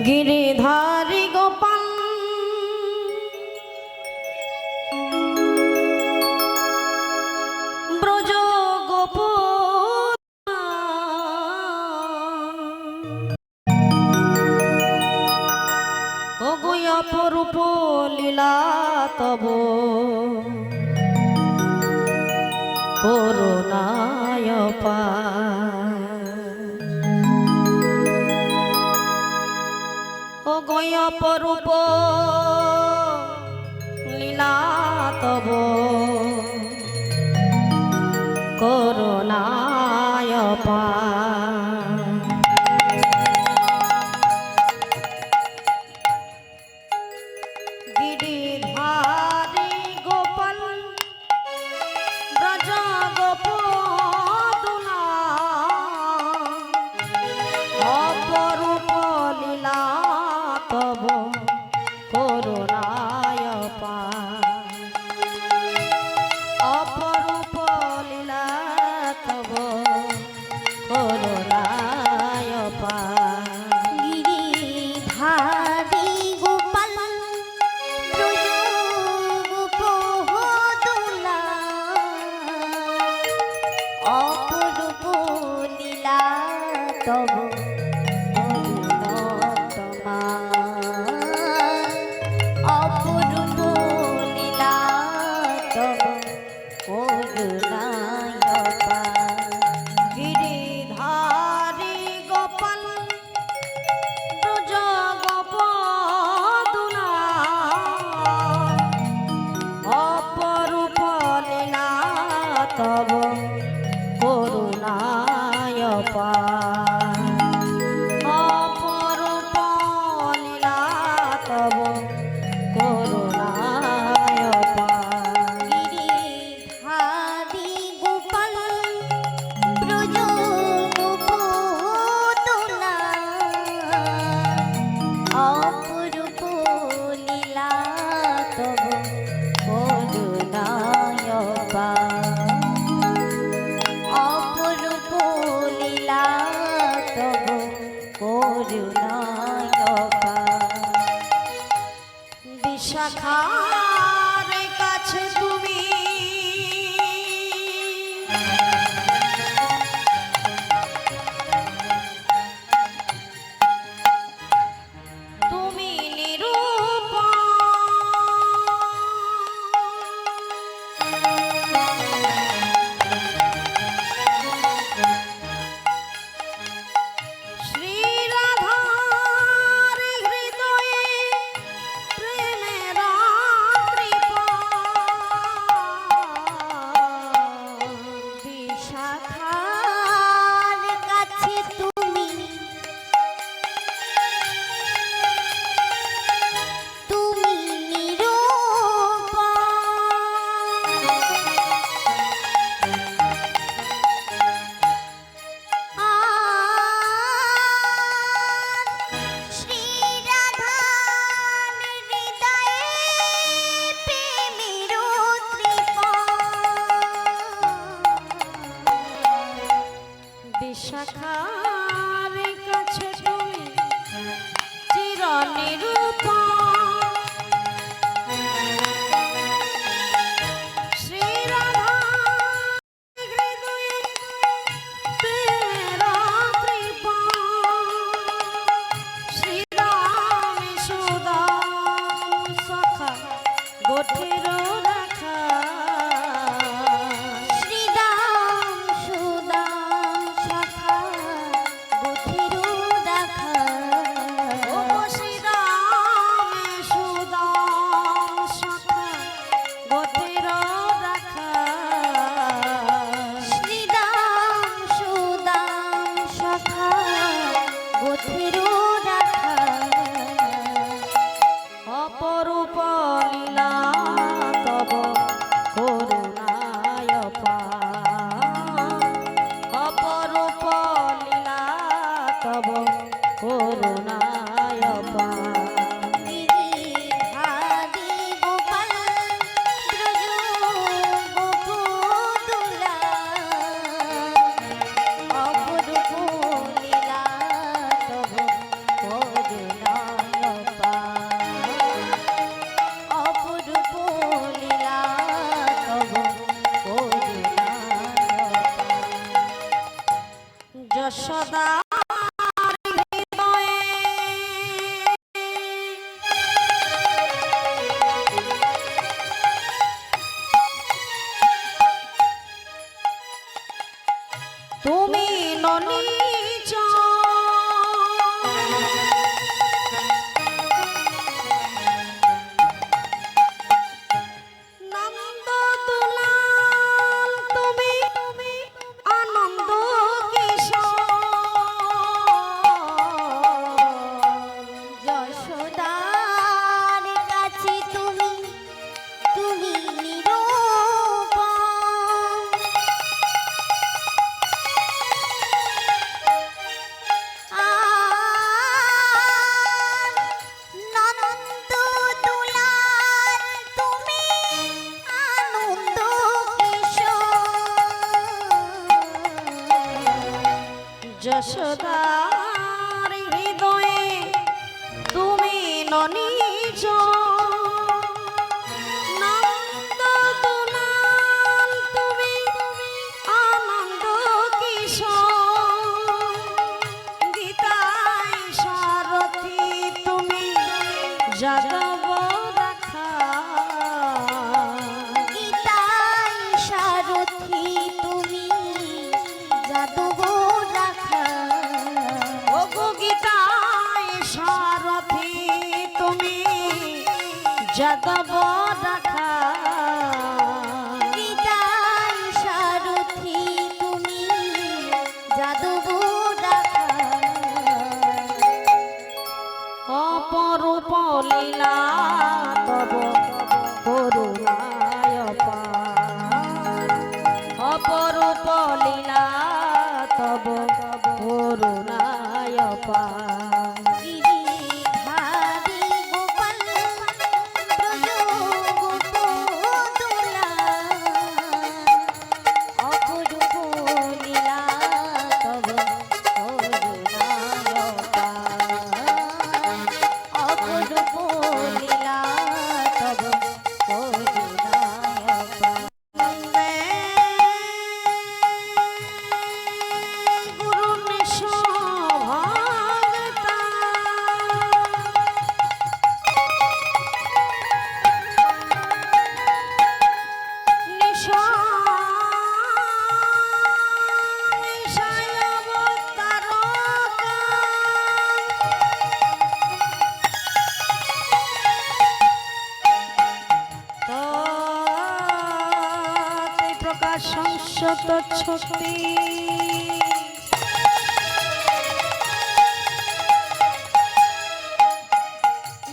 गिरिधारी गोपाल ब्रज गोपाल ओगुया अपरूप लीला तब करुणाय ओगुया अपरूप लीला तब करुणाय गिरिधारी गोपाल ब्रज गोपदुला अपरूप लीला तब करुणाय अपरूप लीला तब करुणाय गिरिधारी गोपाल ब्रज गोपदुला अपरूप लीला तब अपरूप लीला तब करुणाय गिरिधारी गोपाल ब्रज गोपदुला अपरूप लीला तब करुणाय अपरूप लीला तब करुणाय गिरिधारी गोपाल ब्रज गोपदुला अपरूप लीला तब करुणाय अपरूप लीला तब करुणाय বিশাখার কাছে তুমি তুমি নিরূপণ শ্রী রাধার হৃদয়ে প্রেমের কৃপা বিশাখার কাছে তুমি শ্রী রাধার হৃদয়ে প্রেমের কৃপা বিশাখার কাছে তুমি চির নিরূপণ শ্রী রাধার হৃদয়ে প্রেমের কৃপা শ্রীরাম সুদাম সখা গোঠের রাখা শ্রীরাম সুদাম সখা গোথির রাখা ও শ্রীরাম সুদাম সখা গোঠের রাখা শ্রীরাম সুদাম সখা গোথির রাখা অপরূপ লীলা তব করুণায় অপরূপ লীলা তব করুণায় गिरिधारी गोपाल ब्रज गोपदुला अपरूप लीला तब করুণায় পার অপরূপ লীলা তব করুণায় পার যশোদা তুমি ননীচ নন্দ দুলাল তুমি আনন্দ কিশোর যশোদার কাছে তুমি নিরূপম আর নন্দ দুলাল তুমি আনন্দ কিশোর যশোদার হৃদয়ে তুমি ননীচ নন্দ দুলাল তুমি আনন্দ কিশোর গীতায় সারথি তুমি যাদব রাখা গীতায় সারথি তুমি যাদব রাখা ওগো গীতায় সারথি তুমি যাদব রাখা গীতায় সারথি তুমি যাদব রাখা অপরূপ লীলা তব করুণায় পার অপরূপ লীলা তব করুণায় পার গিরিধারী গোপাল ব্রজ গোপদুলা অপরূপ লীলা তব করুণায় পার অপরূপ লীলা তব করুণায় পার গুরু নিঃস্বভাগতা নিশায় অবতারকা ততে প্রকাশ সংসত শক্তি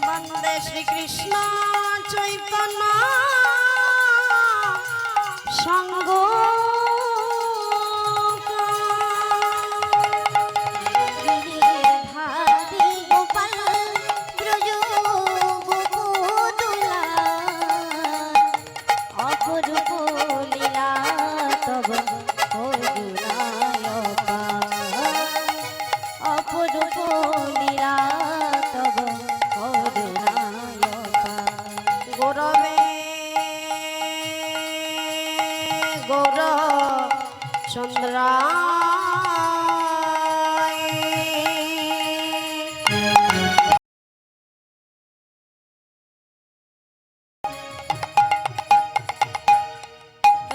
বন্দে শ্রীকৃষ্ণ চৈতন্য সঙ্গ গিরিধারী গোপাল ব্রজ গোপদুলা অপরূপ লীলা তব করুণায় পার অপরূপ লীলা তব করুণায় পার গৌরবে গৌর চন্দ্রায়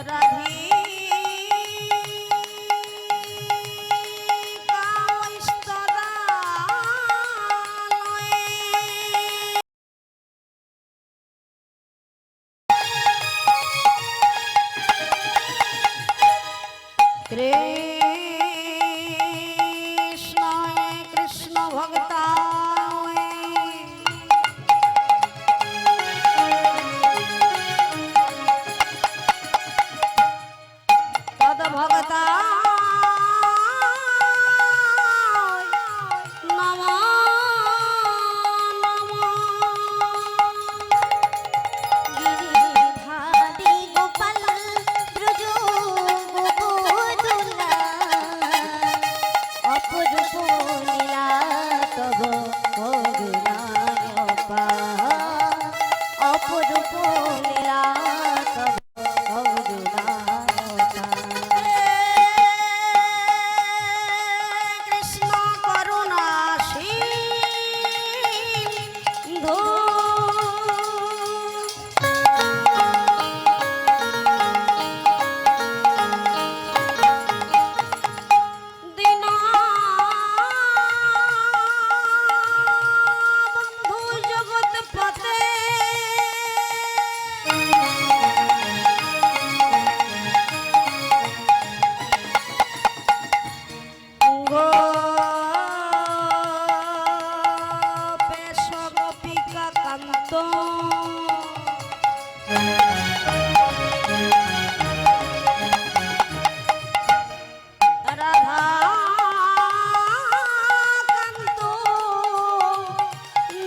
রাধিকা রাধাকান্ত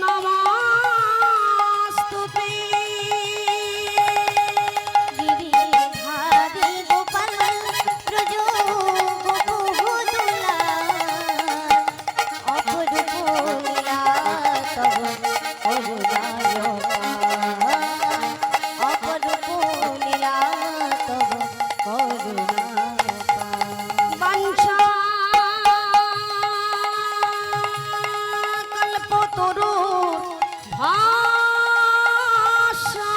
নমস্তুতে। গিরিধারী গোপাল ব্রজ গোকুলা অপরূপ লীলা তব করুণায় অপরূপ লীলা তব করুণায় বাঞ্ছা কল্পতরু ভাষা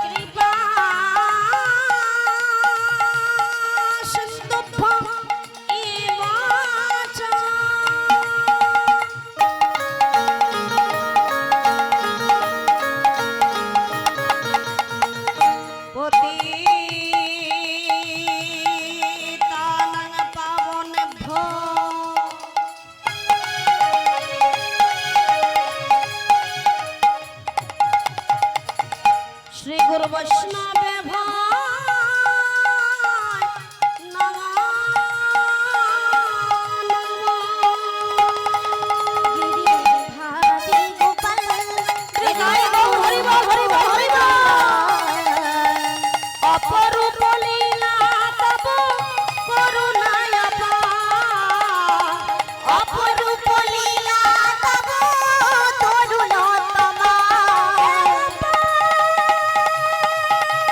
কৃপা সিন্ধুভ্যং ইবাচা। পতিতানাং পাবনেভ্যো শ্রী গুরু বৈষ্ণবেভ্যো নমো নমঃ। গিরিধারী গোপাল হৃদয় বল হরি বল হরি বল হরি বল। অপরূপ লীলা তব করুণায় অপার। অপরূপ লীলা তব তরুণতমা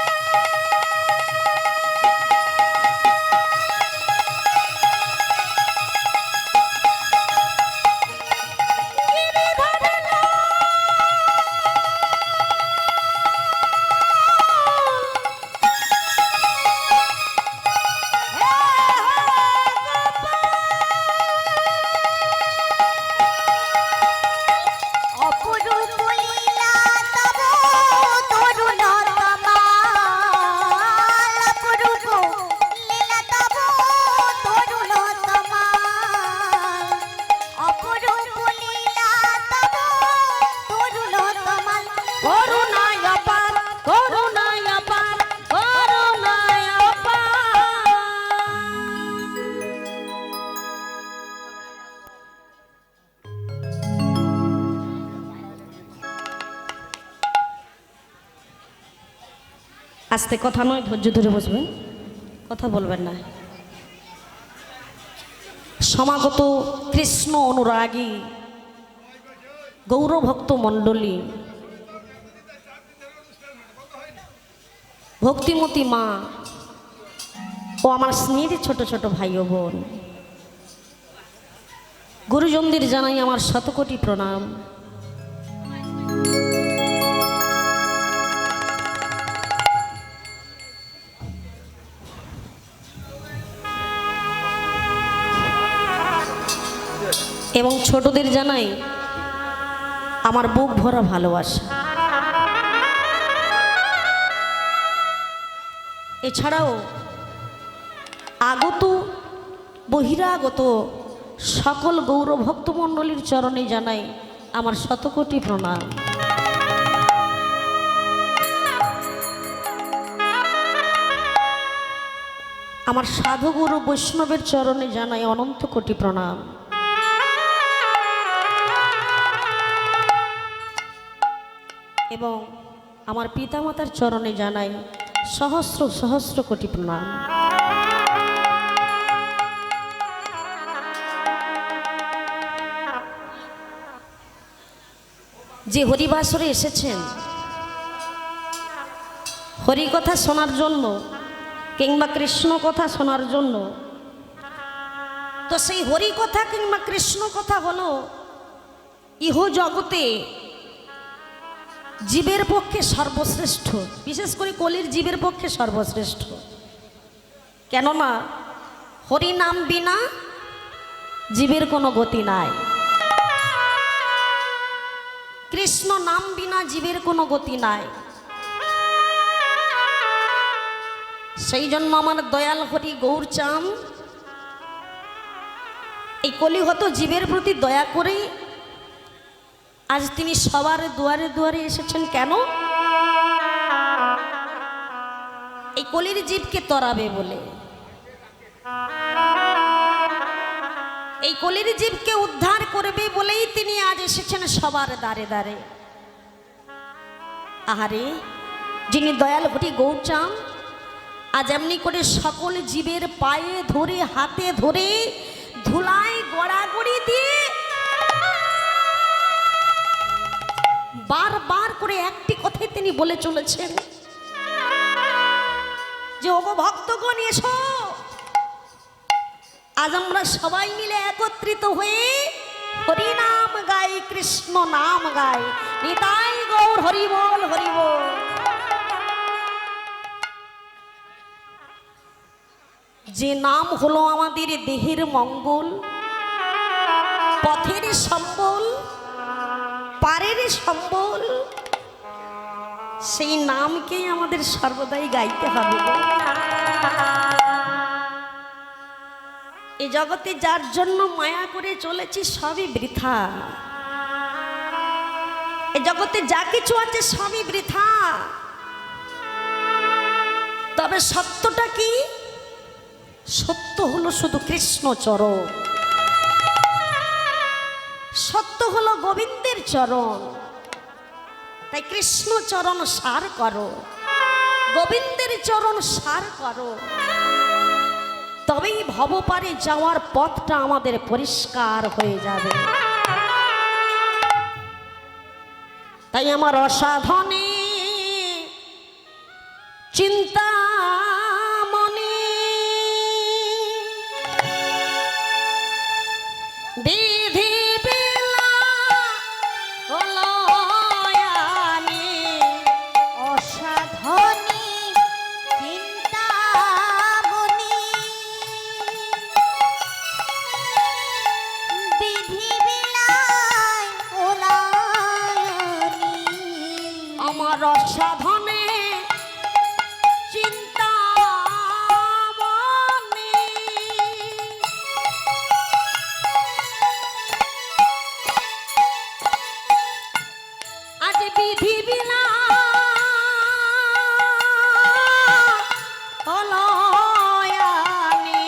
অপরূপ লীলা তব তরুণতমা অপরূপ লীলা তব তরুণতমা অপরূপ লীলা তব তরুণতমা করুণায় অপার করুণায় অপার করুণায় অপার। আস্তে কথা নয়, ধৈর্য ধরে বসবেন, কথা বলবেন না। সমাগত কৃষ্ণ অনুরাগী গৌরভক্ত মণ্ডলী, ভক্তিমতী মা ও আমার স্নেহের ছোট ছোট ভাই ও বোন, গুরুজনদের জানাই আমার শতকোটি প্রণাম। এবং ছোটদের জানাই আমার বুক ভরা ভালোবাসা। এছাড়াও আগত বহিরাগত সকল গৌরভক্ত মণ্ডলীর চরণে জানাই আমার শতকোটি প্রণাম। আমার সাধু গুরু বৈষ্ণবের চরণে জানাই অনন্ত কোটি প্রণাম। এবং আমার পিতামাতার চরণে জানাই সহস্র সহস্র কোটি প্রণাম। যে হরিবাসরে এসেছেন হরি কথা শোনার জন্য কিংবা কৃষ্ণ কথা শোনার জন্য, তো সেই হরি কথা কিংবা কৃষ্ণ কথা হলো ইহ জগতে জীবের পক্ষে সর্বশ্রেষ্ঠ, বিশেষ করে কলির জীবের পক্ষে সর্বশ্রেষ্ঠ। কেননা হরি নাম বিনা জীবের কোনো গতি নাই, কৃষ্ণ নাম বিনা জীবের কোনো গতি নাই। সেই জন্য আমার দয়াল হরি গৌরচাঁদ এই কলিহত জীবের প্রতি দয়া করে আজ তিনি সবার দুয়ারে দুয়ারে এসেছেন। কেন? এই কলির জীবকে তরাবে বলে, এই কলির জীবকে উদ্ধার করবে বলেই তিনি আজ এসেছেন সবার দ্বারে দ্বারে। আহারে, যিনি দয়াল হরি গৌরচাঁদ আজ এমনি করে সকল জীবের পায়ে ধরে হাতে ধরে ধুলায় গড়াগড়ি দিয়ে বারবার করে একটি কথাই তিনি বলে চলেছেন যে ওগো ভক্তগণ এসো, আজ আমরা সবাই মিলে একত্রিত হয়ে হরি নাম গাই, কৃষ্ণ নাম গাই, নিতাই গৌর হরি বল হরি বল। যে নাম হলো আমাদের দেহের মঙ্গল, পথের সম্বল, পারের সম্বল, সেই নামকেই আমাদের সর্বদাই গাইতে হবে। এই জগতে যার জন্য মায়া করে চলেছি সবই বৃথা, এই জগতে যা কিছু আছে সবই বৃথা। তবে সত্যটা কি? সত্য হলো শুধু কৃষ্ণ চরণ, সত্য হলো গোবিন্দের চরণ। তাই কৃষ্ণ চরণ সার করো, গোবিন্দের চরণ সার করো, তবেই ভবপারে যাওয়ার পথটা আমাদের পরিষ্কার হয়ে যাবে। তাই আমার অসাধনে চিন্তা মনে বিধি বেলা হলো আমি, অসাধনী চিন্তামণি বিধি বিলায় ওলায়নি। আমার অসাধনে চিন্তা মনে আজ বিধি বিনা হলো আমি।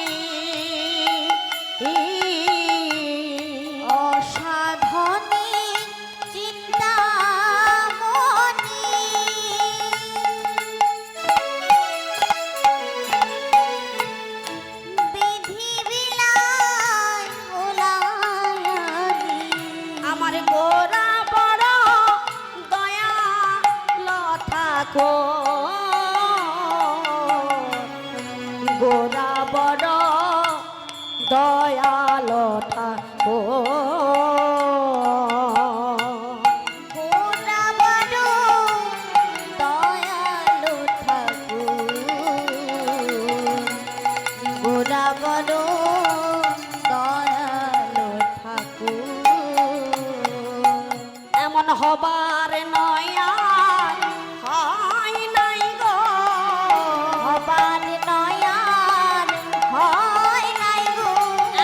অসাধনী চিন্তামণি বিধি বিলায় ওলায়নি। আমার গোরা বড় দয়াল ঠাকুর, গোরা বড় দয়াল ঠাকুর, গোরা বড় দয়ালু ঠাকুর, গোরা বড় দয়ালু ঠাকুর। এমন হবার নয় আর হয় নাই গো, হবার নয়ার হয় নাই গো,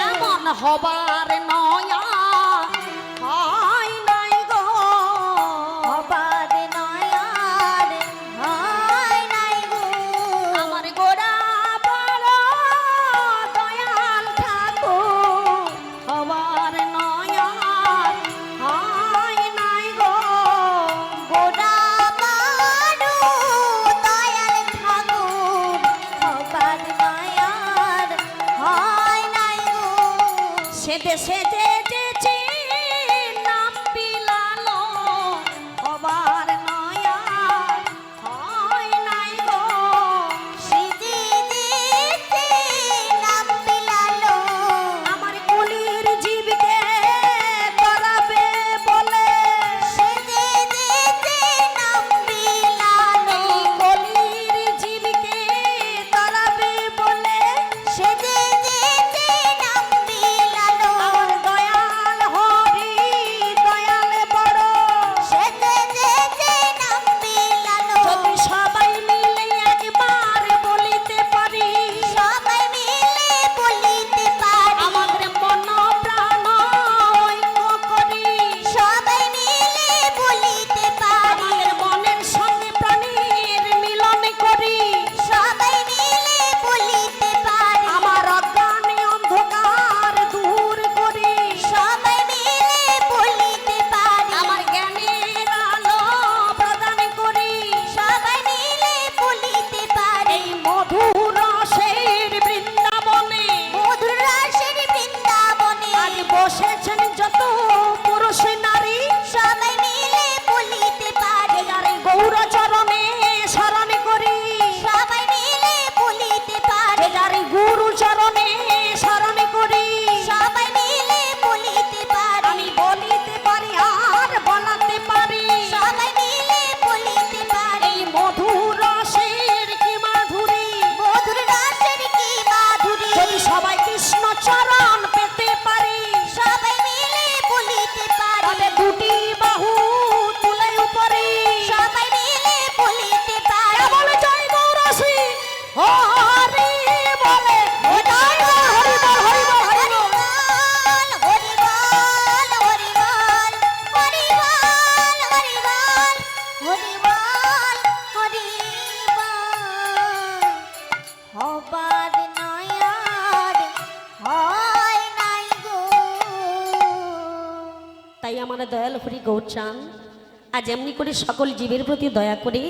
এমন হবার নয় আর হয় নাই গো। হবার নয়ার হয় নাই গো। আমার গোরা বড় দয়াল ঠাকুর, হবার নয় আর হয় নাই গো। গোরা বড় দয়াল ঠাকুর, হবার নয়ার হয় নাই গো। সে দেশে যেছি নাম বিলালো, হবার নয় আর হয় নাই গো। সিজি দিতে নাম বিলালো, আমার কলির জীবকে তরাবে বলে, সিজি দিতে নাম বিলালো, এই কলির জীবকে তরাবে বলে সিজি দিতে নাম বিলালো। আমার দয়া আমার দয়াল হরি গৌরচাঁদ আজ এমনি করে সকল জীবের প্রতি দয়া করে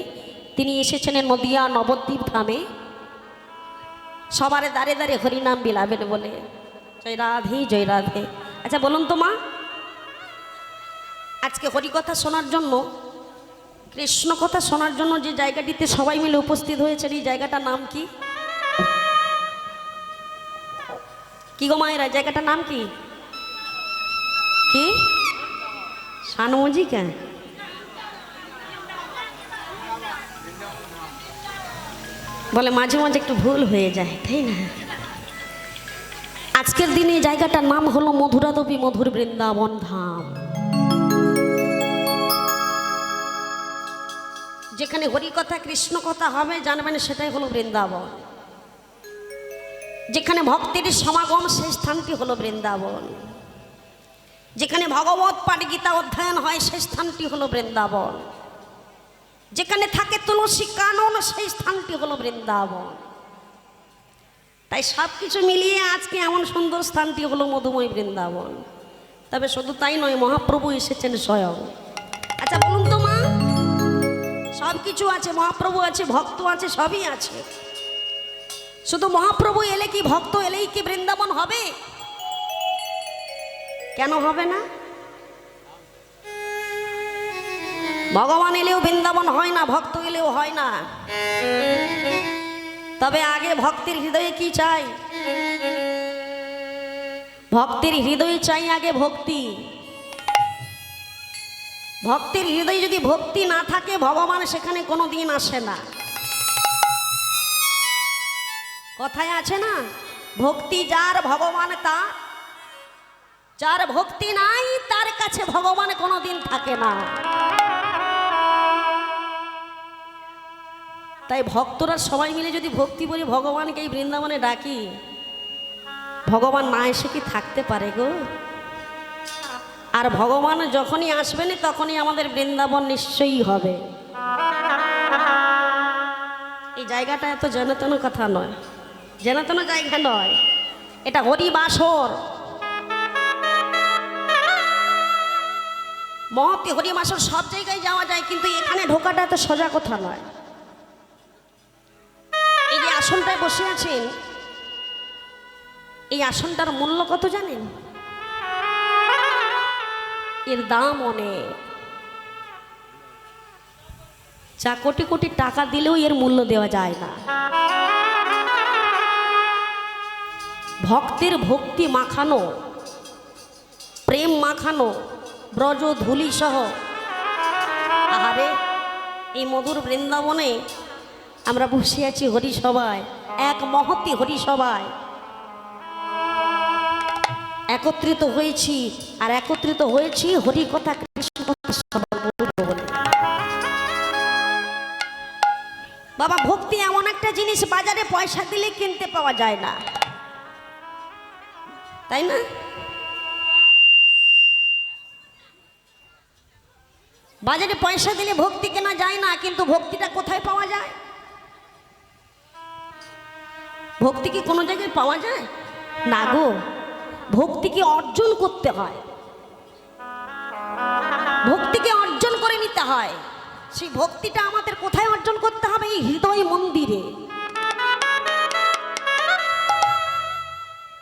তিনি এসেছেন নদিয়া নবদ্বীপ ধামে সবার দাঁড়ে দাঁড়ে হরিনাম বিলাবেন বলে। জয় রাধে জয় রাধে। আচ্ছা বলুন তো মা, আজকে হরিকথা শোনার জন্য, কৃষ্ণ কথা শোনার জন্য যে জায়গাটিতে সবাই মিলে উপস্থিত হয়েছেন, এই জায়গাটার নাম কি? কি গো মায়েরা, জায়গাটার নাম কি? কি সানমজি কেন? বলে মাঝে মাঝে একটু ভুল হয়ে যায়, তাই না? আজকের দিনে এই জায়গাটার নাম হলো মধুরাদেবী মধুর বৃন্দাবন ধাম, যেখানে হরিকথা কৃষ্ণ কথা হবে জানবেন সেটাই হলো বৃন্দাবন। যেখানে ভক্তের সমাগম সেই স্থানটি হলো বৃন্দাবন। যেখানে ভগবত পাঠ গীতা অধ্যয়ন হয় সেই স্থানটি হলো বৃন্দাবন। যেখানে থাকে তুলসী কানন সেই স্থানটি হলো বৃন্দাবন। তাই সব কিছু মিলিয়ে আজকে এমন সুন্দর স্থানটি হলো মধুময় বৃন্দাবন। তবে শুধু তাই নয়, মহাপ্রভু এসেছেন স্বয়ং। আচ্ছা বলুন তো মা, সব কিছু আছে, মহাপ্রভু আছে, ভক্ত আছে, সবই আছে, শুধু মহাপ্রভু এলে কি, ভক্ত এলেই কি বৃন্দাবন হবে? কেন হবে না? ভগবান এলেও বৃন্দাবন হয় না, ভক্ত এলেও হয় না। তবে আগে ভক্তের হৃদয়ে কি চাই? ভক্তের হৃদয়ে চাই আগে ভক্তি। ভক্তের হৃদয়ে যদি ভক্তি না থাকে, ভগবান সেখানে কোনো দিন আসে না। কথায় আছে না, ভক্তি যার ভগবান তার, যার ভক্তি নাই তার কাছে ভগবান কোনোদিন থাকে না। তাই ভক্তরা সবাই মিলে যদি ভক্তি করি, ভগবানকে এই বৃন্দাবনে ডাকি, ভগবান না এসে কি থাকতে পারে গো? আর ভগবান যখনই আসবেন তখনই আমাদের বৃন্দাবন নিশ্চয়ই হবে। এই জায়গাটা এত যেন কথা নয়, যেন তেন জায়গা নয়, এটা হরিবাসর। মহতি হরিবাসর সব জায়গায় যাওয়া যায়, কিন্তু এখানে ঢোকাটা এত সোজা কথা নয়। এই যে আসনটায় বসে আছেন, এই আসনটার মূল্য কত জানেন? এর দাম অনেক। যা কোটি কোটি টাকা দিলেও এর মূল্য দেওয়া যায় না। ভক্তের ভক্তি মাখানো, প্রেম মাখানো ব্রজ ধুলি সহ, আহারে এই মধুর বৃন্দাবনে আমরা বসে আছি হরিসভায়, এক মহতি হরিসভায় একত্রিত হয়েছি। আর একত্রিত হয়েছি হরিকথা কৃষ্ণ কথা বলে। বাবা, ভক্তি এমন একটা জিনিস বাজারে পয়সা দিলে কিনতে পাওয়া যায় না, তাই না? বাজারে পয়সা দিলে ভক্তি কেনা যায় না, কিন্তু ভক্তিটা কোথায় পাওয়া যায়? ভক্তি কি কোনো জায়গায় পাওয়া যায় না গো? ভক্তিকে অর্জন করতে হয়, ভক্তিকে অর্জন করে নিতে হয়। সেই ভক্তিটা আমাদের কোথায় অর্জন করতে হবে? এই হৃদয় মন্দিরে।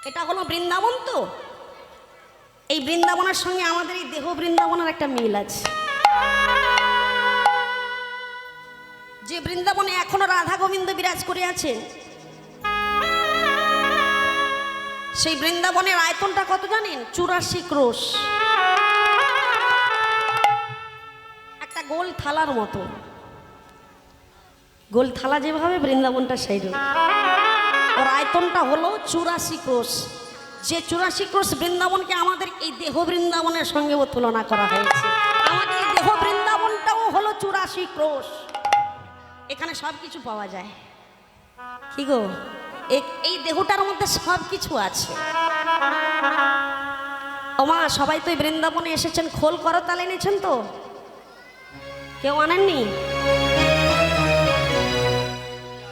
এটা হলো বৃন্দাবন। তো এই বৃন্দাবনের সঙ্গে আমাদের এই দেহ বৃন্দাবনের একটা মিল আছে। যে বৃন্দাবনে এখনো রাধা গোবিন্দ বিরাজ করে আছেন, সেই বৃন্দাবনের আয়তনটা কত জানেন? 84 ক্রোশ। একটা গোল থালার মতো। গোল থালা যেভাবে, বৃন্দাবনটা সেই রকম। ওর আয়তনটা হলো 84 ক্রোশ। যে 84 ক্রোশ বৃন্দাবনকে আমাদের এই দেহ বৃন্দাবনের সঙ্গে তুলনা করা হয়েছে। আমাদের এই দেহ বৃন্দাবনটাও হলো 84 ক্রোশ। এখানে সব কিছু পাওয়া যায়। কি গো, এই দেহটার মধ্যে সব কিছু আছে। ও মা, সবাই তো এই বৃন্দাবনে এসেছেন, খোল করতাল এনেছেন তো? কেউ আনেননি?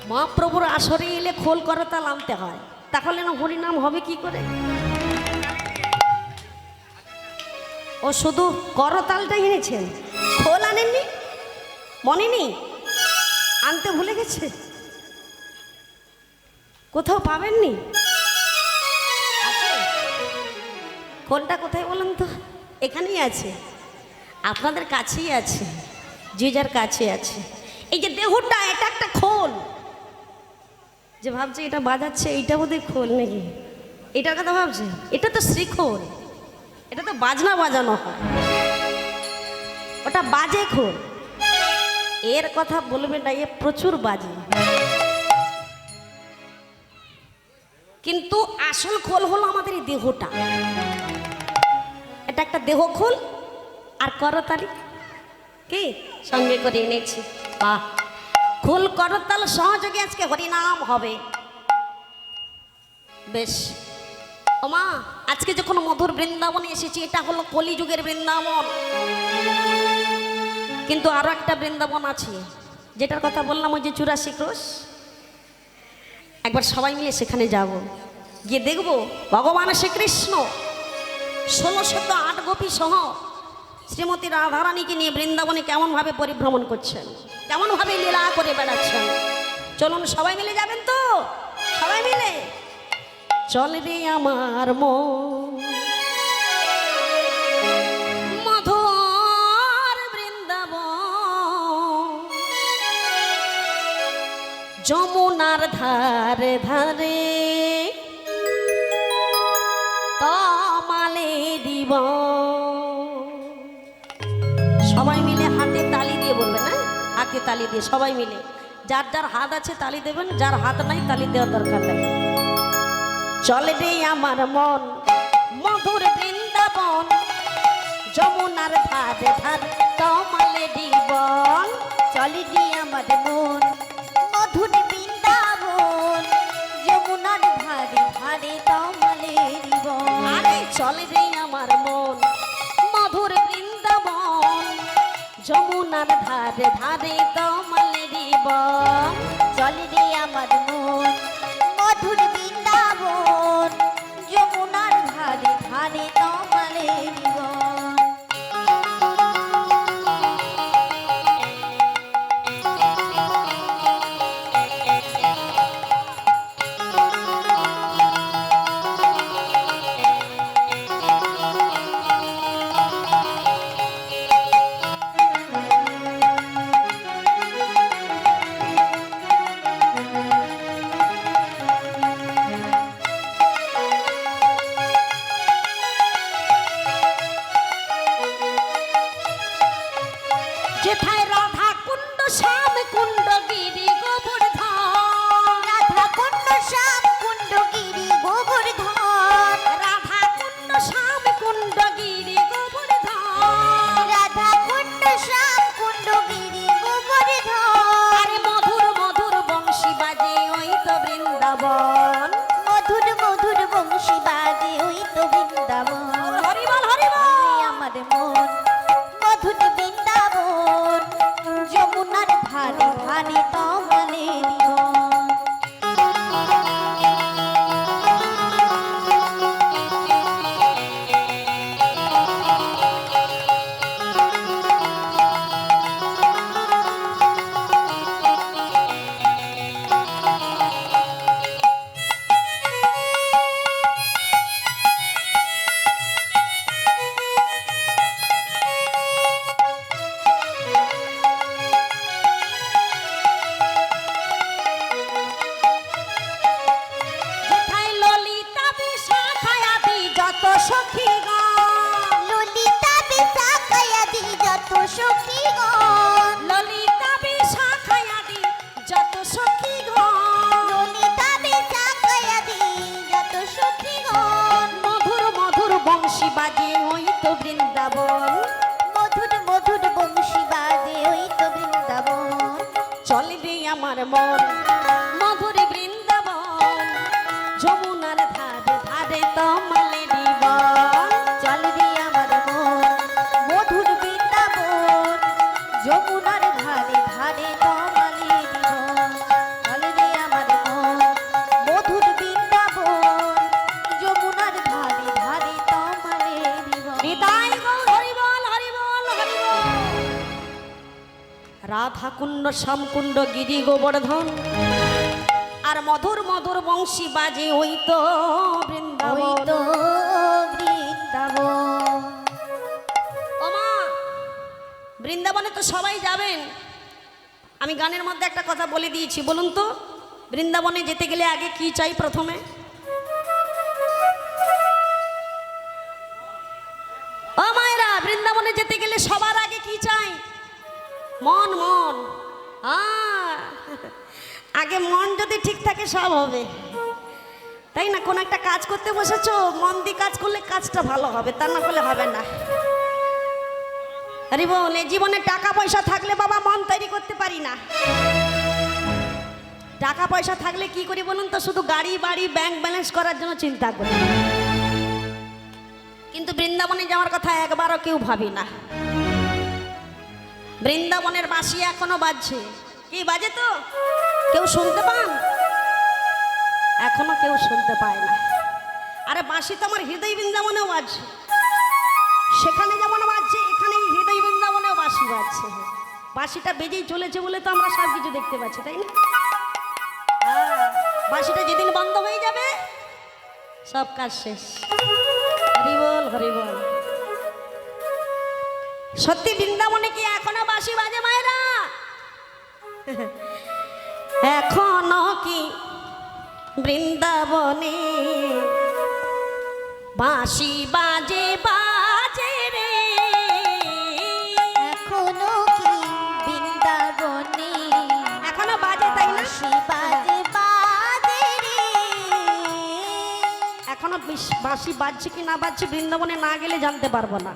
মহাপ্রভুর আসরে এলে খোল করতাল আনতে হয়, তাহলে না হরিনাম হবে কি করে? ও শুধু করতালটা এনেছেন, খোল আনেননি? মনে নেই, আনতে ভুলে গেছে? কোথাও পাবেননি? আছে? খোলটা কোথায় বলেন তো? এখানেই আছে, আপনাদের কাছেই আছে, যে যার কাছে আছে। এই যে দেহটা, এটা একটা খোল। যে ভাবছে এটা বাজাচ্ছে, এইটা বোধহয় খোল নাকি, এটার কথা ভাবছে? এটা তো শ্রীখোল, এটা তো বাজনা বাজানো হয়, ওটা বাজে খোল। এর কথা বলবে না, এ প্রচুর বাজে। কিন্তু আসল খোল হলো আমাদের এই দেহটা। এটা একটা দেহ খোল আর করতালি কি সঙ্গে করে এনেছি। বাহ, খোল করতাল সহযোগে আজকে হরিনাম হবে। বেশ ওমা, আজকে যখন মধুর বৃন্দাবনে এসেছি, এটা হলো কলিযুগের বৃন্দাবন। কিন্তু আরো একটা বৃন্দাবন আছে, যেটার কথা বললাম, ওই যে 84 ক্রোশ। একবার সবাই মিলে সেখানে যাব, গিয়ে দেখব ভগবান শ্রীকৃষ্ণ 1608 গোপী সহ শ্রীমতী রাধারানীকে নিয়ে বৃন্দাবনে কেমনভাবে পরিভ্রমণ করছেন, কেমনভাবে লীলা করে বেড়াচ্ছেন। চলুন সবাই মিলে যাবেন তো? সবাই মিলে চল রে আমার মন মধুর বৃন্দাবন, যমুনার ধারে ধারে তমালে দিব। সবাই মিলে হাতে তালি দিয়ে বলবেন, না হাতে তালি দিয়ে সবাই মিলে, যার যার হাত আছে তালি দেবেন, যার হাত নাই তালি দেওয়ার দরকার নেই। চলে রে আমার মন মধুর বৃন্দাবন, যমুনার ধারে ধারে তমালে জীবন। চলে রে আমার মন মধুর বৃন্দাবন, যমুনার ধারে ধারে তমালে জীবন। আরে চলে রে আমার মন মধুর বৃন্দাবন, যমুনার ধারে ধারে তমালে জীবন। চলে রে আমার মন মধুর বৃন্দাবন, যমুনার ধারে ধারে তমালে জীবন। যেথায় রাধা কুণ্ড শ্যাম কুণ্ড গিরি গোবর্ধন, রাধা কুণ্ড শ্যাম কুণ্ড গিরি গোবর্ধন, রাধা কুণ্ড শ্যাম কুণ্ড গিরি গোবর্ধন। রাধা কুণ্ড শ্যাম কুণ্ড গিরি গোবর্ধন। আরে মধুর মধুর বংশী বাজে ওই তো বৃন্দাবন, মধুর মধুর বংশী বাজে ওই তো বৃন্দাবন। হরিবল হরিবল। আমার মন মধুর বৃন্দাবন, যমুনার ধারে ধারে তমালে জীবন। যেথায় ললিতা বিশাখায় আদি যত সখীগণ, ললিতা বিশাখায়াদি যত সখীগণ, ললিতা বিশাখায় আদি যত সখীগণ। ললিতা বিশাখায়াদি যত সখীগণ। মধুর মধুর বংশী বাজে ওই তো বৃন্দাবন, মধুর মধুর বংশী বাজে ওই তো বৃন্দাবন। চলে রে আমার মন মধুর বৃন্দাবন, যমুনার ধারে ধারে তমালে জীবন। চলে রে আমার মন মধুর বৃন্দাবন, যমুনার ধারে ধারে তমালে জীবন। চলে রে আমার মন মধুর বৃন্দাবন, যমুনার ধারে ধারে তমালে জীবন। হৃদয় গৌর কুণ্ড শ্যামকুণ্ড গিরি গোবর্ধন আর মধুর মধুর বংশী বাজে ওই তো ওই বৃন্দাবন। তো বৃন্দাবন। ও মা, বৃন্দাবনে তো সবাই যাবেন, আমি গানের মধ্যে একটা কথা বলে দিয়েছি, বলুন তো বৃন্দাবনে যেতে গেলে আগে কি চাই? প্রথমে ও মায়েরা, বৃন্দাবনে যেতে গেলে সবার আগে কি চাই? মন। মন, আগে মন যদি ঠিক থাকে সব হবে, তাই না? কোন একটা কাজ করতে বসেছো, মন দিয়ে কাজ করলে কাজটা ভালো হবে, তা না করলে হবে না। আরে বল, এই জীবনে টাকা পয়সা থাকলে বাবা মন তৈরি করতে পারি না। টাকা পয়সা থাকলে কি করি বলুন তো? শুধু গাড়ি বাড়ি ব্যাংক ব্যালেন্স করার জন্য চিন্তা করি, কিন্তু বৃন্দাবনে যাওয়ার কথা একবারও কেউ ভাবি না। বৃন্দাবনের বাঁশি এখনো বাজছে। কি বাজে তো? কেউ শুনতে পান? এখনো কেউ শুনতে পায় না। আরে বাঁশি তো আমার হৃদয় বৃন্দাবনেও বাজছে, সেখানে যেমন বাজছে এখানে হৃদয় বৃন্দাবনেও বাঁশি বাজছে। বাঁশিটা বেজেই চলেছে বলে তো আমরা সব কিছু দেখতে পাচ্ছি, তাই না? বাঁশিটা যেদিন বন্ধ হয়ে যাবে সব কাজ শেষ। হরি বল, হরি বল। সত্যি বৃন্দাবনে কি এখনো বাঁশি বাজে মায়েরা? এখনো কি বৃন্দাবনে বাঁশি বাজে বাজে রে? এখনো কি বৃন্দাবনে এখনো বাজে, তাই না? বাঁশি বাজে বাজে রে। এখনো বাঁশি বাজছে কি না বাজছে বৃন্দাবনে না গেলে জানতে পারবো না।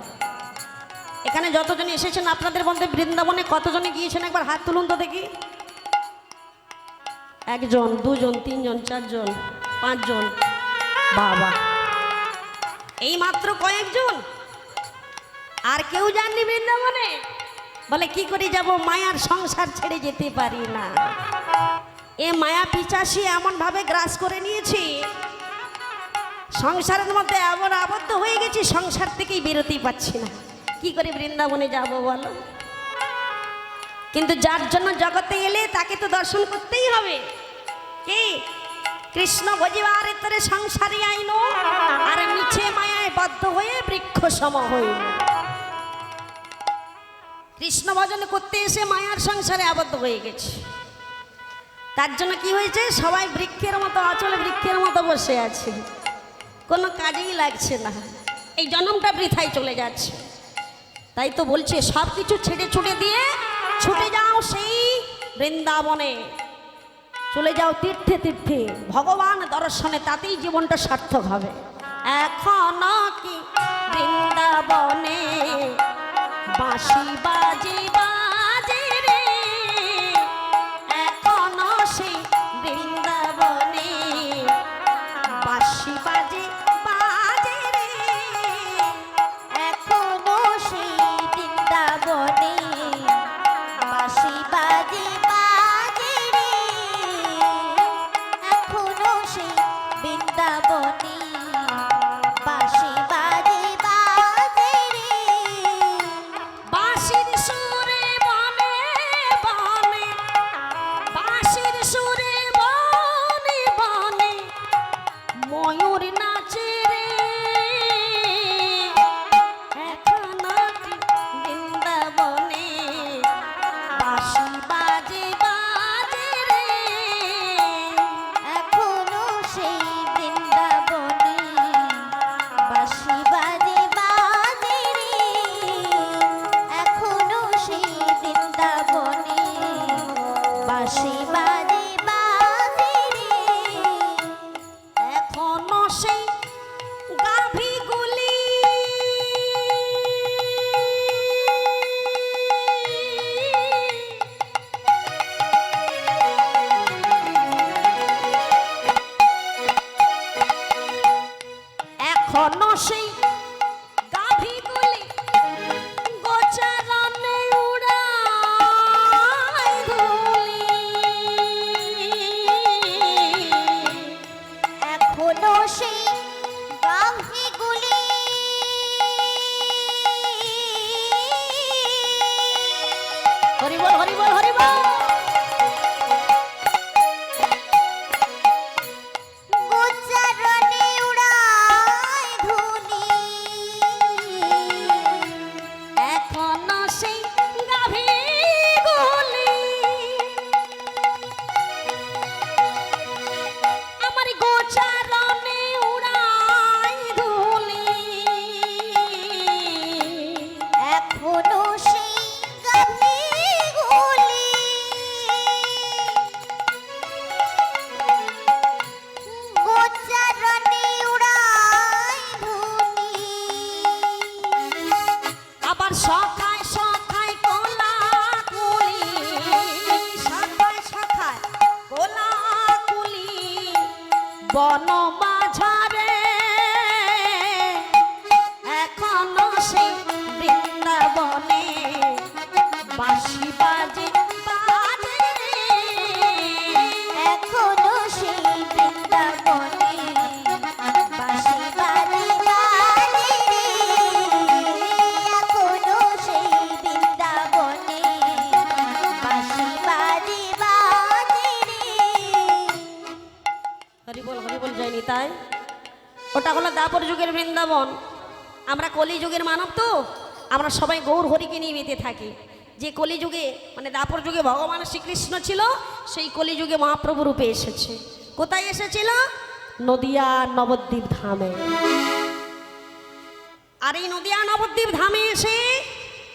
এখানে যতজন এসেছেন আপনাদের মধ্যে বৃন্দাবনে কতজনে গিয়েছেন একবার হাত তুলুন তো দেখি। একজন, দুজন, তিনজন, চারজন, পাঁচজন, বাবা, এই মাত্র কয়েকজন। আর কেউ যাননি বৃন্দাবনে? বলে কি করে যাব, মায়ার সংসার ছেড়ে যেতে পারি না। এ মায়া পিচাসী এমন ভাবে গ্রাস করে নিয়েছি, সংসারের মধ্যে এমন আবদ্ধ হয়ে গেছি, সংসার থেকেই বেরোতেই পাচ্ছি না। কি করে বৃন্দাবনে যাব বলো? কিন্তু যার জন্য জগতে এলে তাকে তো দর্শন করতেই হবে। কি? কৃষ্ণ ভজিবার তরে সংসারে আইনো, আর মিছে মায়ায় বদ্ধ হয়ে বৃক্ষ সম হইল। কৃষ্ণ ভজন করতে এসে মায়ার সংসারে আবদ্ধ হয়ে গেছে। তার জন্য কি হয়েছে? সবাই বৃক্ষের মতো, অচলে বৃক্ষের মতো বসে আছে, কোনো কাজেই লাগছে না। এই জন্মটা বৃথায় চলে যাচ্ছে। তাই তো বলছে সব কিছু ছেড়ে ছুটে দিয়ে ছুটে যাও সেই বৃন্দাবনে, চলে যাও তীর্থে তীর্থে ভগবান দর্শনে, তাতেই জীবনটা সার্থক হবে। এখনো কি বৃন্দাবনে বাঁশি বাজে বাজে রে? এখনো সেই বৃন্দাবনে বাঁশি বাজে বাজে রে? এখনো সেই বৃন্দাবনে বাঁশি বাজে বাজে রে। এখনো সেই বৃন্দাবনে বাঁশি বাজে বাজে রে। বাঁশির সুরে বনে বনে, বাঁশির সুরে বনে বনে ময়ূর নাচে রে। এখনো কি বৃন্দাবনে বাঁশি বাজে বাজে রে? এখনো সেই বৃন্দাবনে বাঁশি বাজে বাজে রে। এখনো সেই বৃন্দাবনে বাঁশি বাজে বাজে রে। এখনো সেই গাভীগুলি এখনো সেই গাভীগুলি গোচারণে উড়ায় ধুলি। এখনো সেই গাভীগুলি হরি বল, হরি বল, হরি বল। বন মাঝারে এখনো সেই বৃন্দাবনে বাঁশি বাজে বাজে রে। এখনো সেই বৃন্দাবনে বাঁশি বাজে বাজে রে। এখনো সেই বৃন্দাবনে বাঁশি বাজে বাজে রে। হরি বল যায়নি তাই। ওটা হলো দাপর যুগের বৃন্দাবন। আমরা কলি যুগের মানব তো, আমরা সবাই গৌর হরিকে নিয়ে বেঁধে থাকি। যে কলিযুগে মানে দাপর যুগে ভগবান শ্রীকৃষ্ণ ছিল, সেই কলিযুগে মহাপ্রভু রূপে এসেছে। কোথায় এসেছিল? নদিয়া নবদ্বীপ ধামে। আর এই নদিয়া নবদ্বীপ ধামে এসে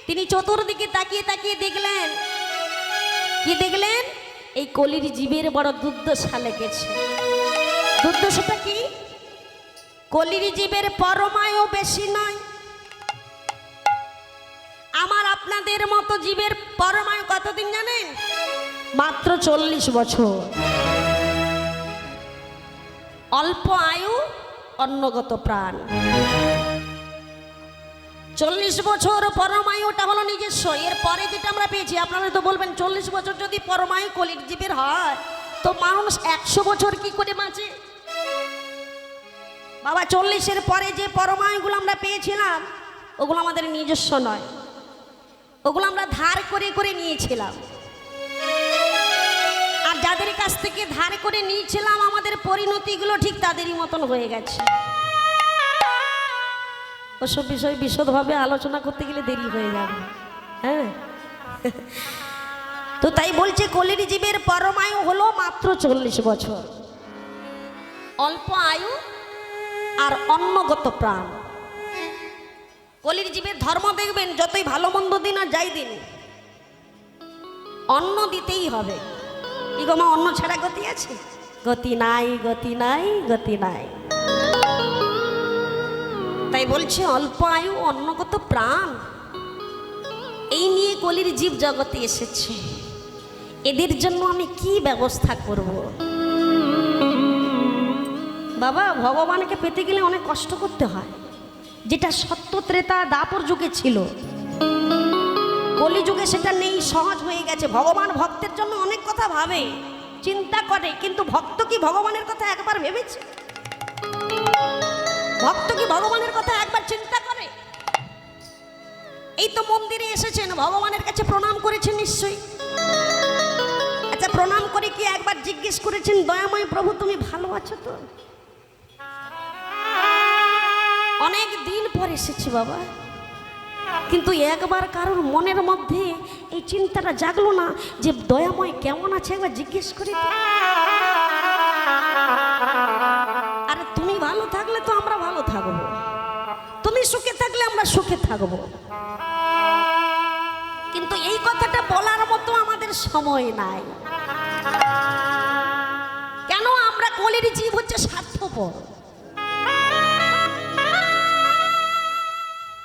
তিনি চতুর্দিকে তাকিয়ে তাকিয়ে দেখলেন, কি দেখলেন? এই কলির জীবের বড় দুর্দশা লেগেছে। দুর্দশাটা কি? কলির জীবের পরমায়ু বেশি নয়। আমার আপনাদের মতো জীবের পরমায়ু কতদিন জানেন? মাত্র 40 বছর। অল্প আয়ু অন্নগত প্রাণ। 40 বছর পরমায়ুটা হলো নিজস্ব। এর পরে যেটা আমরা পেয়েছি, আপনারা তো বলবেন 40 বছর যদি পরমায়ু কলির জীবের হয়, তো মানুষ 100 বছর কি করে বাঁচে? বাবা, 40-এর পরে যে পরমায়ুগুলো আমরা পেয়েছিলাম, ওগুলো আমাদের নিজস্ব নয়, ওগুলো আমরা ধার করে করে নিয়েছিলাম। আর যাদের কাছ থেকে ধার করে নিয়েছিলাম, আমাদের পরিণতিগুলো ঠিক তাদেরই মতন হয়ে গেছে। ওসব বিষয় বিশদভাবে আলোচনা করতে গেলে দেরি হয়ে যাবে। হ্যাঁ, তো তাই বলছে কলির জীবের পরমায়ু হলো মাত্র 40 বছর। অল্প আয়ু আর অন্নগত প্রাণ। কলির জীবের ধর্ম দেখবেন, যতই ভালো মন্দ দিন আর যাই দিন, অন্ন দিতেই হবে। কি গো মা, অন্ন ছাড়া গতি আছে? গতি নাই, গতি নাই, গতি নাই। তাই বলছে অল্প আয়ু অন্নগত প্রাণ। এই নিয়ে কলির জীব জগতে এসেছে। এদের জন্য আমি কি ব্যবস্থা করব? বাবা, ভগবানকে পেতে গেলে অনেক কষ্ট করতে হয়, যেটা সত্য ত্রেতা দাপর যুগে ছিল। কলিযুগে সেটা নেই, সহজ হয়ে গেছে। ভগবান ভক্তের জন্য অনেক কথা ভাবে, চিন্তা করে, কিন্তু ভক্ত কি ভগবানের কথা একবার ভেবেছে? ভক্ত কি ভগবানের কথা একবার চিন্তা করে? এই তো মন্দিরে এসেছেন, ভগবানের কাছে প্রণাম করেছেন নিশ্চয়ই। আচ্ছা, প্রণাম করে কি একবার জিজ্ঞেস করেছেন, দয়াময় প্রভু তুমি ভালো আছো তো? অনেক দিন পর এসেছি বাবা, কিন্তু একবার কারোর মনের মধ্যে এই চিন্তাটা জাগলো না যে দয়াময় কেমন আছে, একবার জিজ্ঞেস করি তো। আরে তুমি ভালো থাকলে তো আমরা ভালো থাকবো, তুমি সুখে থাকলে আমরা সুখে থাকবো। কিন্তু এই কথাটা বলার মতো আমাদের সময় নাই। কেন? আমরা কলির জীব হচ্ছে স্বার্থপর।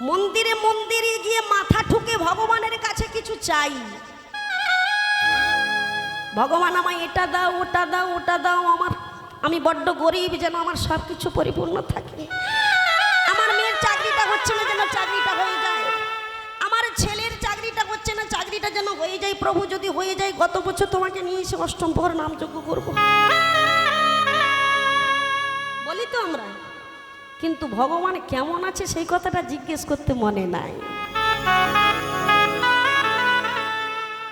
মন্দিরে মন্দিরে গিয়ে মাথা ঠুকে ভগবানের কাছে কিছু চাই। ভগবান আমায় এটা দাও, ওটা দাও, ওটা দাও, আমি বড্ড গরিব, যেন আমার সব কিছু পরিপূর্ণ থাকে। আমার মেয়ের চাকরিটা হচ্ছে না, যেন চাকরিটা হয়ে যায়। আমার ছেলের চাকরিটা হচ্ছে না, চাকরিটা যেন হয়ে যায়। প্রভু যদি হয়ে যায়, গত বছর তোমাকে নিয়ে এসে অষ্টম প্রহর নামযজ্ঞ করবো, বলি তো আমরা। কিন্তু ভগবান কেমন আছে সেই কথাটা জিজ্ঞেস করতে মনে নাই।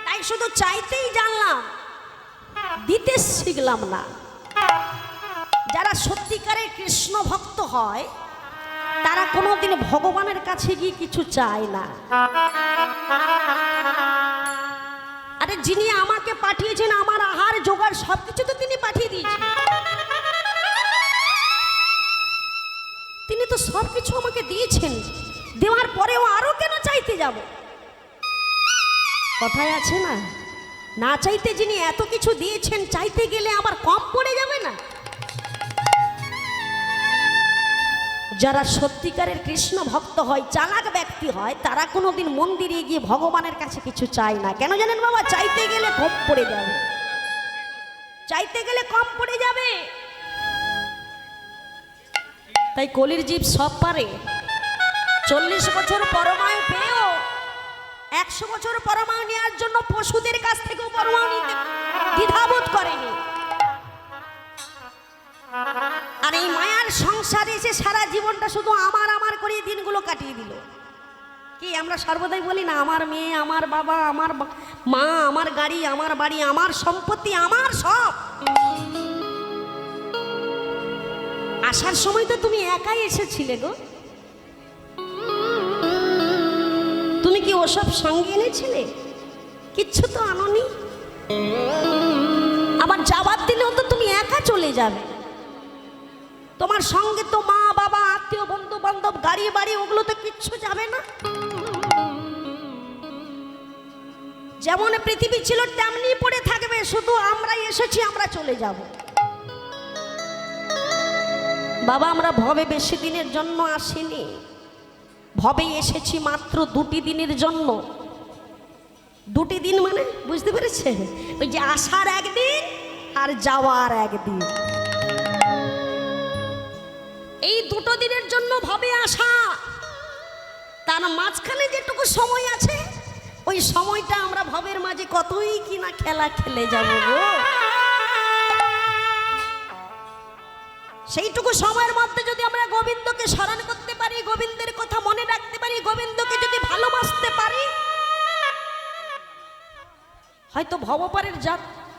তাই শুধু চাইতেই জানলাম, দিতে শিখলাম না। যারা সত্যিকারের কৃষ্ণ ভক্ত হয়, তারা কোনোদিন ভগবানের কাছে গিয়ে কিছু চায় না। আরে যিনি আমাকে পাঠিয়েছেন, আমার আহার জোগাড় সবকিছু তো তিনি পাঠিয়ে দিয়েছেন। তিনি তো সবকিছু আমাকে দিয়েছেন, দেওয়ার পরেও আরো কেন চাইতে যাব? কথায় আছে না, না চাইতে যিনি এত কিছু দিয়েছেন, চাইতে গেলে আবার কম পড়ে যাবে না? যারা সত্যিকারের কৃষ্ণ ভক্ত হয়, চালাক ব্যক্তি হয়, তারা কোনোদিন মন্দিরে গিয়ে ভগবানের কাছে কিছু চায় না। কেন জানেন বাবা? চাইতে গেলে কম পড়ে যাবে, চাইতে গেলে কম পড়ে যাবে। তাই কলির জীব সব পারে। 40 বছর পরমায়ু পেয়েও 100 বছর পরমায়ু নেওয়ার জন্য পশুদের কাছ থেকেও পরমায়ু নিতে দ্বিধাবোধ করেনি। আর এই মায়ার সংসারে এসে সারা জীবনটা শুধু আমার আমার করে দিনগুলো কাটিয়ে দিল। কি আমরা সর্বদাই বলি না, আমার মেয়ে, আমার বাবা, আমার মা, আমার গাড়ি, আমার বাড়ি, আমার সম্পত্তি, আমার সব। আসার সময় তো তুমি একাই এসেছিলে গো, তুমি কি ওসব সঙ্গে এনেছিলে? কিচ্ছু তো আনোনি। আবার যাবার দিলেও তো তুমি একা চলে যাবে। তোমার সঙ্গে তো মা বাবা, আত্মীয়, বন্ধু বান্ধব, গাড়ি বাড়ি, ওগুলো তো কিচ্ছু যাবে না। যেমন পৃথিবী ছিল তেমনি পড়ে থাকবে, শুধু আমরাই এসেছি, আমরা চলে যাব। বাবা, আমরা ভবে বেশি দিনের জন্য আসিনি, ভবে এসেছি মাত্র 2টি দিনের জন্য। 2টি দিন মানে বুঝতে পেরেছেন? ওই যে আসার একদিন আর যাওয়ার একদিন, এই 2টো দিনের জন্য ভবে আসা। তার মাঝখানে যেটুকু সময় আছে, ওই সময়টা আমরা ভবের মাঝে কতই কিনা খেলা খেলে যাব গো। সেইটুকু সময়ের মধ্যে যদি আমরা গোবিন্দকে স্মরণ করতে পারি, গোবিন্দের কথা মনে রাখতে পারি, গোবিন্দকে যদি ভালোবাসতে পারি, হয়তো ভবপারের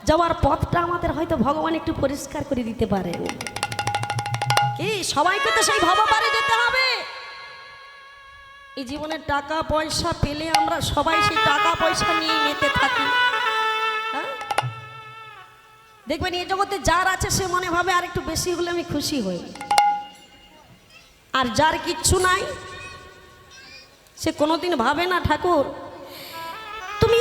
যাওয়ার পথটা আমাদের হয়তো ভগবান একটু পরিষ্কার করে দিতে পারেন। কি সবাইকে তো সেই ভবপারে যেতে হবে? এই জীবনে টাকা পয়সা পেলে আমরা সবাই সেই টাকা পয়সা নিয়ে মেতে থাকি। হ্যাঁ, দেখবেন এই জগতে যার আছে সে মনে ভাবে আর একটু বেশি হলে আমি খুশি হই, আর যার কিচ্ছু নাই সে কোনোদিন ভাবে না ঠাকুর তুমি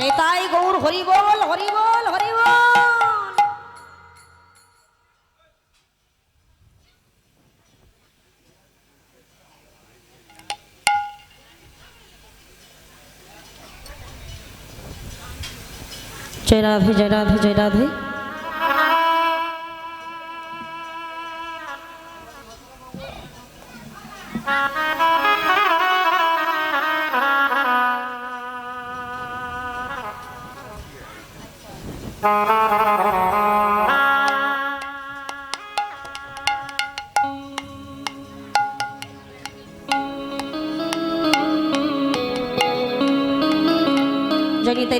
নেতাই গৌর হরি বল, হরি বল, হরি বল। জয় রাধে, জয় রাধে, জয় রাধে।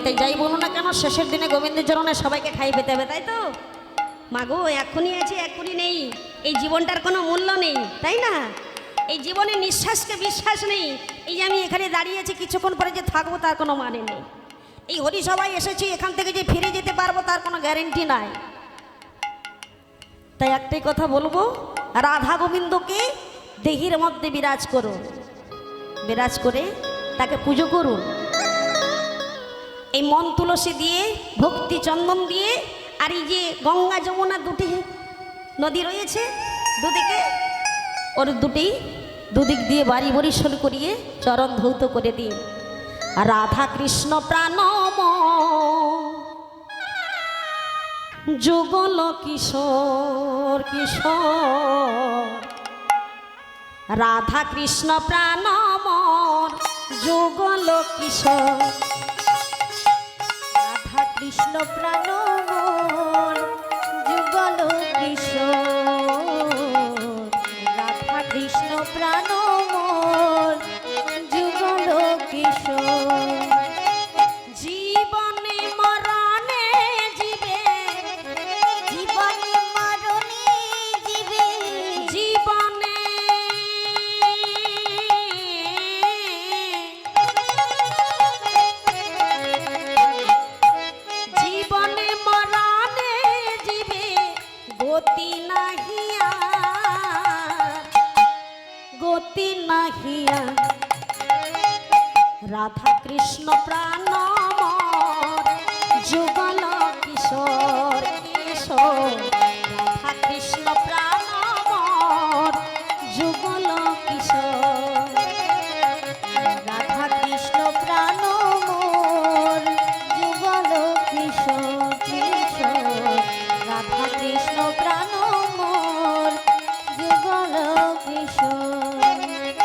তাই যাই বলো না কেন, শেষের দিনে গোবিন্দের চরণে সবাইকে ঠাঁই পেতে হবে, তাই তো? মাগো, এখনই আছে এখনই নেই, এই জীবনটার কোনো মূল্য নেই, তাই না? এই জীবনে নিঃশ্বাসকে বিশ্বাস নেই। এই যে আমি এখানে দাঁড়িয়ে আছি, কিছুক্ষণ পরে যে থাকবো তার কোনো মানে নেই। এই হরিসভায় এসেছি, এখান থেকে যে ফিরে যেতে পারবো তার কোনো গ্যারেন্টি নাই। তাই একটাই কথা বলবো, রাধা গোবিন্দকে দেহির মধ্যে বিরাজ করুন, বিরাজ করে তাকে পুজো করুন। এই মন তুলসী দিয়ে, ভক্তি চন্দন দিয়ে, আর এই যে গঙ্গা যমুনা দুটি নদী রয়েছে দুদিকে, ওর দুদিক দিয়ে বাড়ি বরিশন করিয়ে চরণ ধৌত করে দিন। রাধা কৃষ্ণ প্রাণম যুগল কিশোর কিশোর, রাধা কৃষ্ণ প্রাণম যুগল কিশোর, রাধা কৃষ্ণ প্রাণ মোর যুগল কিশোর, রাধা কৃষ্ণ প্রাণ মোর যুগল কিশোর। জীবনে মরণে জীবে, জীবনে মরণে জীবে, জীবনে জীবনে মরণে জীবে, গতি নাহিয়া, গতি নাহিয়া, রাধা কৃষ্ণ প্রাণ যুগল কিশোর কিশোর, রাধা কৃষ্ণ প্রাণ যুগল কিশোর, রাধা কৃষ্ণ প্রাণ মোর যুগল কিশোর কিশোর, রাধা কৃষ্ণ প্রাণ মোর যুগল কিশোর।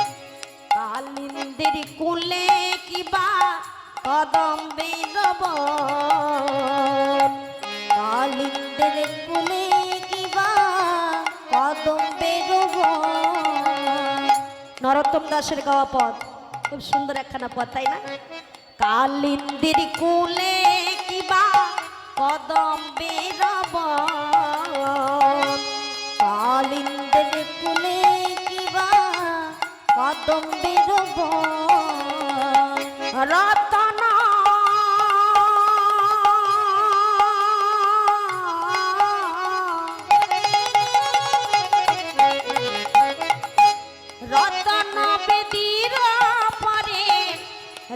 কালিন্দের কুলে কিবা কদম্বে রব, কালিন্দের কুলে কিবা কদম্বে রব, নরোত্তম দাসের গাওয়া পদ, খুব সুন্দর একখানা পদ, তাই না? কালিন্দের কুলে কিবা কদম্বে রব, কালিন্দের কুলে কিবা কদম্বে রব, রতন রতন বেদির পরে,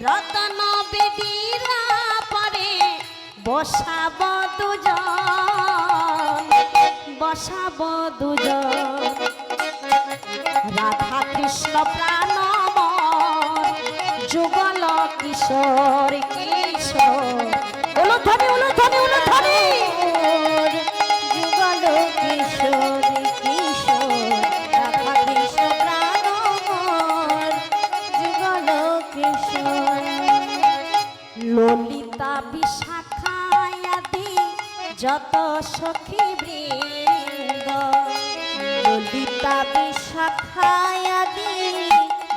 রতন বেদির পরে বসাব দুজন, বসাব দুজন, রাধা কৃষ্ণ প্রাণ যুগল কিশোর কিশোর, উলুধ্বনি উলুধ্বনি উলুধ্বনি, যুগল কিশোর কিশোর, রাধা কৃষ্ণ প্রাণ মোর যুগল কিশোর। ললিতা বিশাখায়াদি যত সখী বৃন্দ, ললিতা বিশাখায়াদি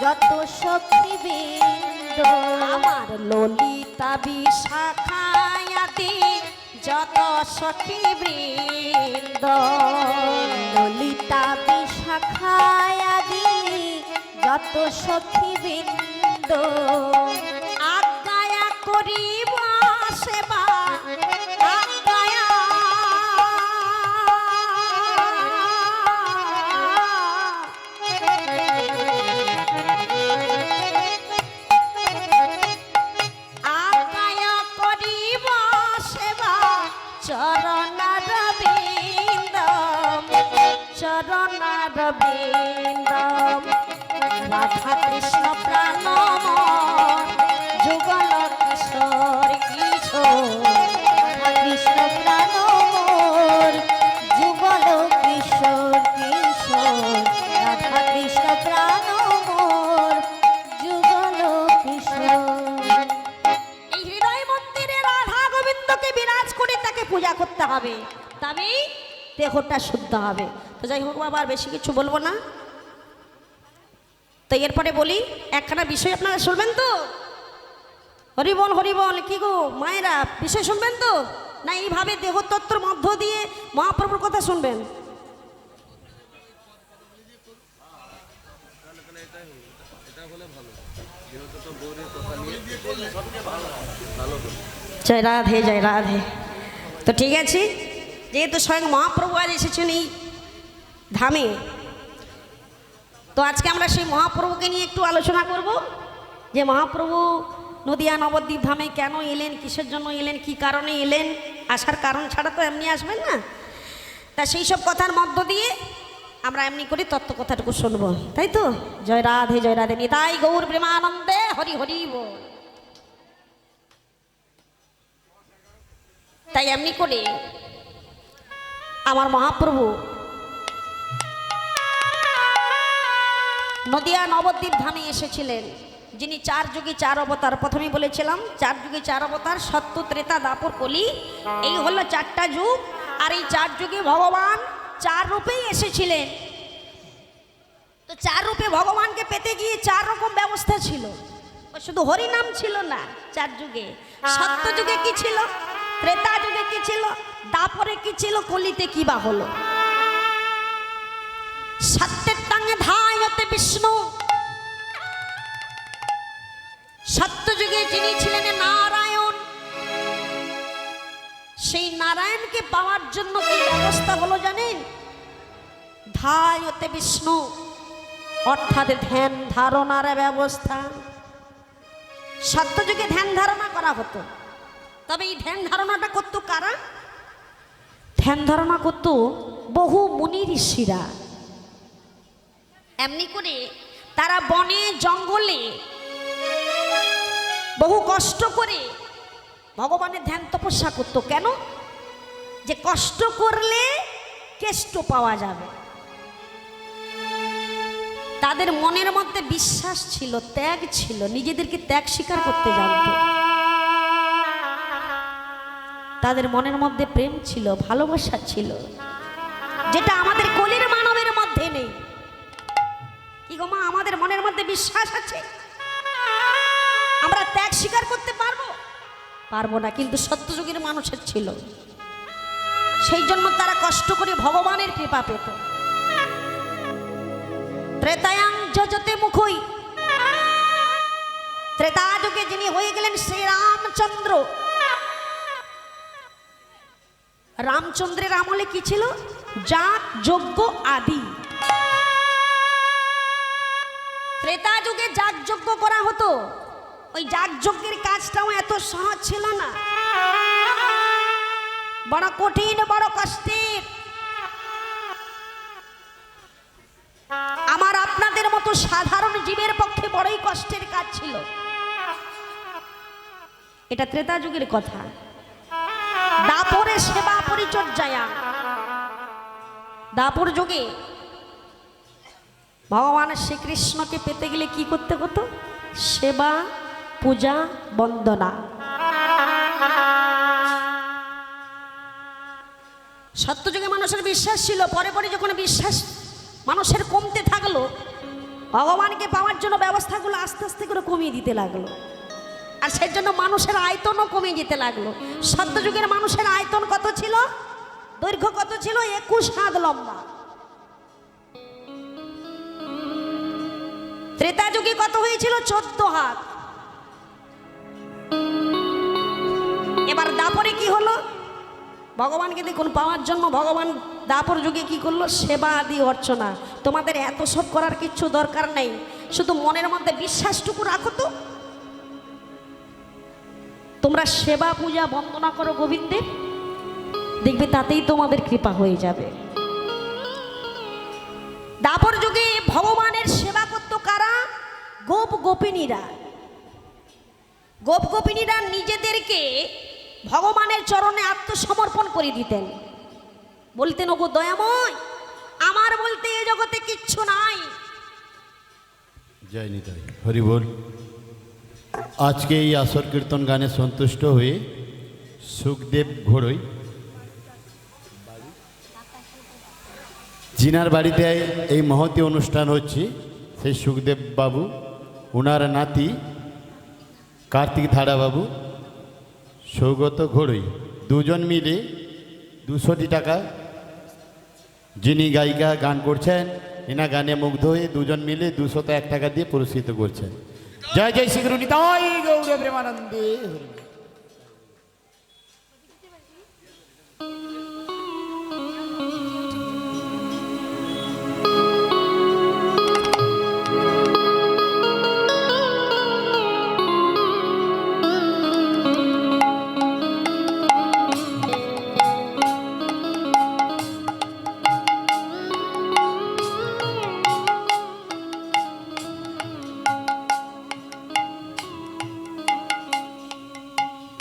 যত সখীবৃন্দ, আমার ললিতা বিশাখায়াদি যত সখী বৃন্দ, ললিতা বিশাখায়াদি যত সখীবৃন্দ, আজ্ঞায়া করিব সেবা, আজ্ঞায়া আজ্ঞায়া করিব সেবা, চরণার বিন্দম, চরণার বিন্দম, রাধা কৃষ্ণ প্রাণ যুগল কিশোর কিশোর, রাধা কৃষ্ণ প্রাণ মোর যুগল কিশোর কিশোর, রাধা কৃষ্ণ প্রাণ মোর যুগল কিশোর। এই হৃদয় মন্দিরে রাধা গোবিন্দকে বিরাজ করে তাকে পূজা করতে হবে, তবেই দেহটা শুদ্ধ হবে। তো যাই হোক বাবা, আর বেশি কিছু বলবো না। তো এরপরে বলি একখানা বিষয়, আপনারা শুনবেন তো? হরিবল হরিবল, কি গো মায়েরা, বিষয় শুনবেন তো? না এইভাবে দেহতত্ত্বর মধ্য দিয়ে মহাপ্রভুর কথা শুনবেন? জয় রাধে জয় রাধে। তো ঠিক আছে, যেহেতু স্বয়ং মহাপ্রভু আজ এসেছেন এই ধামে। তো আজকে আমরা সেই মহাপ্রভুকে নিয়ে একটু আলোচনা করব, যে মহাপ্রভু নদিয়া নবদ্বীপ ধামে কেন এলেন, কিসের জন্য এলেন, কি কারণে এলেন। আসার কারণ ছাড়া তো এমনি আসবেন না। তা সেই সব কথার মধ্য দিয়ে আমরা এমনি করে তত্ত্ব কথাটুকু শুনবো, তাই তো? জয় রাধে নিতাই গৌর প্রেমানন্দে হরি হরি বল। তাই এমনি করে আমার মহাপ্রভু নদিয়া নবদ্বীপ ধামে এসেছিলেন, যিনি 4 যুগে 4 অবতার। প্রথমেই বলেছিলাম 4 যুগে 4 অবতার, সত্য ত্রেতা দাপর কলি, এই হলো 4টা যুগ। আর এই 4 যুগে ভগবান 4 রূপেই এসেছিলেন। তো 4 রূপে ভগবানকে পেতে গিয়ে 4 রকম ব্যবস্থা ছিল। শুধু হরিনাম ছিল না 4 যুগে। সত্য যুগে কি ছিল, ত্রেতা যুগে কি ছিল, দাপরে কি ছিল, কলিতে কি বা হলো। সত্যের টাঙ্গে ধায়তে বিষ্ণু, সত্য যুগে যিনি ছিলেন নারায়ণ, সেই নারায়ণকে পাওয়ার জন্য কি ব্যবস্থা হলো জানেন? ধায়তে বিষ্ণু, অর্থাৎ ধ্যান ধারণার ব্যবস্থা। সত্য যুগে ধ্যান ধারণা করা হতো, তবে এই ধ্যান ধারণাটা করতো কারা? ধ্যান ধারণা করতো বহু মুনি ঋষিরা। এমনি করে তারা বনে জঙ্গলে বহু কষ্ট করে ভগবানের ধ্যান তপস্যা করতো। কেন? যে কষ্ট করলে কেষ্ট পাওয়া যাবে। তাদের মনের মধ্যে বিশ্বাস ছিল, ত্যাগ ছিল, নিজেদেরকে ত্যাগ স্বীকার করতে জানত। তাদের মনের মধ্যে প্রেম ছিল, ভালোবাসা ছিল, যেটা আমাদের কলির মানবের মধ্যে নেই। কি গো মা, আমাদের মনের মধ্যে বিশ্বাস আছে? আমরা ত্যাগ স্বীকার করতে পারবো না, কিন্তু সত্যযুগের মানুষের ছিল। সেই জন্য তারা কষ্ট করে ভগবানের কৃপা পেত। ত্রেতায়াং যজতে মুখই, ত্রেতা যুগে যিনি হয়ে গেলেন শ্রী রামচন্দ্র। রামচন্দ্রের আমলে কি ছিল? যাগ যজ্ঞ আদি। ত্রেতা যুগে যাগ যজ্ঞ করা হতো। ওই যাগ যজ্ঞের কাজটাও এত সহজ ছিল না, বড় কঠিন, বড় কষ্টের। আমার আপনাদের মতো সাধারণ জীবের পক্ষে বড়ই কষ্টের কাজ ছিল। এটা ত্রেতা যুগের কথা। দাপরে সেবা পরিচর্যায়া, দাপর যুগে ভগবান শ্রীকৃষ্ণকে পেতে গেলে কি করতে হতো? সেবা, পূজা, বন্দনা। সত্যযুগে মানুষের বিশ্বাস ছিল। পরে পরে যখন বিশ্বাস মানুষের কমতে থাকলো, ভগবানকে পাওয়ার জন্য ব্যবস্থাগুলো আস্তে আস্তে করে কমিয়ে দিতে লাগলো। আর সেই জন্য মানুষের আয়তনও কমে যেতে লাগলো। সত্যযুগের মানুষের আয়তন কত ছিল? দৈর্ঘ্য কত ছিল? 21 হাত লম্বা। ত্রেতা যুগে কত হয়েছিল? 14 হাত। এবার দাপরে কি হলো? ভগবানকে দেখুন, পাওয়ার জন্য ভগবান দাপর যুগে কি করলো? সেবা আদি অর্চনা। তোমাদের এত সব করার কিচ্ছু দরকার নেই, শুধু মনের মধ্যে বিশ্বাসটুকু রাখো তো। তোমরা সেবা, পূজা, বন্দনা করো গোবিন্দের, দেখবে তাতেই তোমাদের কৃপা হয়ে যাবে। দাপর যুগে ভগবানের সেবা করতো কারা? গোপ গোপিনীরা। গোপ গোপিনীরা নিজেদেরকে ভগবানের চরণে আত্মসমর্পণ করে দিতেন। বলতেন, ওগো দয়াময়, আমার বলতে এ জগতে কিচ্ছু নাই। জয় নিতাই, হরি বল। আজকে এই আসর কীর্তন গানে সন্তুষ্ট হয়ে সুখদেব ঘোড়ই, জিনার বাড়িতে এই মহতী অনুষ্ঠান হচ্ছে, সেই সুখদেব বাবু, ওনার নাতি কার্তিক ধাড়া বাবু, সৌগত ঘোড়ই, দুজন মিলে 200 টাকা, যিনি গায়িকা গান করছেন, এনা গানে মুগ্ধ হয়ে দুজন মিলে 201 টাকা দিয়ে পুরস্কৃত করছেন। জয় জয় শ্রী গুরু নিতাই গৌর প্রেমানন্দে।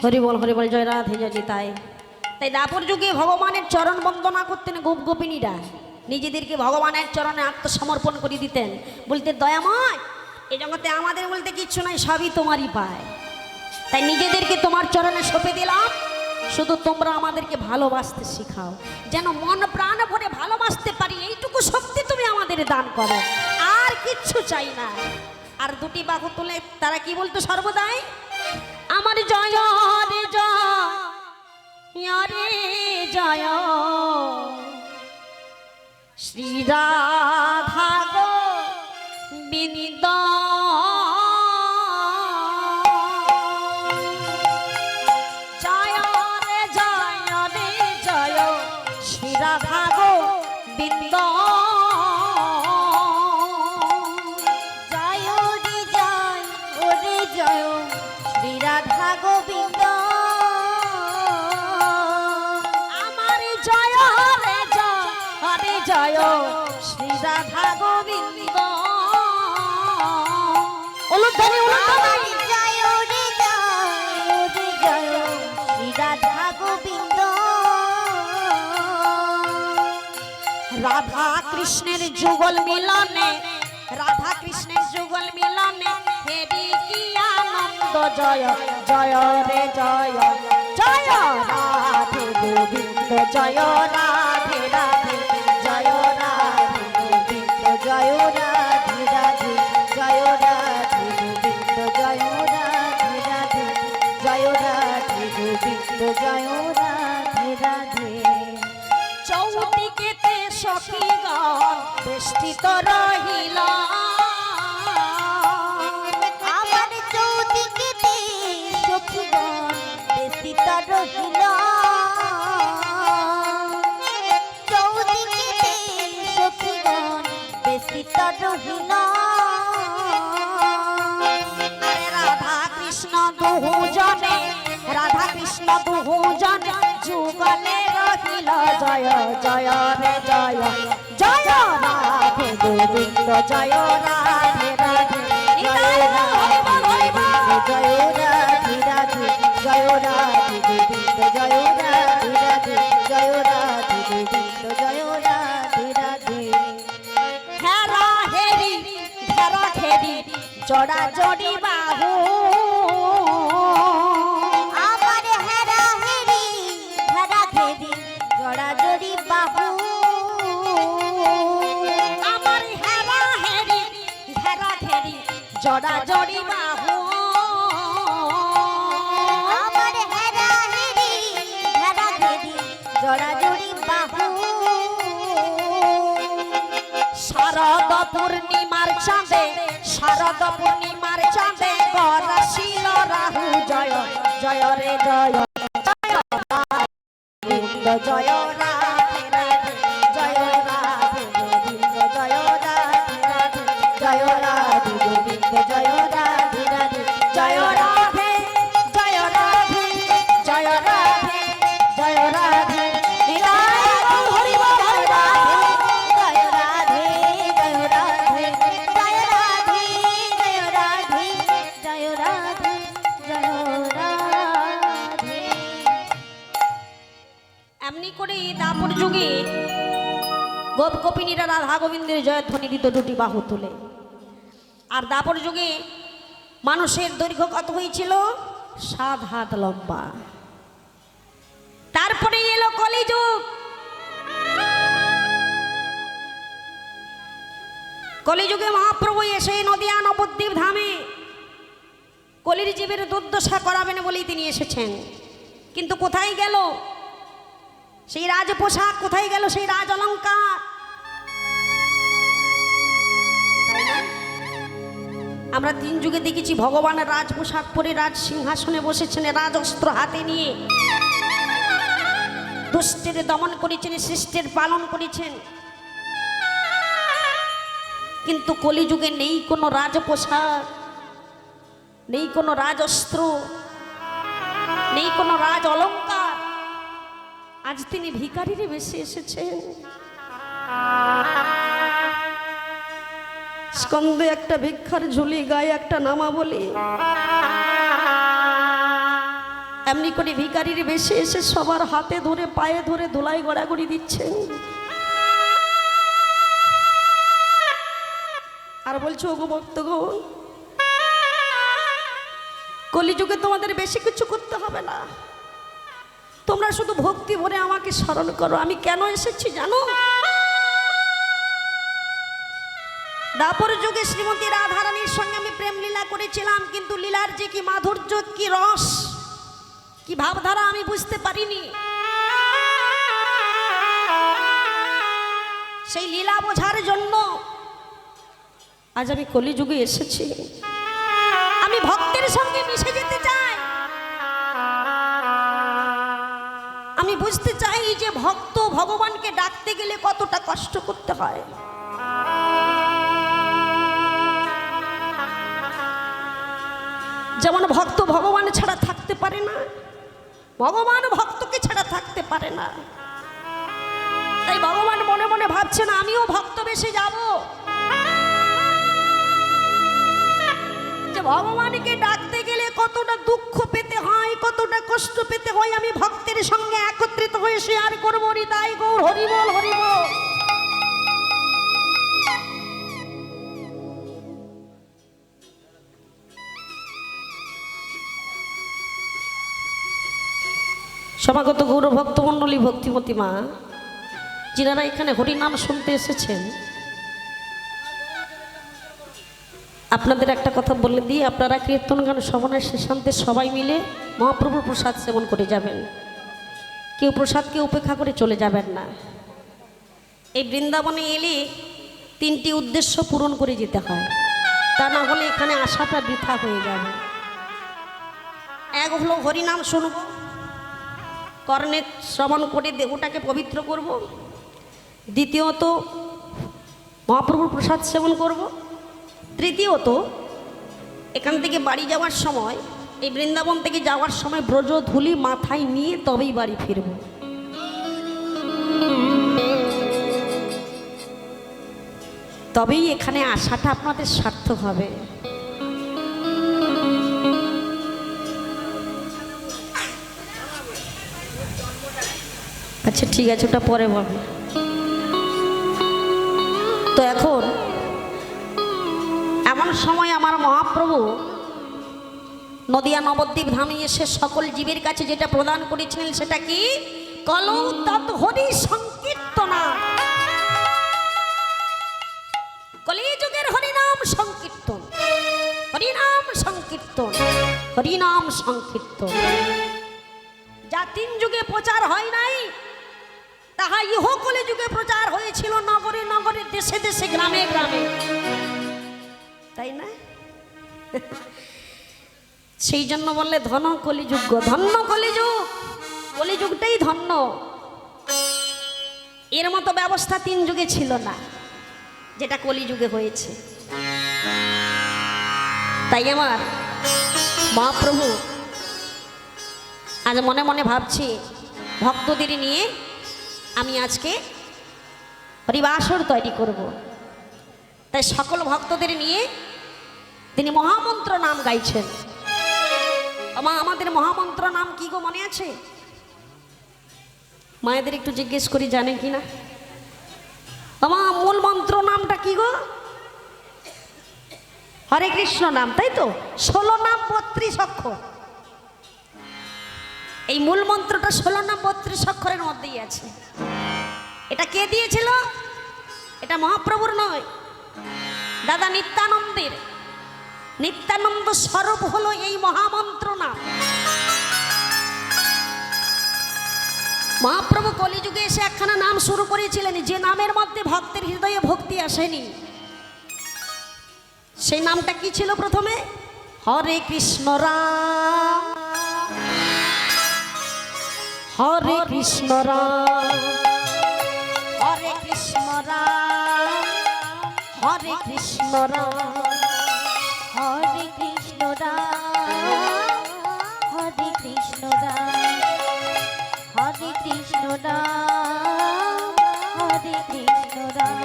হরি বল জয় রাধে জয় নিতাই। তাই দাপর যুগে ভগবানের চরণ বন্দনা করতেন গোপ গোপিনীরা, নিজেদেরকে ভগবানের চরণে আত্মসমর্পণ করে দিতেন, বলতে দয়াময় এই জগতে আমাদের বলতে কিচ্ছু নাই, সবই তোমারই পায়, তাই নিজেদেরকে তোমার চরণে সঁপে দিলাম, শুধু তোমরা আমাদেরকে ভালোবাসতে শিখাও, যেন মন প্রাণ ভরে ভালোবাসতে পারি, এইটুকু শক্তি তুমি আমাদের দান করো, আর কিচ্ছু চাই না। আর দুটি বাহু তুলে তারা কি বলতো সর্বদাই, আমার জয় রে জয় রে জয় শ্রী রাধা গোবিন্দ, জয় রে জয় শ্রী রাধা গোবিন্দ, জয় রে জয় ওরে জয় শ্রী রাধা গোবিন্দ, আমার জয় রে জয় শ্রী রাধা গোবিন্দ। উলুধ্বনি আমার উলুধ্বনি। জয় রে জয় শ্রী রাধা গোবিন্দ, রাধা কৃষ্ণের যুগল মিলনে, রাধা কৃষ্ণের যুগল মিলনে হেরি কি আনন্দ, জয় জয় রে জয় রাধে গোবিন্দ, জয় রাধে রাধে জয় রাধে গোবিন্দ, জয় রাধে রাধে জয় রাধে গোবিন্দ, জয় রাধে রাধে জয় রাধে গোবিন্দ, জয় রাধে রাধে। চৌদিকেতে সখীগণ বেষ্টিত রহিল, আমার চৌদিকেতে সখীগণ বেষ্টিত রহিল, চৌদিকেতে সখীগণ বেষ্টিত রহিল, রাধা কৃষ্ণ দুজনে, রাধা কৃষ্ণ দুজনে যুগলে রহিল, জয় জয় রে জয় রাধে গোবিন্দ, জয় রাধে রাধে জয় রাধে গোবিন্দ, জয় রাধে রাধে জয় রাধে গোবিন্দ, জয় রাধে রাধে জয় রাধে গোবিন্দ, জয় রাধে রাধে। হেরা হেরি ঘেরা ঘেরি জড়া জড়ি বাহু, আমার হেরা হেরি ঘেরা ঘেরি জড়া জড়ি বাহু, আমার হেরা হেরি ঘেরা ঘেরি জড়া জড়ি বাহু, আমার হেরা হেরি ঘেরা ঘেরি জড়া জড়ি বাহু, শারদ পূর্ণিমার চাঁদে, শারদ পূর্ণিমার চাঁদে গরাশিল রাহু, জয় জয় রে জয় গোবিন্দ, জয় রাধে রাধে জয় রাধে গোবিন্দ, জয় রাধে রাধে জয় রাধে গোবিন্দ, জয় রাধে রাধে জয় রাধে জয় রাধে জয় রাধে জয় রাধে হরি বল হরি বল। জয় রাধে জয় রাধে জয় রাধে জয় রাধে জয় রাধে জয় রাধে। এমনি করে দাপর যুগে গোপ গোপিনীরা রাধা গোবিন্দের জয়ধ্বনি দিত দুটি বাহু তুলে। আর দাপর যুগে মানুষের দৈর্ঘ্য কত হয়েছিল? 7 হাত লম্বা। তারপরে এলো কলিযুগ। কলিযুগে মহাপ্রভু এসে নদিয়া নবদ্বীপ ধামে কলির জীবের দুর্দশা করাবেন বলেই তিনি এসেছেন। কিন্তু কোথায় গেল সেই রাজ পোশাক, কোথায় গেল সেই রাজ অলঙ্কার? তাই না? আমরা 3 যুগে দেখেছি ভগবানের রাজ পোশাক পরে রাজ সিংহাসনে বসেছেন, রাজ অস্ত্র হাতে নিয়ে দুষ্টের দমন করেছেন, শিষ্টের পালন করেছেন। কিন্তু কলিযুগে নেই কোনো রাজ পোশাক, নেই কোনো রাজ অস্ত্র, নেই কোনো রাজ অলঙ্কার। আজ তিনি ভিখারির বেশে এসেছেন। স্কন্ধে একটা ভিক্ষার ঝুলি, গায়ে একটা নামা বলি, এমনি করে ভিখারির বেশে এসে সবার হাতে ধরে পায়ে ধরে ধুলাই গড়াগড়ি দিচ্ছেন আর বলছো ওগো ভক্তগণ, কলিযুগে তোমাদের বেশি কিছু করতে হবে না, তোমরা শুধু ভক্তি ভরে আমাকে স্মরণ করো। আমি কেন এসেছি জানো? দাপর যুগে শ্রীমতী রাধারানীর সঙ্গে আমি প্রেম লীলা করেছিলাম, কিন্তু লীলার যে কি মাধুর্য, কি রস, কি ভাবধারা আমি বুঝতে পারিনি। সেই লীলা বোঝার জন্য আজ আমি কলিযুগে এসেছি। আমি ভক্তের সঙ্গে মিশে যেতে চাই। আমি বুঝতে চাই যে ভক্ত ভগবানকে ডাকতে গেলে কতটা কষ্ট করতে হয়। যেমন ভক্ত ভগবান ছাড়া থাকতে পারে না, ভগবান ভক্তকে ছাড়া থাকতে পারে না। তাই ভগবান মনে মনে ভাবছেন আমিও ভক্ত বেশে যাব, যে ভগবানকে ডাকতে গেলে কতটা দুঃখ পেতে হয়, কতটা কষ্ট পেতে হয়, আমি ভক্তের সঙ্গে একত্রিত হয়ে শেয়ার করবো। হরিদাই গৌর, হরিবল হরিবল। সমাগত গৌর ভক্তমণ্ডলী, ভক্তিমতী মা, যিনারা এখানে হরিনাম শুনতে এসেছেন, আপনাদের একটা কথা বলে দিই, আপনারা কীর্তন গান শ্রবণের শেষান্তে সবাই মিলে মহাপ্রভুর প্রসাদ সেবন করে যাবেন। কেউ প্রসাদকে উপেক্ষা করে চলে যাবেন না। এই বৃন্দাবনে এলে তিনটি উদ্দেশ্য পূরণ করে যেতে হয়, তা না হলে এখানে আসাটা বৃথা হয়ে যাবে। এক হলো হরিনাম শুনব, কর্ণে শ্রবণ করে দেহটাকে পবিত্র করব। দ্বিতীয়ত মহাপ্রভুর প্রসাদ সেবন করব। তৃতীয়ত এখান থেকে বাড়ি যাওয়ার সময়, এই বৃন্দাবন থেকে যাওয়ার সময় ব্রজ ধুলি মাথায় নিয়ে তবেই বাড়ি ফিরব। তবেই এখানে আসাটা আপনাদের সার্থক হবে। আচ্ছা ঠিক আছে, ওটা পরে বলবো। তো এখন এমন সময় আমার মহাপ্রভু নদিয়া নবদ্বীপ ধামে এসে সকল জীবের কাছে যেটা প্রদান করেছিলেন সেটা কি? কলৌ তৎ হরি সংকীর্তনা। কলিযুগের হরিনাম সংকীর্তন, হরিনাম সংকীর্তন, হরিনাম সংকীর্তন। যা তিন যুগে প্রচার হয় নাই, তাহা ইহ কলিযুগে প্রচার হয়েছিল নগরে নগরে, দেশে দেশে, গ্রামে গ্রামে, তাই না? সেই জন্য বললে ধন কলিযুগ, ধন্য কলিযুগ, কলিযুগটাই ধন্য। এর মতো ব্যবস্থা তিন যুগে ছিল না যেটা কলিযুগে হয়েছে। তাই আমার মহাপ্রভু আজ মনে মনে ভাবছি ভক্তদের নিয়ে আমি আজকে হরিবাসর তৈরি করব। তাই সকল ভক্তদের নিয়ে তিনি মহামন্ত্র নাম গাইছেন। আমাদের মহামন্ত্র নাম কি গো, মনে আছে? মায়েদের একটু জিজ্ঞেস করি জানে কিনা। আমার মূল মন্ত্র নামটা কি গো? হরে কৃষ্ণ নাম, তাই তো? 16 নাম 32 অক্ষর। এই মূল মন্ত্রটা 16 নাম 32 অক্ষরের মধ্যেই আছে। এটা কে দিয়েছিল? এটা মহাপ্রভুর নয়, দাদা নিত্যানন্দের। নিত্যানন্দ স্বরূপ হলো এই মহামন্ত্র নাম। মহাপ্রভু কলিযুগে এসে একখানা নাম শুরু করেছিলেন, যে নামের মধ্যে ভক্তের হৃদয়ে ভক্তি আসেনি। সেই নামটা কি ছিল প্রথমে? হরে কৃষ্ণ রাম, হরে কৃষ্ণ রাম, হরে কৃষ্ণ রাম, হরে কৃষ্ণ রাম, হরে কৃষ্ণ রাম, হরে কৃষ্ণ রাম, হরে কৃষ্ণ রাম, হরে কৃষ্ণ রাম,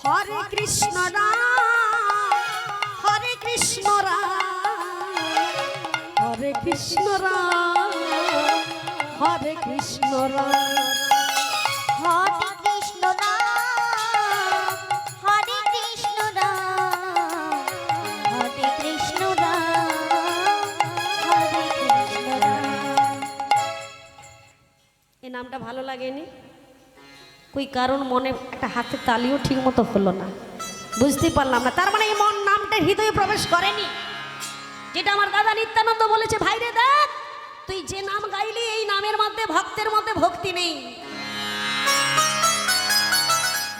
হরে কৃষ্ণ রাম, হরে কৃষ্ণ রাম, হরে কৃষ্ণ কৃষ্ণ রাম, হরে কৃষ্ণ রাম। হরে কৃষ্ণ রাম, হরে কৃষ্ণ রাম, হরে কৃষ্ণ রাম, হরে কৃষ্ণ রাম। এই নামটা ভালো লাগেনি? কই কারণ মনে একটা হাতে তালিও ঠিক মতো হলো না, বুঝতে পারলাম না। তার মানে এই মন নামটা হৃদয়ে প্রবেশ করেনি, যেটা আমার দাদা নিত্যানন্দ বলেছে, ভাই রে দেখ তুই যে নাম গাইলি এই নামের মধ্যে ভক্তের মধ্যে ভক্তি নেই।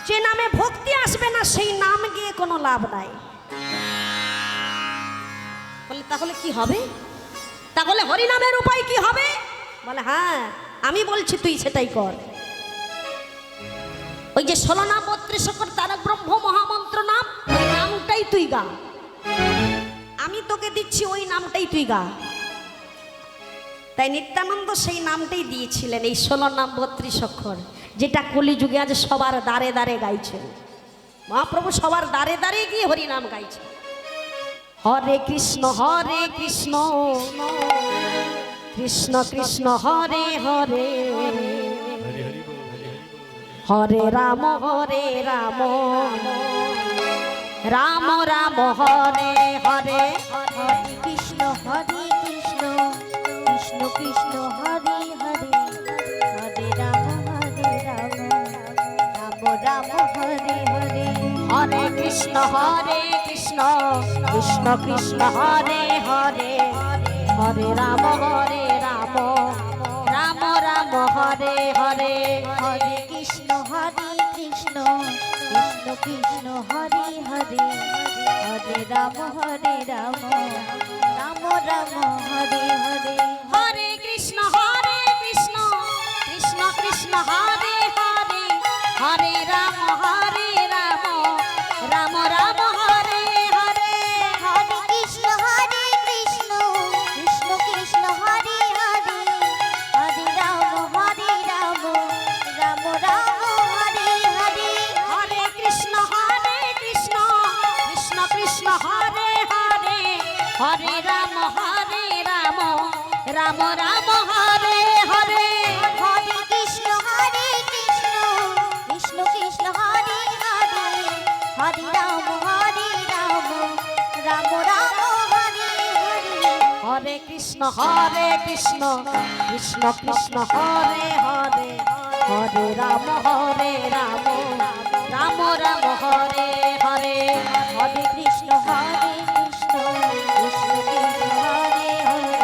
যে নামে ভক্তি আসবে না সেই নাম গিয়ে কোনো লাভ নাই। বলে তাহলে কি হবে? তাহলে হরিনামের উপায় কি হবে? বলে হ্যাঁ আমি বলছি, তুই সেটাই কর। ওই যে 16 নাম 32 অক্ষর তারক ব্রহ্ম মহামন্ত্র নাম, ওই নামটাই তুই গা। আমি তোকে দিচ্ছি ওই নামটাই তুই গা। তাই নিত্যানন্দ সেই নামটাই দিয়েছিলেন, এই 16 নাম 32 অক্ষর, যেটা কলিযুগে আজ সবার দ্বারে দ্বারে গাইছে। মহাপ্রভু সবার দ্বারে দ্বারে গিয়ে হরি নাম গাইছে। হরে কৃষ্ণ কৃষ্ণ কৃষ্ণ হরে হরে, হরে রাম রাম রাম হরে হরে। হরে কৃষ্ণ কৃষ্ণ কৃষ্ণ হরে হরে, হরে রাম রাম, রাম রাম হরে হরে। হরে কৃষ্ণ কৃষ্ণ কৃষ্ণ হরে হরে, হরে রাম রাম রাম হরে হরে। হরে কৃষ্ণ কৃষ্ণ কৃষ্ণ হরে হরে, হরে রাম রাম, রাম রাম হরে হরে। হরে কৃষ্ণ কৃষ্ণ কৃষ্ণ হরে হরে, হরে রাম রাম রাম হরে হরে। হরে কৃষ্ণ কৃষ্ণ কৃষ্ণ হরে হরে, হরে রাম রাম, রাম রাম হরে হরে। হরে কৃষ্ণ কৃষ্ণ কৃষ্ণ হরে হরে, হরে রাম রাম রাম হরে হরে। হরে কৃষ্ণ কৃষ্ণ কৃষ্ণ হরে হরে, হরে রাম রাম, রাম রাম হরে হরে। হরে কৃষ্ণ কৃষ্ণ কৃষ্ণ হরে হরে, হরে রাম রাম রাম হরে হরে। হরে কৃষ্ণ কৃষ্ণ কৃষ্ণ হরে হরে, হরে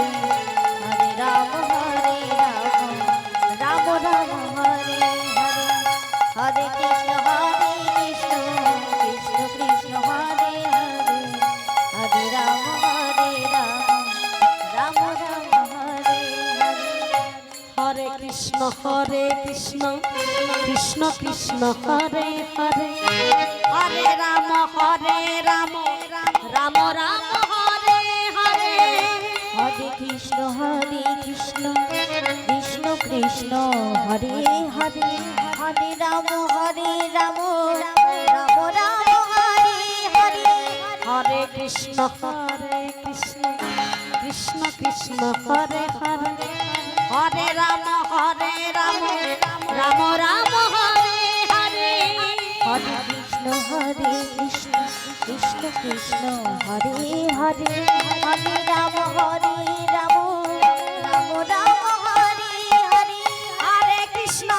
রাম রাম রাম হরে হরে। হরে কৃষ্ণ কৃষ্ণ কৃষ্ণ হরে হরে, হরে রাম রাম রাম হরে হরে। হরে কৃষ্ণ কৃষ্ণ কৃষ্ণ হরে হরে, হরে রাম রাম রাম হরে হরে। হরে কৃষ্ণ কৃষ্ণ কৃষ্ণ হরে হরে, হরে রাম রাম রাম হরে হরে। হরে কৃষ্ণ কৃষ্ণ কৃষ্ণ হরে হরে, হরে রাম রাম হরে হরে। হরে কৃষ্ণ কৃষ্ণ কৃষ্ণ হরে হরে, হরে রাম রাম রাম হরে হরে। হরে কৃষ্ণ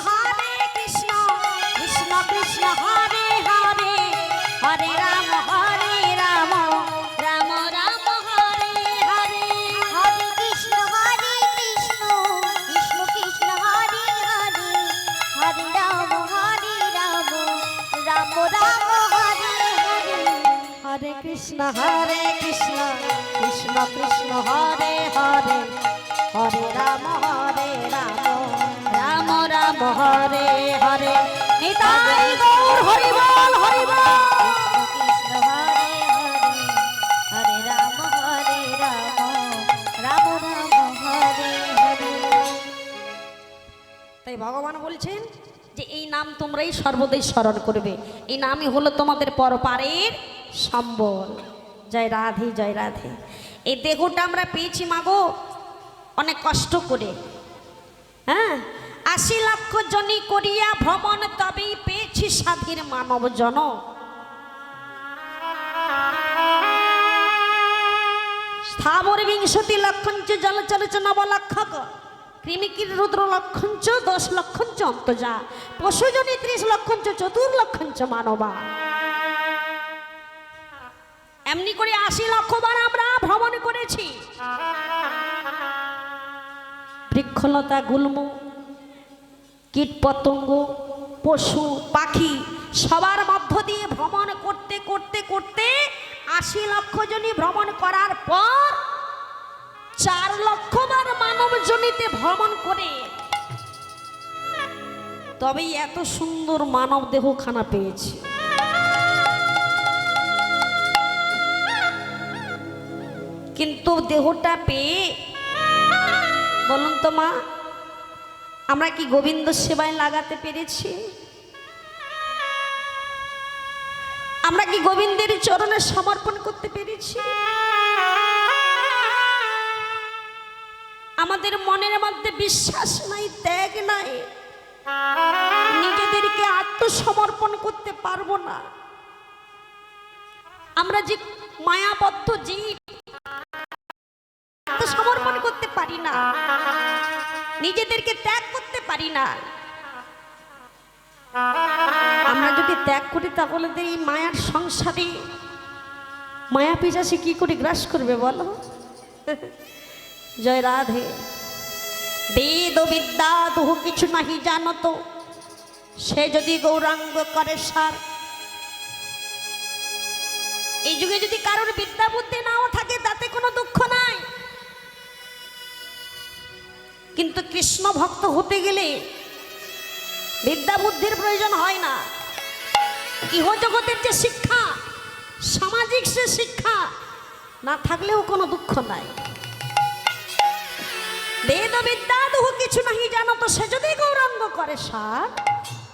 কৃষ্ণ কৃষ্ণ হরে হরে, হরে রাম রাম রাম হরে হরে। হরে কৃষ্ণ কৃষ্ণ কৃষ্ণ হরে হরে, হরে রাম রাম রাম হরে হরে। হরে কৃষ্ণ কৃষ্ণ কৃষ্ণ হরে হরে, হরে রাম রাম হরে হরে। নিতাই গৌর হরি বল হরি বল। কৃষ্ণ হরে হরে, হরে রাম রাম রাম হরে হরে। তাই ভগবান বলছেন যে এই নাম তোমরাই সর্বদাই স্মরণ করবে, এই নামই হলো তোমাদের পরপারের সম্বল। জয় রাধে জয় রাধে। এই দেহটা আমরা পেয়েছি মাগো, অনেক কষ্ট করে, হ্যাঁ, ৮০ লক্ষ জনি করিয়া ভ্রমণ, তবেই পেয়েছি স্বাধীন মানব জন। স্থাবর বিংশতি লক্ষঞ্চ জলচলচ নবলক্ষক, কৃমিকির রুদ্র লক্ষঞ্চ ১০ লক্ষঞ্চ অন্তজা, পশুজনী ৩০ লক্ষঞ্চ চতুর্লক্ষঞ্চ মানবা। এমনি করে ৮০ লক্ষ বার আমরা ভ্রমণ করেছি। বৃক্ষলতা গুল্ম, কীট পতঙ্গ, পশু পাখি সবার মধ্য দিয়ে ভ্রমণ করতে করতে করতে ৮০ লক্ষ জনই ভ্রমণ করার পর ৪ লক্ষ বার মানব জনিতে ভ্রমণ করে তবেই এত সুন্দর মানব দেহখানা পেয়েছি। কিন্তু দেহটা পেয়ে বলুন তো মা, আমরা কি গোবিন্দ সেবায় লাগাতে পেরেছি? আমরা কি গোবিন্দের চরণে সমর্পণ করতে পেরেছি? আমাদের মনের মধ্যে বিশ্বাস নাই, ত্যাগ নাই, নিজেদেরকে আত্মসমর্পণ করতে পারবো না। আমরা যে মায়াবদ্ধ জীব, সমর্পণ করতে পারি না, নিজেদেরকে ত্যাগ করতে পারি না। আমরা যদি ত্যাগ করি তাহলে এই মায়ার সংসারে মায়া পিশাচে কি করে গ্রাস করবে বলো? জয় রাধে। বেদ বিদ্যা দুহু কিছু নাহি জানত, সে যদি গৌরাঙ্গ করে সার। এই যুগে যদি কারোর বিদ্যা বুদ্ধি নাও থাকে তাতে কোনো দুঃখ নাই, কিন্তু কৃষ্ণ ভক্ত হতে গেলে বিদ্যা বুদ্ধির প্রয়োজন হয় না। ইহজগতের যে শিক্ষা, সামাজিক সে শিক্ষা না থাকলেও কোনো দুঃখ নাই। বেদ বিদ্যা দুহু কিছু নাহি জানত, সে যদি গৌরাঙ্গ করে সার।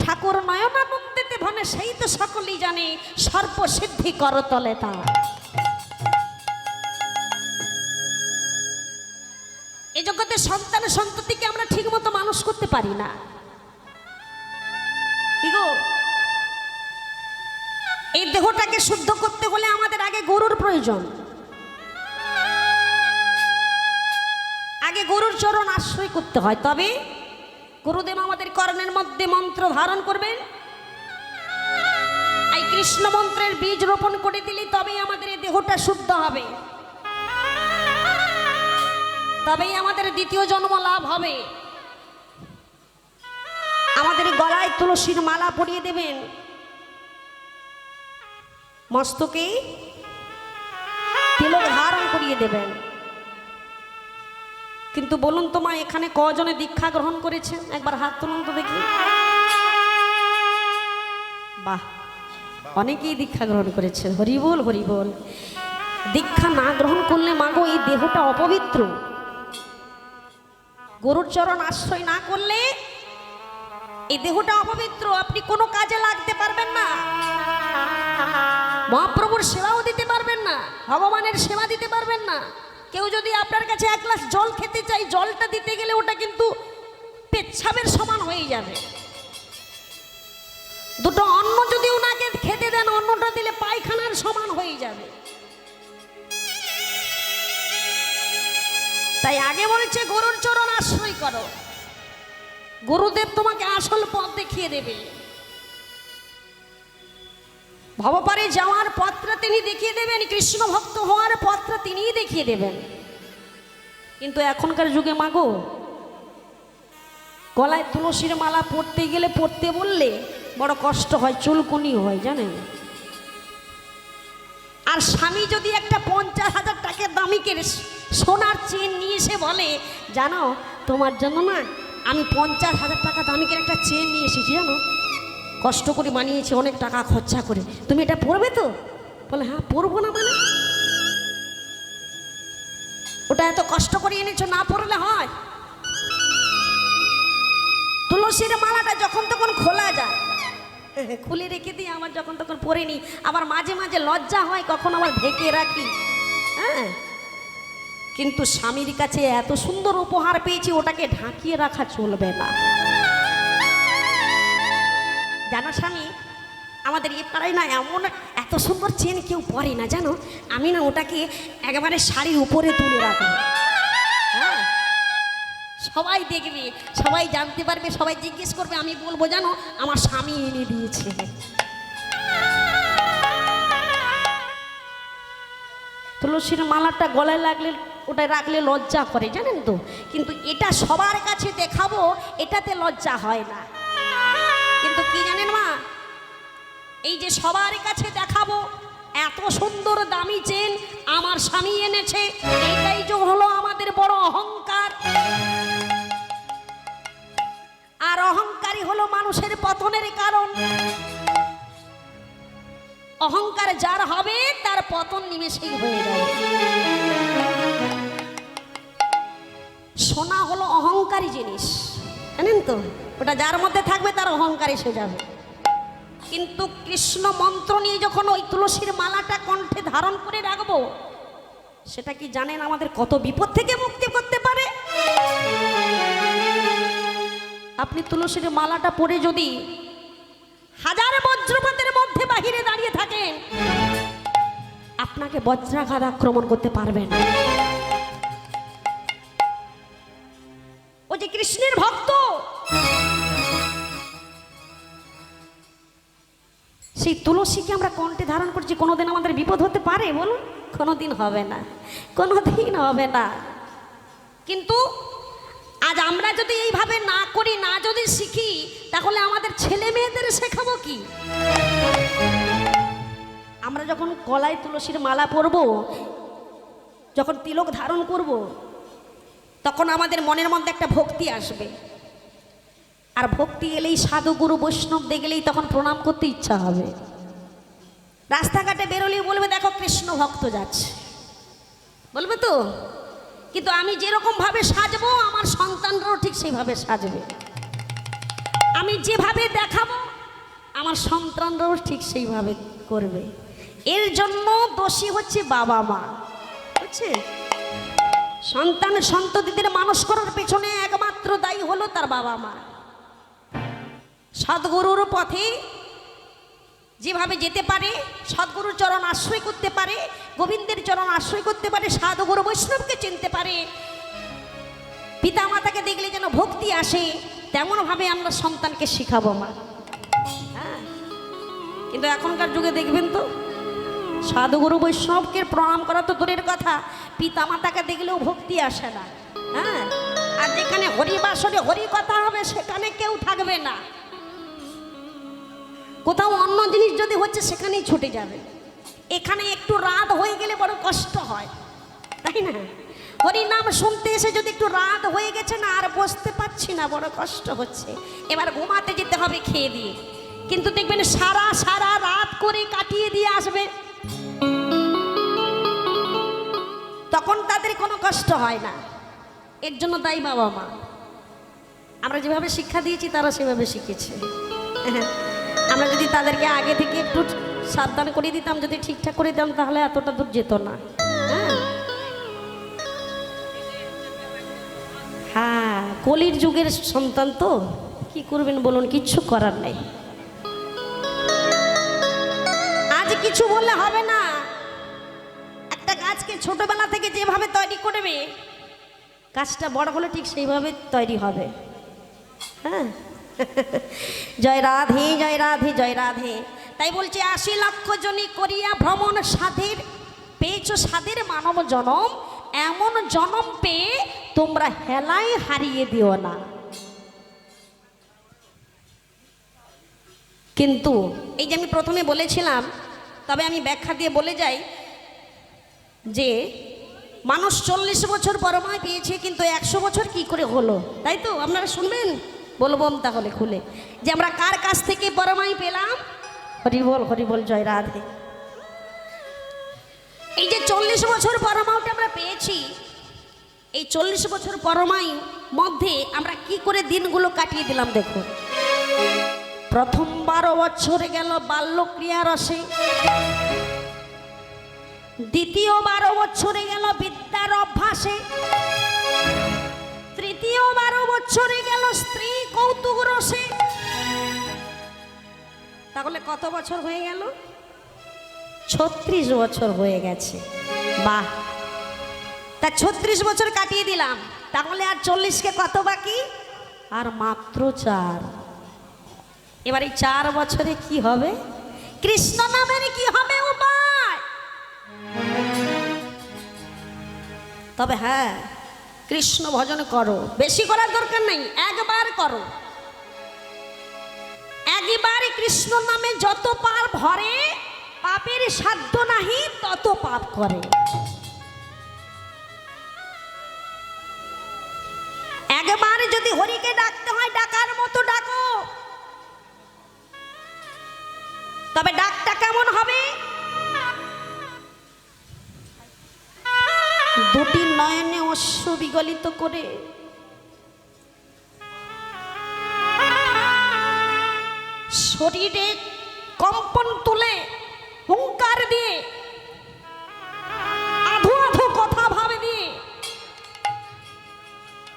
ঠাকুর নয়নানন্দিতে ভনে সেই তো সকলেই জানে, সর্বসিদ্ধি করতলে তার। এই জগতে সন্তান সন্ততিকে আমরা ঠিক মতো মানুষ করতে পারি না। কি গো, এই দেহটাকে শুদ্ধ করতে হলে আমাদের আগে গুরুর প্রয়োজন। আগে গুরুর চরণ আশ্রয় করতে হয়, তবে গুরুদেব আমাদের কর্ণের মধ্যে মন্ত্র ধারণ করবেন। এই কৃষ্ণ মন্ত্রের বীজ রোপণ করে দিলে তবেই আমাদের এই দেহটা শুদ্ধ হবে, তবেই আমাদের দ্বিতীয় জন্ম লাভ হবে। আমাদের গলায় তুলসীর মালা পরিয়ে দেবেন, মস্তকে তিলক ধারণ করিয়ে দেবেন। কিন্তু বলুন তোমা, এখানে কজনে দীক্ষা গ্রহণ করেছেন? একবার হাত তুলুন তো দেখি। বাহ, অনেকেই দীক্ষা গ্রহণ করেছেন। হরি বল, হরি বল। দীক্ষা না গ্রহণ করলে মাগো এই দেহটা অপবিত্র। গুরুর চরণ আশ্রয় না করলে এই দেহটা অপবিত্র, আপনি কোনো কাজে লাগতে পারবেন না, মহাপ্রভুর সেবাও দিতে পারবেন না, ভগবানের সেবা দিতে পারবেন না। কেউ যদি আপনার কাছে 1 গ্লাস জল খেতে চাই, জলটা দিতে গেলে ওটা কিন্তু পেচ্ছাবের সমান হয়ে যাবে। দুটো অন্ন যদি ওনাকে খেতে দেন, অন্নটা দিলে পায়খানার সমান হয়ে যাবে। তাই আগে বলেছে গুরুর চরণ আশ্রয় করো, গুরুদেব তোমাকে আসল পথ দেখিয়ে দেবে। ভবপারে যাওয়ার পথটা তিনি দেখিয়ে দেবেন, কৃষ্ণ ভক্ত হওয়ার পথটা তিনিই দেখিয়ে দেবেন। কিন্তু এখনকার যুগে মাগো, গলায় তুলসীর মালা পরতে গেলে, পরতে বললে বড় কষ্ট হয়, চুলকুনি হয় জানেন। আর স্বামী যদি একটা 50,000 টাকার দামিকের সোনার চেন নিয়ে এসে বলে, জানো তোমার জন্য না আমি 50,000 টাকা দামিকের একটা চেন নিয়ে এসেছি, জানো কষ্ট করে বানিয়েছি, অনেক টাকা খরচা করে, তুমি এটা পরবে তো? বলে হ্যাঁ পরবো না। মানে ওটা এত কষ্ট করে এনেছো, না পরলে হয়? তুলসীর মালাটা যখন তখন খোলা যায়, খুলে রেখে দিই, আমার যখন তখন পরে নি। আবার মাঝে মাঝে লজ্জা হয়, কখন আবার ঢেকে রাখি। হ্যাঁ, কিন্তু স্বামীর কাছে এত সুন্দর উপহার পেয়েছি, ওটাকে ঢাকিয়ে রাখা চলবে না। জানো স্বামী, আমাদের এ পাড়ায় না এমন এত সুন্দর চেন কেউ পরে না, জানো। আমি না ওটাকে একেবারে শাড়ির উপরে তুলে রাখবো। হ্যাঁ, সবাই দেখবে, সবাই জানতে পারবে, সবাই জিজ্ঞেস করবে, আমি বলবো জানো আমার স্বামী এনে দিয়েছে। তুলসীর মালাটা গলায় লাগলে ওটা রাখলে লজ্জা করে, জানেন তো। কিন্তু এটা সবার কাছে দেখাবো, এটাতে লজ্জা হয় না। কিন্তু কি জানেন মা, এই যে সবার কাছে দেখাবো এত সুন্দর দামি চেন আমার স্বামী এনেছে, এটাই যে হলো আমাদের বড় অহংকার। আর অহংকারই হলো মানুষের পতনের কারণ। অহংকার যার হবে তার পতন নিমেষেই হয়ে যাবে। সোনা হলো অহংকারী জিনিস, জানেন তো। ওটা যার মধ্যে থাকবে তার অহংকার এসে যাবে। কিন্তু কৃষ্ণ মন্ত্র নিয়ে যখন ওই তুলসীর মালাটা কণ্ঠে ধারণ করে রাখবো, সেটা কি জানেন আমাদের কত বিপদ থেকে মুক্তি করতে পারে। আপনি তুলসীর মালাটা পরে যদি হাজার বজ্রপাতের মধ্যে বাহিরে দাঁড়িয়ে থাকেন, আপনাকে বজ্রাঘাত আক্রমণ করতে পারবে না। ও যে কৃষ্ণের ভক্ত, সেই তুলসীকে আমরা কণ্ঠে ধারণ করছি, কোনোদিন আমাদের বিপদ হতে পারে বলুন? কোনোদিন হবে না, কোনোদিন হবে না। কিন্তু আজ আমরা যদি এইভাবে না করি, না যদি শিখি, তাহলে আমাদের ছেলে মেয়েদের শেখাবো কি? আমরা যখন গলায় তুলসীর মালা পরবো, যখন তিলক ধারণ করব, তখন আমাদের মনের মধ্যে একটা ভক্তি আসবে। আর ভক্তি এলেই সাধু গুরু বৈষ্ণব দেখলেই তখন প্রণাম করতে ইচ্ছা হবে। রাস্তাঘাটে বেরোলেই বলবে দেখো কৃষ্ণ ভক্ত যাচ্ছে, বলবে তো। কিন্তু আমি যেরকম ভাবে সাজবো, আমার সন্তানরাও ঠিক সেইভাবে সাজবে। আমি যেভাবে দেখাবো, আমার সন্তানরাও ঠিক সেইভাবে করবে। এর জন্য দোষী হচ্ছে বাবা মা, বুঝছে? সন্তান সন্ততিদের মানুষ করার পেছনে একমাত্র দায়ী হলো তার বাবা মা। সদ্গুরুর পথে যেভাবে যেতে পারে, সদ্গুরুর চরণ আশ্রয় করতে পারে, গোবিন্দের চরণ আশ্রয় করতে পারে, সাধুগুরু বৈষ্ণবকে চিনতে পারে, পিতা মাতাকে দেখলে যেন ভক্তি আসে, তেমনভাবে আমরা সন্তানকে শিখাবো মা। হ্যাঁ, কিন্তু এখনকার যুগে দেখবেন তো, সাধুগুরু বৈষ্ণবকে প্রণাম করা তো দূরের কথা, পিতা মাতাকে দেখলেও ভক্তি আসে না। হ্যাঁ, আর যেখানে হরিবাসরে হরি কথা হবে সেখানে কেউ থাকবে না। কোথাও অন্য জিনিস যদি হচ্ছে সেখানেই ছুটে যাবে। এখানে একটু রাত হয়ে গেলে বড় কষ্ট হয়, তাই না? হরি নাম শুনতে এসে যদি একটু রাত হয়ে গেছে না, আর বসতে পারছি না, বড় কষ্ট হচ্ছে, এবার ঘুমাতে যেতে হবে খেয়ে দিয়ে। কিন্তু দেখবেন সারা সারা রাত করে কাটিয়ে দিয়ে আসবে, তখন তাদের কোনো কষ্ট হয় না। এর জন্য দায়ী বাবা মা। আমরা যেভাবে শিক্ষা দিয়েছি তারা সেভাবে শিখেছে। আমরা যদি তাদেরকে আগে থেকে একটু সাবধান করে দিতাম, যদি ঠিকঠাক করে দিতাম, তাহলে এতটা দূর যেত না। হ্যাঁ, কলির যুগের সন্তান তো কি করবেন বলুন, কিচ্ছু করার নেই। আজ কিছু বললে হবে না। একটা গাছকে ছোটবেলা থেকে যেভাবে তৈরি করবে, গাছটা বড় হলে ঠিক সেইভাবে তৈরি হবে। হ্যাঁ, জয় রাধে জয় রাধে জয় রাধে। তাই বলছে ৮০ লক্ষ জনি করিয়া ভ্রমণ সাধের, পেয়েছ সাধের মানব জনম, এমন জনম পেয়ে তোমরা হেলায় হারিয়ে দিও না। কিন্তু এই যে আমি প্রথমে বলেছিলাম, তবে আমি ব্যাখ্যা দিয়ে বলে যাই যে মানুষ ৪০ বছর পরমায় পেয়েছে, কিন্তু ১০০ বছর কি করে হলো, তাই তো? আপনারা শুনবেন, বলবো তাহলে খুলে যে আমরা কার কাছ থেকে পরমাই পেলাম। হরিবল হরিবল, জয় রাধে। এই যে ৪০ বছর পরমায়ুটা আমরা পেয়েছি, এই ৪০ বছর পরমায়ু মধ্যে আমরা কি করে দিনগুলো কাটিয়ে দিলাম দেখুন। প্রথম ১২ বছরে গেল বাল্যক্রিয়া রসে, দ্বিতীয় 12 বছরে গেল বিদ্যার অভ্যাসে, তৃতীয় 12 বছরে গেল স্ত্রী কৌতুক রসে। তাহলে কত বছর হয়ে গেল? 36 বছর হয়ে গেছে। বাহ, তা 36 বছর কাটিয়ে দিলাম, তাহলে আর 40কে কত বাকি? আর মাত্র 4। এবার এই 4 বছরে কি হবে? কৃষ্ণ নামের কি হবে উপায়? তবে হ্যাঁ, কৃষ্ণ ভজন করো, বেশি করার দরকার নেই, একবার করো। একবার কৃষ্ণ নামে যত পাপ ভরে, পাপের সাধ্য নাহি তত পাপ করে। একবার যদি হরিকে ডাকতে হয় ডাকার মতো ডাকো, তবে ডাকটা কেমন হবে? দুটি নয়নে অশ্রু বিগলিত করে, শরীরে কম্পন তুলে, হুঙ্কার দিয়ে, আধো আধো কথা ভাবে দিয়ে।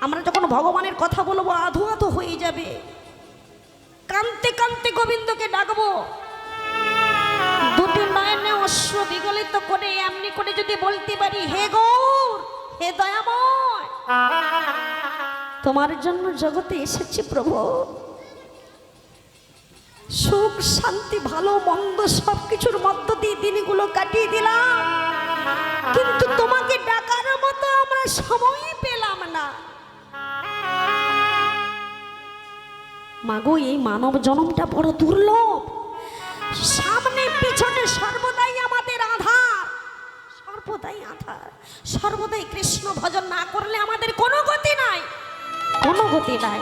আমরা যখন ভগবানের কথা বলবো আধো আধো হয়ে যাবে, কানতে কানতে গোবিন্দকে ডাকবো। দুটি নয়নে অশ্রু বিগলিত করে এমনি করে যদি বলতে পারি, হে গৌর, হে দয়াময়, তোমার জন্য জগতে এসেছি প্রভু, সুখ শান্তি ভালো মন্দ সবকিছুর মধ্য দিয়ে দিনগুলো কাটিয়ে দিলাম, কিন্তু তোমাকে ডাকার মতো আমরা সময় পেলাম না। মাগো, এই মানব জন্মটা বড় দুর্লভ, সামনে পিছনে সর্বদাই আমাদের আধার, সর্বদাই আধার, সর্বদাই কৃষ্ণ ভজন না করলে আমাদের কোনো গতি নাই, কোনো গতি নাই।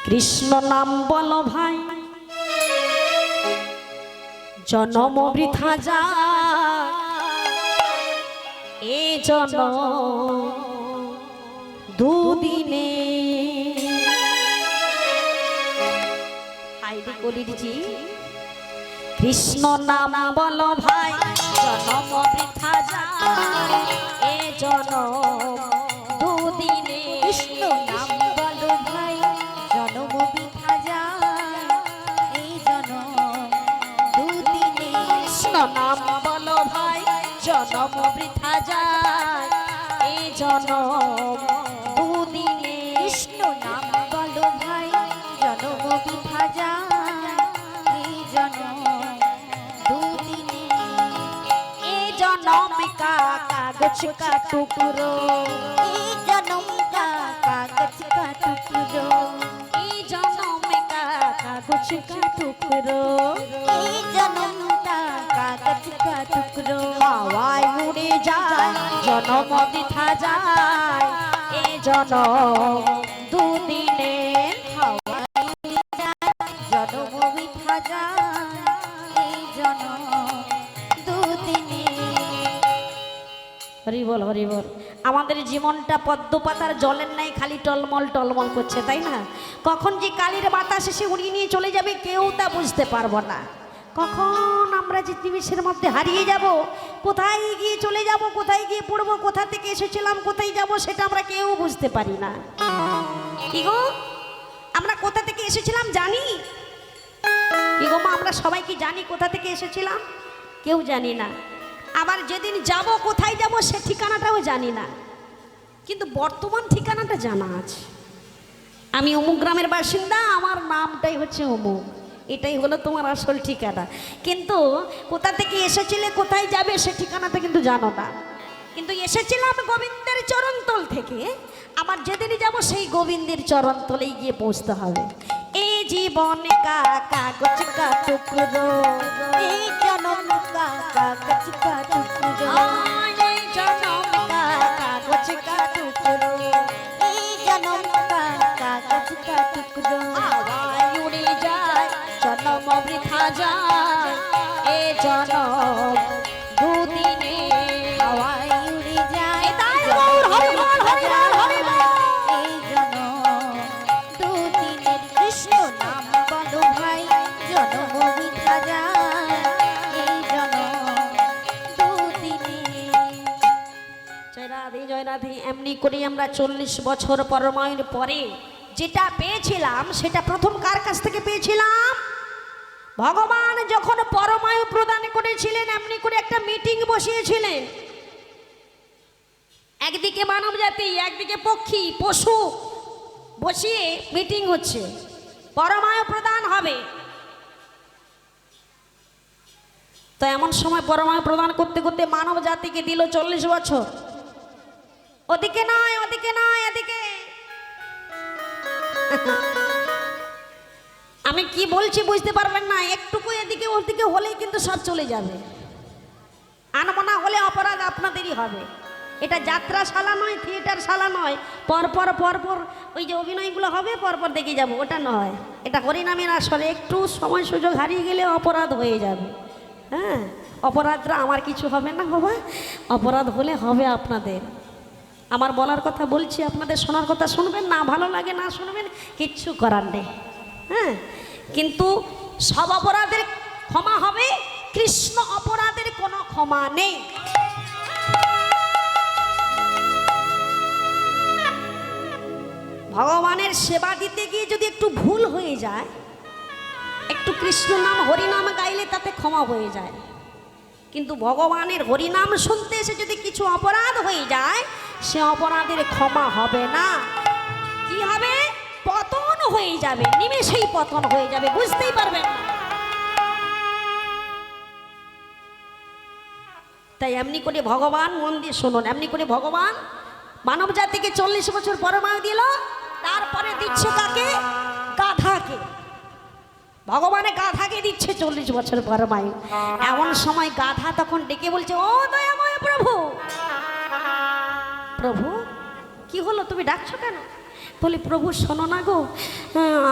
কৃষ্ণ নাম বলো ভাই, জনম বৃথা যায়, এ জনম দুদিনে। হাইরে কলিরজি, কৃষ্ণ নাম বলো ভাই, জনম বৃথা যায়, এ জনম দুদিনে। কৃষ্ণ নাম বলো ভাই, জনম বৃথা যায়, এই জনম দুদিনে। কৃষ্ণ নাম বলো ভাই, জনম বৃথা যায়, এ জনম দুদিনে। কৃষ্ণ নাম বলো ভাই, জনম বৃথা যায়, এই জনম দুদিনে। এ জনম का कागज का टुकड़ो, এই জনম का कागज का टुकड़ो, ए जन्म का कागज का टुकड़ो, এই জনম का कागज का टुकड़ो। হাওয়ায় উড়ে যায়, জনম বৃথা যায়, এ জনম দুদিনে। হাওয়ায় উড়ে যায়, জনম বৃথা যায়, এই জনম দুদিনে। হরি বল, হরি বল। আমাদের জীবনটা পদ্ম পাতার জলের নাই, খালি টলমল টলমল করছে, তাই না? কখন যে কালির বাতাস এসে উড়িয়ে নিয়ে চলে যাবে কেউ তা বুঝতে পারবো না। কখন আমরা যে নিমিষের মধ্যে হারিয়ে যাব, কোথায় গিয়ে চলে যাব, কোথায় গিয়ে পড়বো, কোথা থেকে এসেছিলাম, কোথায় যাব, সেটা আমরা কেউ বুঝতে পারি না। কি গো, আমরা কোথা থেকে এসেছিলাম জানি? কি গো মা, আমরা সবাই কি জানি কোথা থেকে এসেছিলাম? কেউ জানি না। আবার যেদিন যাব, কোথায় যাব, সে ঠিকানাটাও জানি না, কিন্তু বর্তমান ঠিকানাটা জানা আছে। আমি অমুক গ্রামের বাসিন্দা, আমার নামটাই হচ্ছে অমুক, এটাই হলো তোমার আসল ঠিকানা। কিন্তু কোথা থেকে এসেছিলে, কোথায় যাবে, সে ঠিকানাটা কিন্তু জানো না। কিন্তু এসেছিলাম গোবিন্দের চরণতল থেকে, আবার যেদিনই যাব সেই গোবিন্দের চরণতলেই গিয়ে পৌঁছতে হবে। এই জীবন কা কাগজ কা টুকরো, এই জনম का कागज का टुकड़ो, এই জনম কা কাগজ কা টুকরো, এই জনম का कागज का टुकड़ो। হাওয়ায় উড়ে যায়, জনম বৃথা যায়, এ জনম দুদিনে। হাওয়ায় উড়ে যায়, তাই গৌর, হরি বল, হরি বল, হরি বল। এই জনম দুদিনের। কৃষ্ণ নাম বলো ভাই, জনম বৃথা যায়, করি আমরা 40 বছর পরমায়ুর পরে যেটা পেয়েছিলাম সেটা প্রথম কার কাছ থেকে পেয়েছিলাম? ভগবান যখন পরমায়ু প্রদান করেছিলেন এমনি করে একটা মিটিং বসিয়েছিলেন। একদিকে মানব জাতি, একদিকে পক্ষী পশু বসিয়ে মিটিং হচ্ছে, পরমায়ু প্রদান হবে। তো এমন সময় পরমায়ু প্রদান করতে করতে মানব জাতিকে দিল 40 বছর। ওদিকে নয়, ওদিকে নয়, এদিকে। আমি কি বলছি বুঝতে পারবেন না, একটুকু এদিকে ওদিকে হলেই কিন্তু সব চলে যাবে। আনমনা হলে অপরাধ আপনাদেরই হবে। এটা যাত্রাশালা নয়, থিয়েটারশালা নয়, পরপর পরপর ওই যে অভিনয়গুলো হবে পরপর দেখে যাব, ওটা নয়। এটা হরিনামের আসরে একটু সময় সুযোগ হারিয়ে গেলে অপরাধ হয়ে যাবে। হ্যাঁ, অপরাধটা আমার কিছু হবে না বাবা, অপরাধ হলে হবে আপনাদের। আমার বলার কথা বলছি, আপনাদের শোনার কথা শুনবেন, না ভালো লাগে না শুনবেন, কিচ্ছু করার নেই। হ্যাঁ, কিন্তু সব অপরাধের ক্ষমা হবে, কৃষ্ণ অপরাধের কোনো ক্ষমা নেই। ভগবানের সেবা দিতে গিয়ে যদি একটু ভুল হয়ে যায়, একটু কৃষ্ণ নাম হরিনাম গাইলে তাতে ক্ষমা হয়ে যায়। কিন্তু ভগবানের হরিনাম শুনতে এসে যদি কিছু অপরাধ হয়ে যায়, সে অপরাধের ক্ষমা হবে না। কি হবে? পতন হয়ে যাবে, নিমেষেই পতন হয়ে যাবে, বুঝতেই পারবেন না। তাই এমনি করে ভগবান, মন দিয়ে শুনুন, এমনি করে ভগবান মানব জাতিকে 40 বছর পরমায়ু দিল। তারপরে দিচ্ছে কাকে? গাধাকে। ভগবানে গাধাকে দিচ্ছে 40 বছর পরমায়ু। এমন সময় গাধা তখন ডেকে বলছে, ও দয়াময় প্রভু। প্রভু কি হলো, তুমি ডাকছো কেন? বলি, প্রভু শোনো না গো,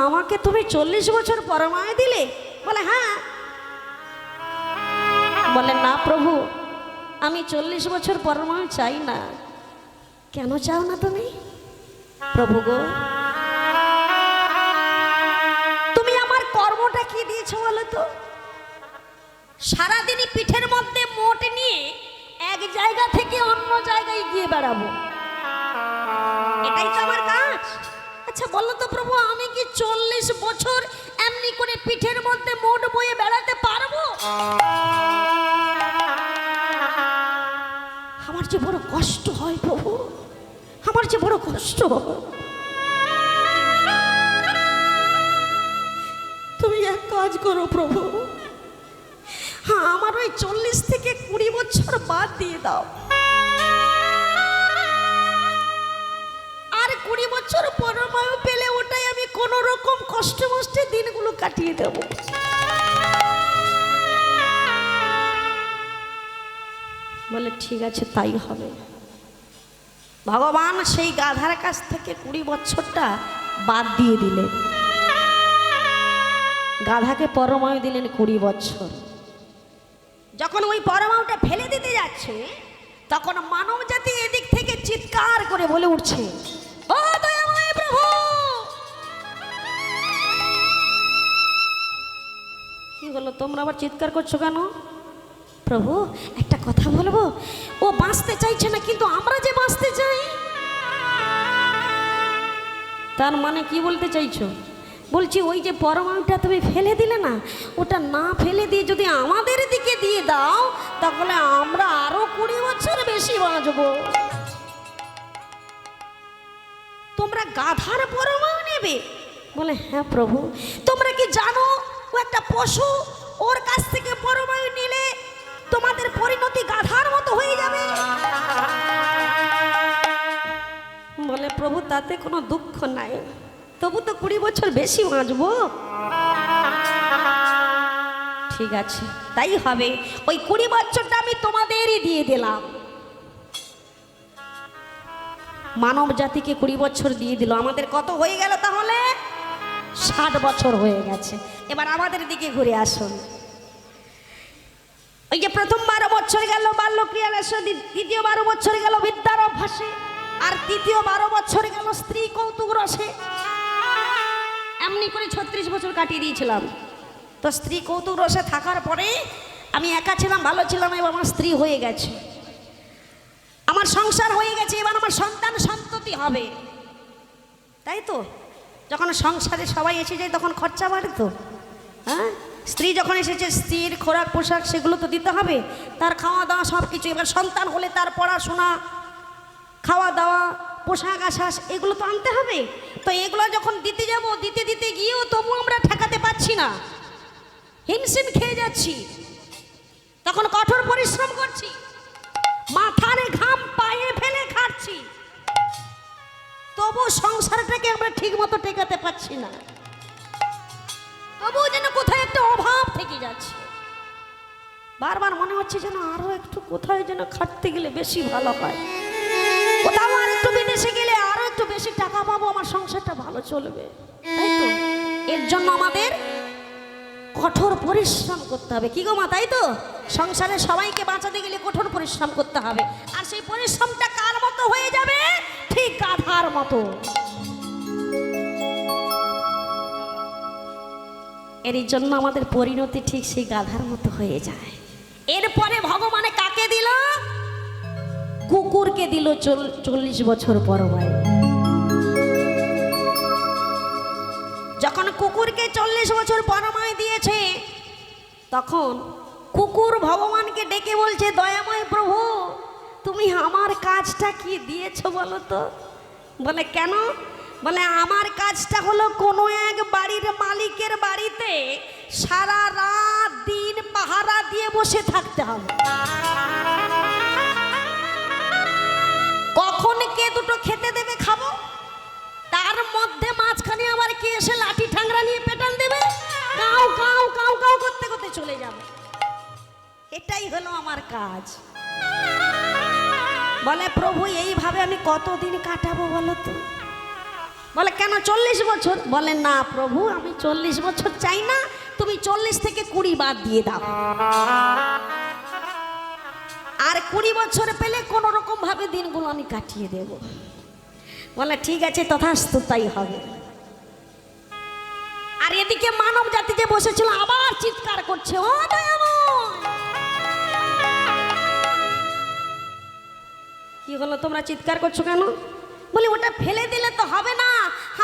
আমাকে তুমি 40 বছর পরমায়ু দিলে। বলে হ্যাঁ। বলে না প্রভু, আমি 40 বছর পরমায়ু চাই না। কেন চাও না তুমি? প্রভু গো, তুমি আমার কর্মটা কি দিয়েছো বলো তো? সারাদিনই পিঠের মধ্যে মোট নিয়ে এক জায়গা থেকে অন্য জায়গায় গিয়ে বেড়াবো, এটাই তো আমার কাজ। আচ্ছা বলো তো প্রভু, আমি কি 40 বছর এমনি করে পিঠের মধ্যে মোট বয়ে বেড়াতে পারবো? আমার যে বড় কষ্ট হয় প্রভু, আমার যে বড় কষ্ট। তুমি এক কাজ করো প্রভু, হ্যাঁ আমার ওই 40 থেকে 20 বছর বাদ দিয়ে দাও, আর 20 বছর পরমায়ু পেলে ওটাই আমি কোনো রকম কষ্ট মষ্টে দিনগুলো কাটিয়ে দেব। বলে ঠিক আছে তাই হবে। ভগবান সেই গাধার কাছ থেকে 20 বছরটা বাদ দিয়ে দিলেন, গাধাকে পরমায়ু দিলেন 20 বছর। যখন ওই পরমায়ুটা ফেলে দিতে যাচ্ছে, তখন মানব জাতি এদিক থেকে চিৎকার করে বলে উঠছে, ও দয়াময় প্রভু। কি হলো, তোমরা আবার চিৎকার করছো কেন? প্রভু একটা কথা বলবো, ও বাঁচতে চাইছে না কিন্তু আমরা যে বাঁচতে চাই। তার মানে কি বলতে চাইছো? বলছি ওই যে পরমায়ুটা তুমি ফেলে দিলে না, ওটা না ফেলে দিয়ে যদি আমাদের দিকে দিয়ে দাও, তাহলে আমরা আরো 20 বছর বেশি বাঁচবো। তোমরা গাধার পরমায়ু নেবে? বলে হ্যাঁ প্রভু। তোমরা কি জানো ও একটা পশু, ওর কাছ থেকে পরমায়ু নিলে তোমাদের পরিণতি গাধার মতো হয়ে যাবে। বলে প্রভু তাতে কোনো দুঃখ নাই, তবু তো 20 বছর বেশি বাঁচবো। ঠিক আছে তাই হবে, ওই 20 বছরটা আমি তোমাদেরই দিয়ে দিলাম। মানব জাতিকে 20 বছর দিয়ে দিল। আমাদের কত হয়ে গেল তাহলে? 60 বছর হয়ে গেছে। এবার আমাদের দিকে ঘুরে আসুন। ওই যে প্রথম 12 বছর গেল বাল্যক্রিয়া রসে, দ্বিতীয় 12 বছর গেল বিদ্যার অভ্যাসে, আর তৃতীয় 12 বছর গেল স্ত্রী কৌতুক রসে। এমনি করে 36 বছর কাটিয়ে দিয়েছিলাম। তো স্ত্রী কৌতুক রসে থাকার পরে আমি একা ছিলাম, ভালো ছিলাম, এবার আমার স্ত্রী হয়ে গেছে। আমার সংসার হয়ে গেছে, এবার আমার সন্তান সন্ততি হবে, তাই তো? যখন সংসারে সবাই এসে যায় তখন খরচা বাড়ে তো, হ্যাঁ? স্ত্রী যখন এসেছে, স্ত্রীর খোরাক পোশাক সেগুলো তো দিতে হবে, তার খাওয়া দাওয়া সব কিছু। এবার সন্তান হলে তার পড়াশোনা, খাওয়া দাওয়া, পোশাক আশাক এগুলো তো আনতে হবে। তো এগুলো যখন দিতে যাব, দিতে দিতে গিয়েও তবু আমরা ঠেকাতে পারছি না, হিমশিম খেয়ে যাচ্ছি। তখন কঠোর পরিশ্রম করছি, মাথার ঘাম পায়ে ফেলে খাচ্ছি, তবু সংসারটাকে আমরা ঠিক মতো টেকাতে পারছি না। তবুও যেন কোথায় একটা অভাব থেকে যাচ্ছে। বারবার মনে হচ্ছে যেন আরো একটু কোথায় যেন খাটতে গেলে বেশি ভালো হয়, কোথাও আর একটু বিদেশে গেলে আরো একটু বেশি টাকা পাবো, আমার সংসারটা ভালো চলবে, তাই তো? এর জন্য আমাদের কঠোর পরিশ্রম করতে হবে, কি গো মা, তাই তো? সংসারে সবাইকে বাঁচাতে গেলে কঠোর পরিশ্রম করতে হবে। আর সেই পরিশ্রমটা কার মতো হয়ে যাবে? ঠিক গাধার মতো। এর জন্য আমাদের পরিণতি ঠিক সেই গাধার মতো হয়ে যায়। এরপরে ভগবানে কাকে দিল? কুকুরকে দিল 40 বছর পরমায়। যখন কুকুরকে 40 বছর পরমায় দিয়েছে, তখন কুকুর ভগবানকে ডেকে বলছে, দয়াময় প্রভু, তুমি আমার কাজটা কি দিয়েছো বলো তো? বলে কেন? বলে আমার কাজটা হলো কোনো এক বাড়ির মালিকের বাড়িতে সারা রাত দিন পাহারা দিয়ে বসে থাকতে হবে, কখন কে দুটো খেতে দেবে খাবো, তার মধ্যে মাঝখানে আবার কে এসে লাঠি ঠাংরা নিয়ে পেটান দেবে, কাউ কাউ কাউ কাউ করতে করতে চলে যাবে, এটাই হলো আমার কাজ। বলে প্রভু এইভাবে আমি কতদিন কাটাবো বলো তো? বলে কেন 40 বছর? বলে না প্রভু, আমি 40 বছর চাই না, তুমি 40 থেকে 20 বাদ দিয়ে দাও, আর 20 বছর পেলে কোন রকম ভাবে দিনগুলো আমি কাটিয়ে দেব। বলে ঠিক আছে, তথাস্তু তাই হবে। আর এদিকে মানব জাতি যে বসেছিল আবার চিৎকার করছে, ও দয়াময়, কি হলো তোমরা চিৎকার করছো কেন? বলি ওটা ফেলে দিলে তো হবে না,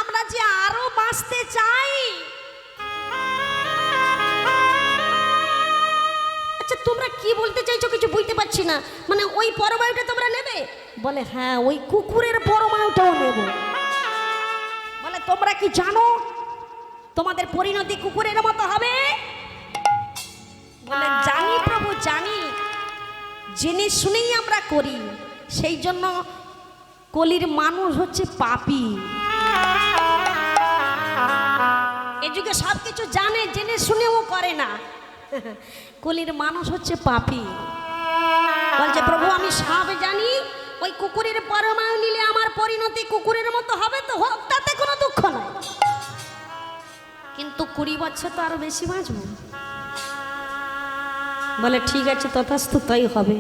আমরা যে আরো বাঁচতে চাই। আচ্ছা তোমরা কি বলতে চাইছো কিছু বুঝতে পারছি না, মানে ওই পরমায়ুটা তোমরা নেবে? বলে হ্যাঁ, ওই কুকুরের পরমায়ুটাও নেব। বলে তোমরা কি জানো তোমাদের পরিণতি কুকুরের মতো হবে? বলে জানি প্রভু, জানি, জেনে শুনেই আমরা করি, সেই জন্য কলির মানুষ হচ্ছে পাপী। এ যুগে সব কিছু জানে, জেনে শুনেও করে না, কলির মানুষ হচ্ছে পাপী। বলছে প্রভু আমি সব জানি, ওই কুকুরের পরমায়ু নিলে আমার পরিণতি কুকুরের মতো হবে, তো হোক, তাতে কোনো দুঃখ নাই, কিন্তু 20 বছর তো আরো বেশি বাঁচবো। বলে ঠিক আছে, তথাস্তু তাই হবে।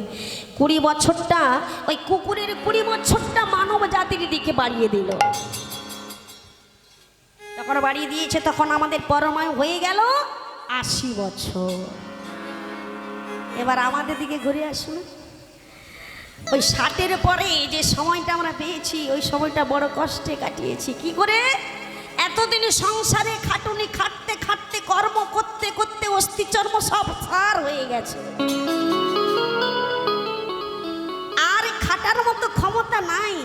20 বছরটা ওই কুকুরের 20 বছরটা মানব জাতির দিকে বাড়িয়ে দিল। যখন বাড়িয়ে দিয়েছে তখন আমাদের পরমায়ু হয়ে গেল 80 বছর। এবার আমাদের দিকে ঘুরে আসুন। ওই 60-এর পরে যে সময়টা আমরা পেয়েছি, ওই সময়টা বড় কষ্টে কাটিয়েছি। কি করে? এতদিন সংসারে খাটুনি খাটতে খাটতে, কর্ম করতে করতে অস্থি চর্ম সব সার হয়ে গেছে, আর খাটার মতো ক্ষমতা নাই,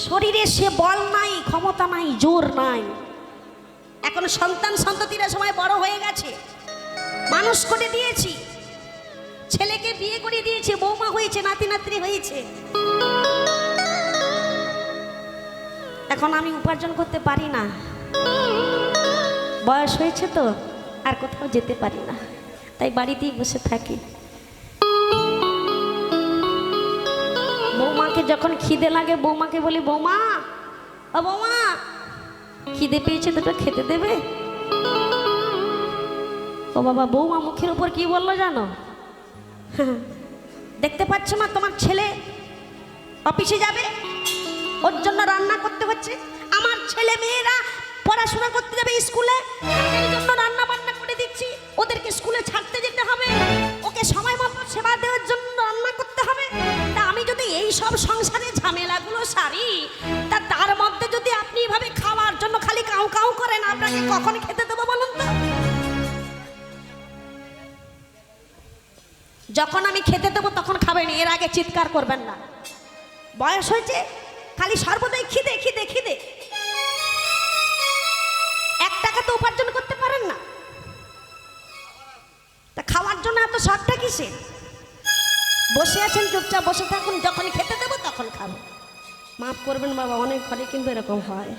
শরীরে সে বল নাই, ক্ষমতা নাই, জোর নাই। এখন সন্তান সন্ততিরা সময় বড় হয়ে গেছে, মানুষ করে দিয়েছি, ছেলেকে বিয়ে করে দিয়েছে, বৌমা হয়েছে, নাতি নাতনি হয়েছে। এখন আমি উপার্জন করতে পারি না, বয়স হয়েছে তো আর কোথাও যেতে পারি না, তাই বাড়িতেই বসে থাকি। বৌমাকে যখন খিদে লাগে, বৌমাকে বলি বৌমা, ও বৌমা খিদে পেয়েছে, দুটো খেতে দেবে? ও বাবা, বৌমা মুখের উপর কি বললো জানো? দেখতে পাচ্ছ না তোমার ছেলে অফিসে যাবে, ওর জন্য রান্না করতে হচ্ছে, আমার ছেলে মেয়েরা পড়াশোনা করতে যাবে স্কুলে, এই জন্য রান্না বান্না করে দিচ্ছি, ওদেরকে স্কুলে ছাড়তে যেতে হবে, ওকে সময় মতো সেবা দেওয়ার জন্য রান্না করতে হবে। সব সংসারে ঝামেলাগুলো সারি, তা তার মধ্যে যদি আপনি এভাবে খাওয়ার জন্য খালি কাউ কাউ করেন, আপনাকে কখন খেতে দেবো বলুন তো? যখন আমি খেতে দেবো তখন খাবেন, এর আগে চিৎকার করবেন না। বয়স হয়েছে, খালি সর্বদাই খিদে খিদে খিদে, 1 টাকা তো উপার্জন করতে পারেন না, তা খাওয়ার জন্য এত শখটা কিসে? বসে আছেন, চুপচাপ বসে থাকুন, যখন খেতে দেবো তখন খাবো। মাফ করবেন বাবা, অনেক ঘরে কিন্তু এরকম হয়।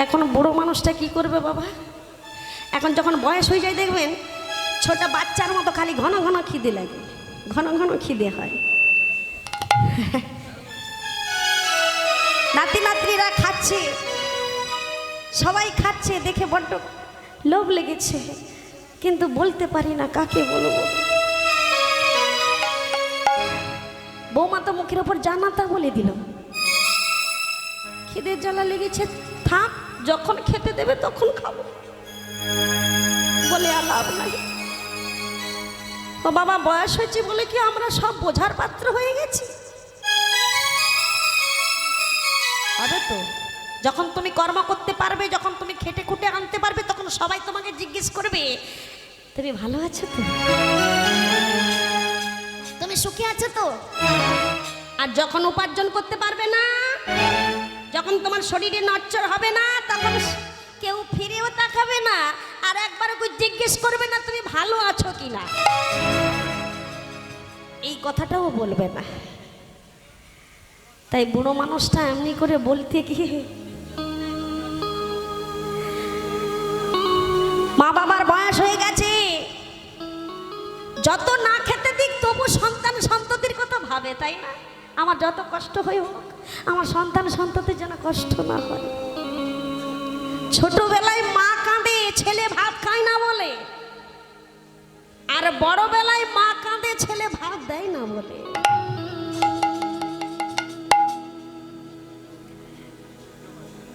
এখন বুড়ো মানুষটা কি করবে বাবা? এখন যখন বয়স হয়ে যায় দেখবেন ছোট বাচ্চার মতো খালি ঘন ঘন খিদে লাগে, ঘন ঘন খিদে হয়। নাতি নাতনিরা খাচ্ছে, সবাই খাচ্ছে, দেখে বড্ড লোভ লেগেছে, কিন্তু বলতে পারি না কাকে বলবো। বৌমা তো মুখের ওপর জানাতা বলে দিল, খিদের জ্বালা লেগেছে, থাক, যখন খেতে দেবে তখন খাবো বলে আর লাভ নাই। ও বাবা, বয়স হয়েছে বলে কি আমরা সব বোঝার পাত্র হয়ে গেছি? হবে তো, যখন তুমি কর্ম করতে পারবে, যখন তুমি খেটে খুটে আনতে পারবে, তখন সবাই তোমাকে জিজ্ঞেস করবে তুমি ভালো আছো তো, তুমি সুখী আছো তো। আর যখন উপার্জন করতে পারবে না, যখন তোমার শরীরে নড়চড় হবে না, তখন কেউ ফিরেও তাকাবে না, আর একবারও কেউ জিজ্ঞেস করবে না তুমি ভালো আছো কিনা, এই কথাটাও বলবে না। তাই বুড়ো মানুষটা এমনি করে বলতে গিয়ে মা বাবার বয়স হয়ে গেছে, যত না খেতে দিক তবু সন্তান সন্ততির কথা ভাবে, তাই না? আমার যত কষ্ট হয় হোক, আমার সন্তান সন্ততির যেন কষ্ট না হয়। ছোটবেলায় মা কাঁদে ছেলে ভাত খায় না বলে, আর বড়বেলায় মা কাঁদে ছেলে ভাত দেয় না বলে।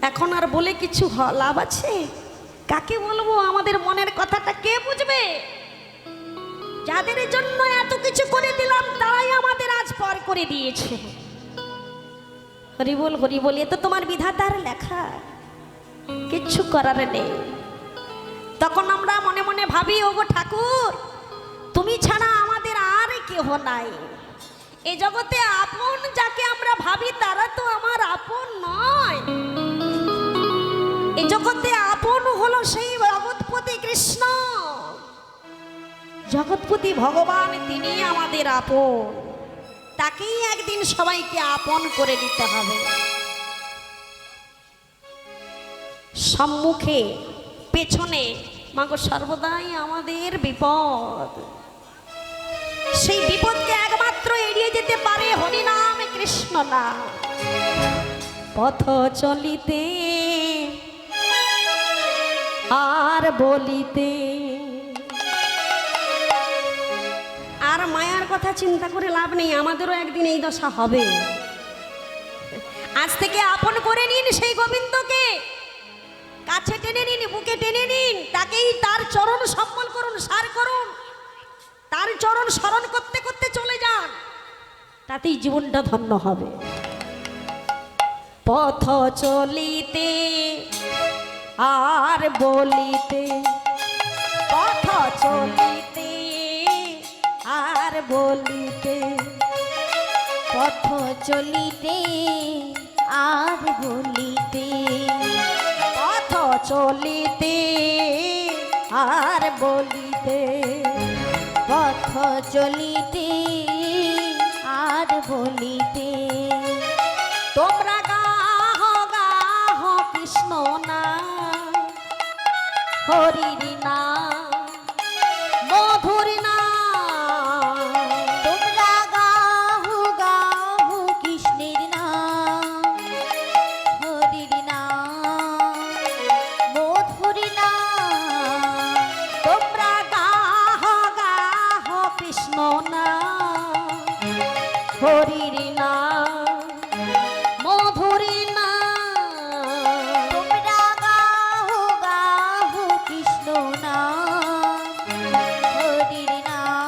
এখন আর বলে কিছু লাভ আছে? কাকে বলবো? আমাদের মনের কথাটা কে বুঝবে? যাদের জন্য এত কিছু করে দিলাম তারাই আমাদের আজ পর করে দিয়েছে। হরি বল হরি বল, এ তো তোমার বিধাতার লেখা, কিচ্ছু করার নেই। তখন আমরা মনে মনে ভাবি, ওগো ঠাকুর, তুমি ছাড়া আমাদের আর কেহ নাই। এই জগতে আপন যাকে আমরা ভাবি তারা তো আমার আপন নয়। এই জগতে আপন হলো সেই জগৎপতি কৃষ্ণ, জগৎপতি ভগবান, তিনি আমাদের আপন। তাকেই একদিন সবাইকে আপন করে নিতে হবে। সম্মুখে পেছনে মাগো সর্বদাই আমাদের বিপদ, সেই বিপদকে একমাত্র এড়িয়ে যেতে পারে হরিনাম কৃষ্ণ নাম। পথ চলিতে আর বলিতে, আর মায়ার কথা চিন্তা করে লাভ নেই, আমাদেরও একদিন এই দশা হবে। আজ থেকে আপন করে নিন সেই গোবিন্দকে, কাছে টেনে নিন, বুকে টেনে নিন, তাকেই তার চরণ সম্বল করুন, সার করুন, তার চরণ স্মরণ করতে করতে চলে যান, তাতেই জীবনটা ধন্য হবে। পথ চলিতে আর বলিতে, পথ চলিতে আর বলিতে, পথ চলিতে আর বলিতে, পথ চলিতে আর বলিতে, পথ চলিতে আর বলিতে। তোমরা গাহ গাহ কৃষ্ণ না, হরির না, মধুর না, তোমরা গাহু গাহু কৃষ্ণের নাম, হরির নাম, মধুর নাম। তোমরা গাহ গাহ কৃষ্ণ না, হরির না, মধুর না, তোমরা গাহু গাহু কৃষ্ণ নাম, হরির নাম,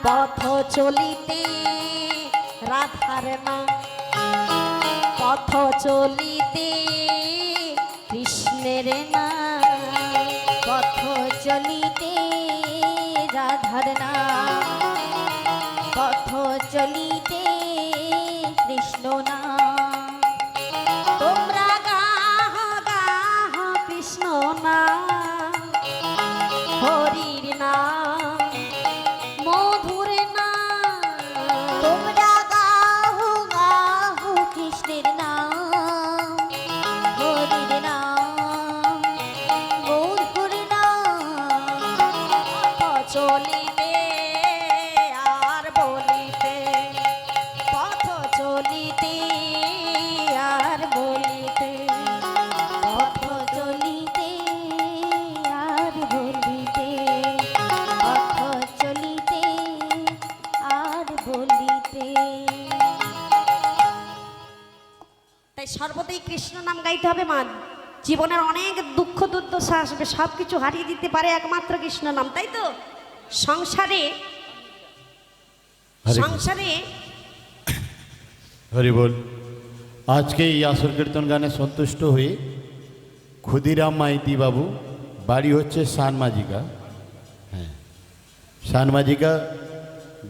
পথ চলিতে রাধার নাম, পথ চলিতে কৃষ্ণের নাম, পথ চলিতে রাধার নাম, পথ চলিতে কৃষ্ণ নাম। তোমরা গাহ গাহ কৃষ্ণ নাম, হরির নাম মধুর নাম। তোমরা গাহো গাহো কৃষ্ণের নাম, হরির নাম, মধুর নাম। পথ চলিতে আর বলিতে, পথ চলিতে আর বলিতে, পথ চলিতে আর বলিতে, পথ চলিতে আর বলিতে। তাই সর্বদাই কৃষ্ণ নাম গাইতে হবে মা। জীবনের অনেক দুঃখ দুর্দশা আসবে, সব কিছু হারিয়ে দিতে পারে একমাত্র কৃষ্ণ নাম, তাই তো? সংসারে হরে সংসারে হরি বল। আজকে এই আসর কীর্তন গানে সন্তুষ্ট হয়ে ক্ষুদিরাম মাইতি বাবু, বাড়ি হচ্ছে শানমাজিকা, হ্যাঁ শানমাজিকা,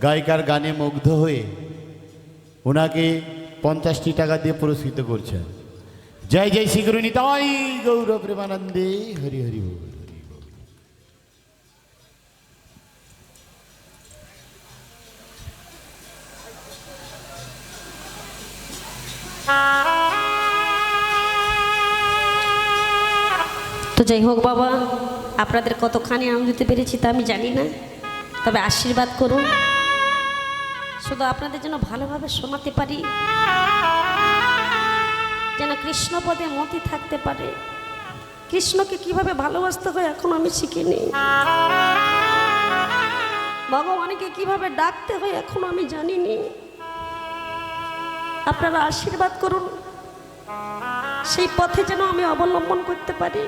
গায়িকার গানে মুগ্ধ হয়ে ওনাকে 50টি টাকা দিয়ে পুরস্কৃত করছেন। জয় জয় শ্রী গুরু নিতাই গৌর প্রেমানন্দে, হরি হরি বল, হরি বল। তো যাই হোক বাবা, আপনাদের কতখানি আম দিতে পেরেছি তা আমি জানি না, তবে আশীর্বাদ করুন, শুধু আপনাদের যেন ভালোভাবে শোনাতে পারি, যেন কৃষ্ণপদে মতি থাকতে পারে। কৃষ্ণকে কিভাবে ভালোবাসতে হয় এখন আমি শিখিনি, ভগবানকে কিভাবে ডাকতে হয় এখন আমি জানিনি। আপনারা আশীর্বাদ করুন, সেই পথে যেন আমি অবলম্বন করতে পারি,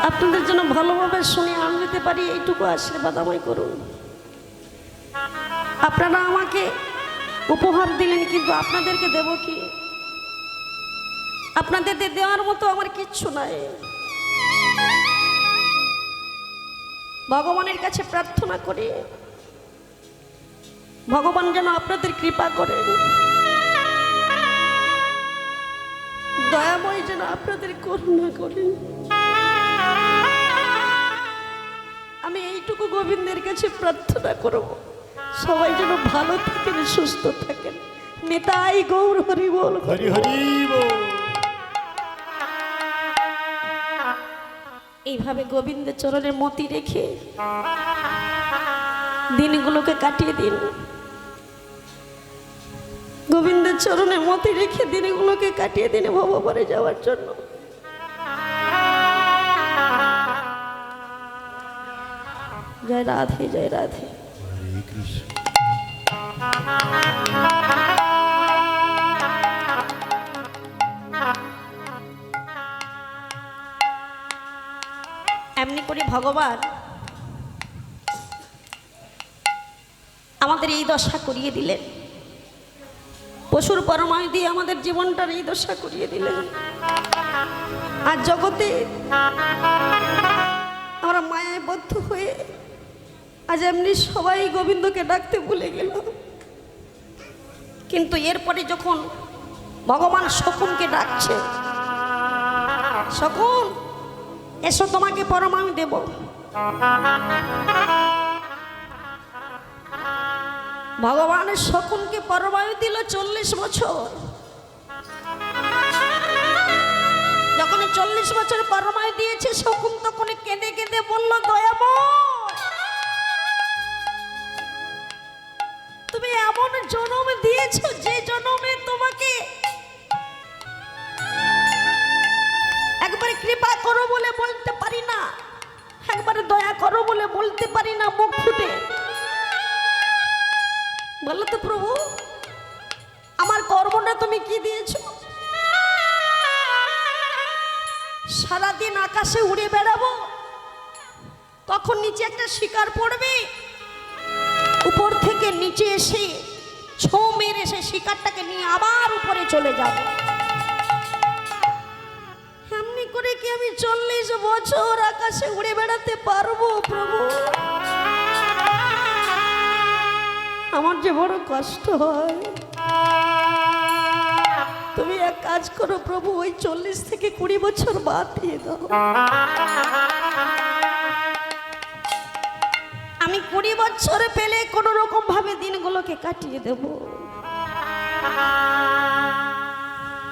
আপনাদের যেন ভালোভাবে শুনে আনতে পারি, এইটুকু আশীর্বাদ আমায় করুন। আপনারা আমাকে উপহার দিলেন, কিন্তু আপনাদেরকে দেব কি? আপনাদের দেওয়ার মতো আমার কিচ্ছু নাই। ভগবানের কাছে প্রার্থনা করি, ভগবান যেন আপনাদের কৃপা করেন, দয়াময় যেন আপনাদের করুণা করেন। আমি এইটুকু গোবিন্দের কাছে প্রার্থনা করব, সবাই যেন ভালো থাকেন, সুস্থ থাকেন। নিতাই গৌর হরি বল, হরি হরি বল। এইভাবে গোবিন্দের চরণে মতি রেখে দিনগুলোকে কাটিয়ে দিন, গোবিন্দের চরণে মতি রেখে দিনগুলোকে কাটিয়ে দিন ভবপারে যাওয়ার জন্য। জয় রাধে, জয় রাধে। হরে কৃষ্ণ। এমনি করে ভগবান আমাদের এই দশা করিয়ে দিলেন, পশুর পরমায়ু দিয়ে আমাদের জীবনটার এই দশা করিয়ে দিলেন। আর জগতে আমরা মায়ায় বদ্ধ হয়ে আজ এমনি সবাই গোবিন্দকে ডাকতে ভুলে গেল। কিন্তু এরপরে যখন ভগবান শকুনকে ডাকছে, শকুন এসো তোমাকে পরমায়ু দেব, ভগবানের শকুনকে পরমায়ু দিল 40 বছর। যখন 40 বছর পরমায়ু দিয়েছে শকুন, তখন কেঁদে কেঁদে বলল, দয়াময় তুমি এমন জন্ম দিয়েছো যে জন্মে তোমাকে একবারে কৃপা করো বলে বলতে পারি না, একবারে দয়া করো বলে বলতে পারি না মুখ ফুটে। বলো তো প্রভু, আমার কর্মটা তুমি কি দিয়েছো? সারাদিন আকাশে উড়ে বেড়াবো, কখন তখন নিচে একটা শিকার পড়বে, উপর থেকে নিচে এসে ছো মেরে সে শিকারটাকে নিয়ে আবার উপরে চলে যাবে। এমনি করে কি আমি 40 বছর আকাশে উড়ে বেড়াতে পারবো প্রভু? আমার যে বড় কষ্ট হয়। তুমি এক কাজ করো প্রভু, ওই 40 থেকে 20 বছর বাদ দিয়ে দাও। আমি 20 বছর পেলে কোনো রকম ভাবে দিনগুলোকে কাটিয়ে দেব।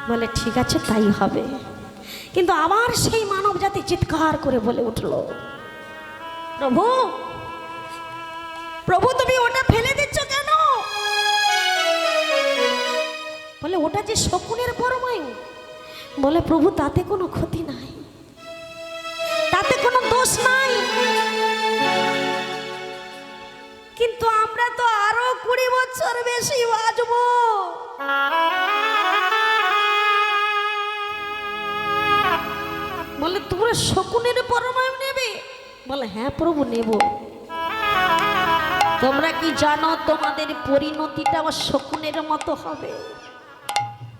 বলে ঠিক আছে তাই হবে। কিন্তু আবার সেই মানব জাতি চিৎকার করে বলে উঠলো, প্রভু প্রভু তুমি ওটা ফেলে দিচ্ছ কেন? বলে ওটা যে শকুনের পরমায়ু। বলে প্রভু তাতে কোনো ক্ষতি নাই, তাতে কোনো দোষ নাই, কিন্তু আমরা তো আরো 20 বছর বেশি বাঁচবো। বলে তোমরা শকুনের পরমায়ু নেবে? বলে হ্যাঁ প্রভু নেব। তোমরা কি জানো তোমাদের পরিণতিটা শকুনের মতো হবে?